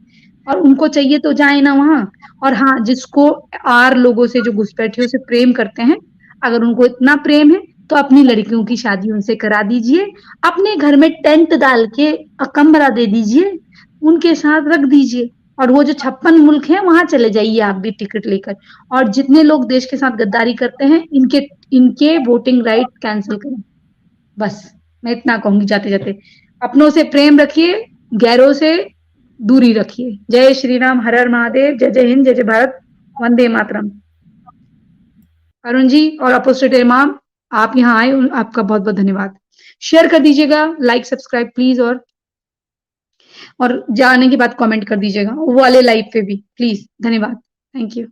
और उनको चाहिए तो जाए ना वहां। और हाँ, जिसको आर लोगों से जो घुसपैठियों से प्रेम करते हैं, अगर उनको इतना प्रेम है तो अपनी लड़कियों की शादी उनसे करा दीजिए, अपने घर में टेंट डाल के कमरा दे दीजिए, उनके साथ रख दीजिए, और वो जो 56 मुल्क हैं वहां चले जाइए आप भी टिकट लेकर। और जितने लोग देश के साथ गद्दारी करते हैं, इनके इनके वोटिंग राइट कैंसिल करें। बस मैं इतना कहूंगी जाते जाते, अपनों से प्रेम रखिए, गैरों से दूरी रखिए। जय श्री राम, हर हर महादेव, जय जय हिंद, जय जय भारत, वंदे मातरम। अरुण जी और अपोजिट इमाम, आप यहाँ आए, आपका बहुत बहुत धन्यवाद। शेयर कर दीजिएगा, लाइक सब्सक्राइब प्लीज, और जाने के बाद कमेंट कर दीजिएगा वो वाले लाइव पे भी प्लीज। धन्यवाद, थैंक यू।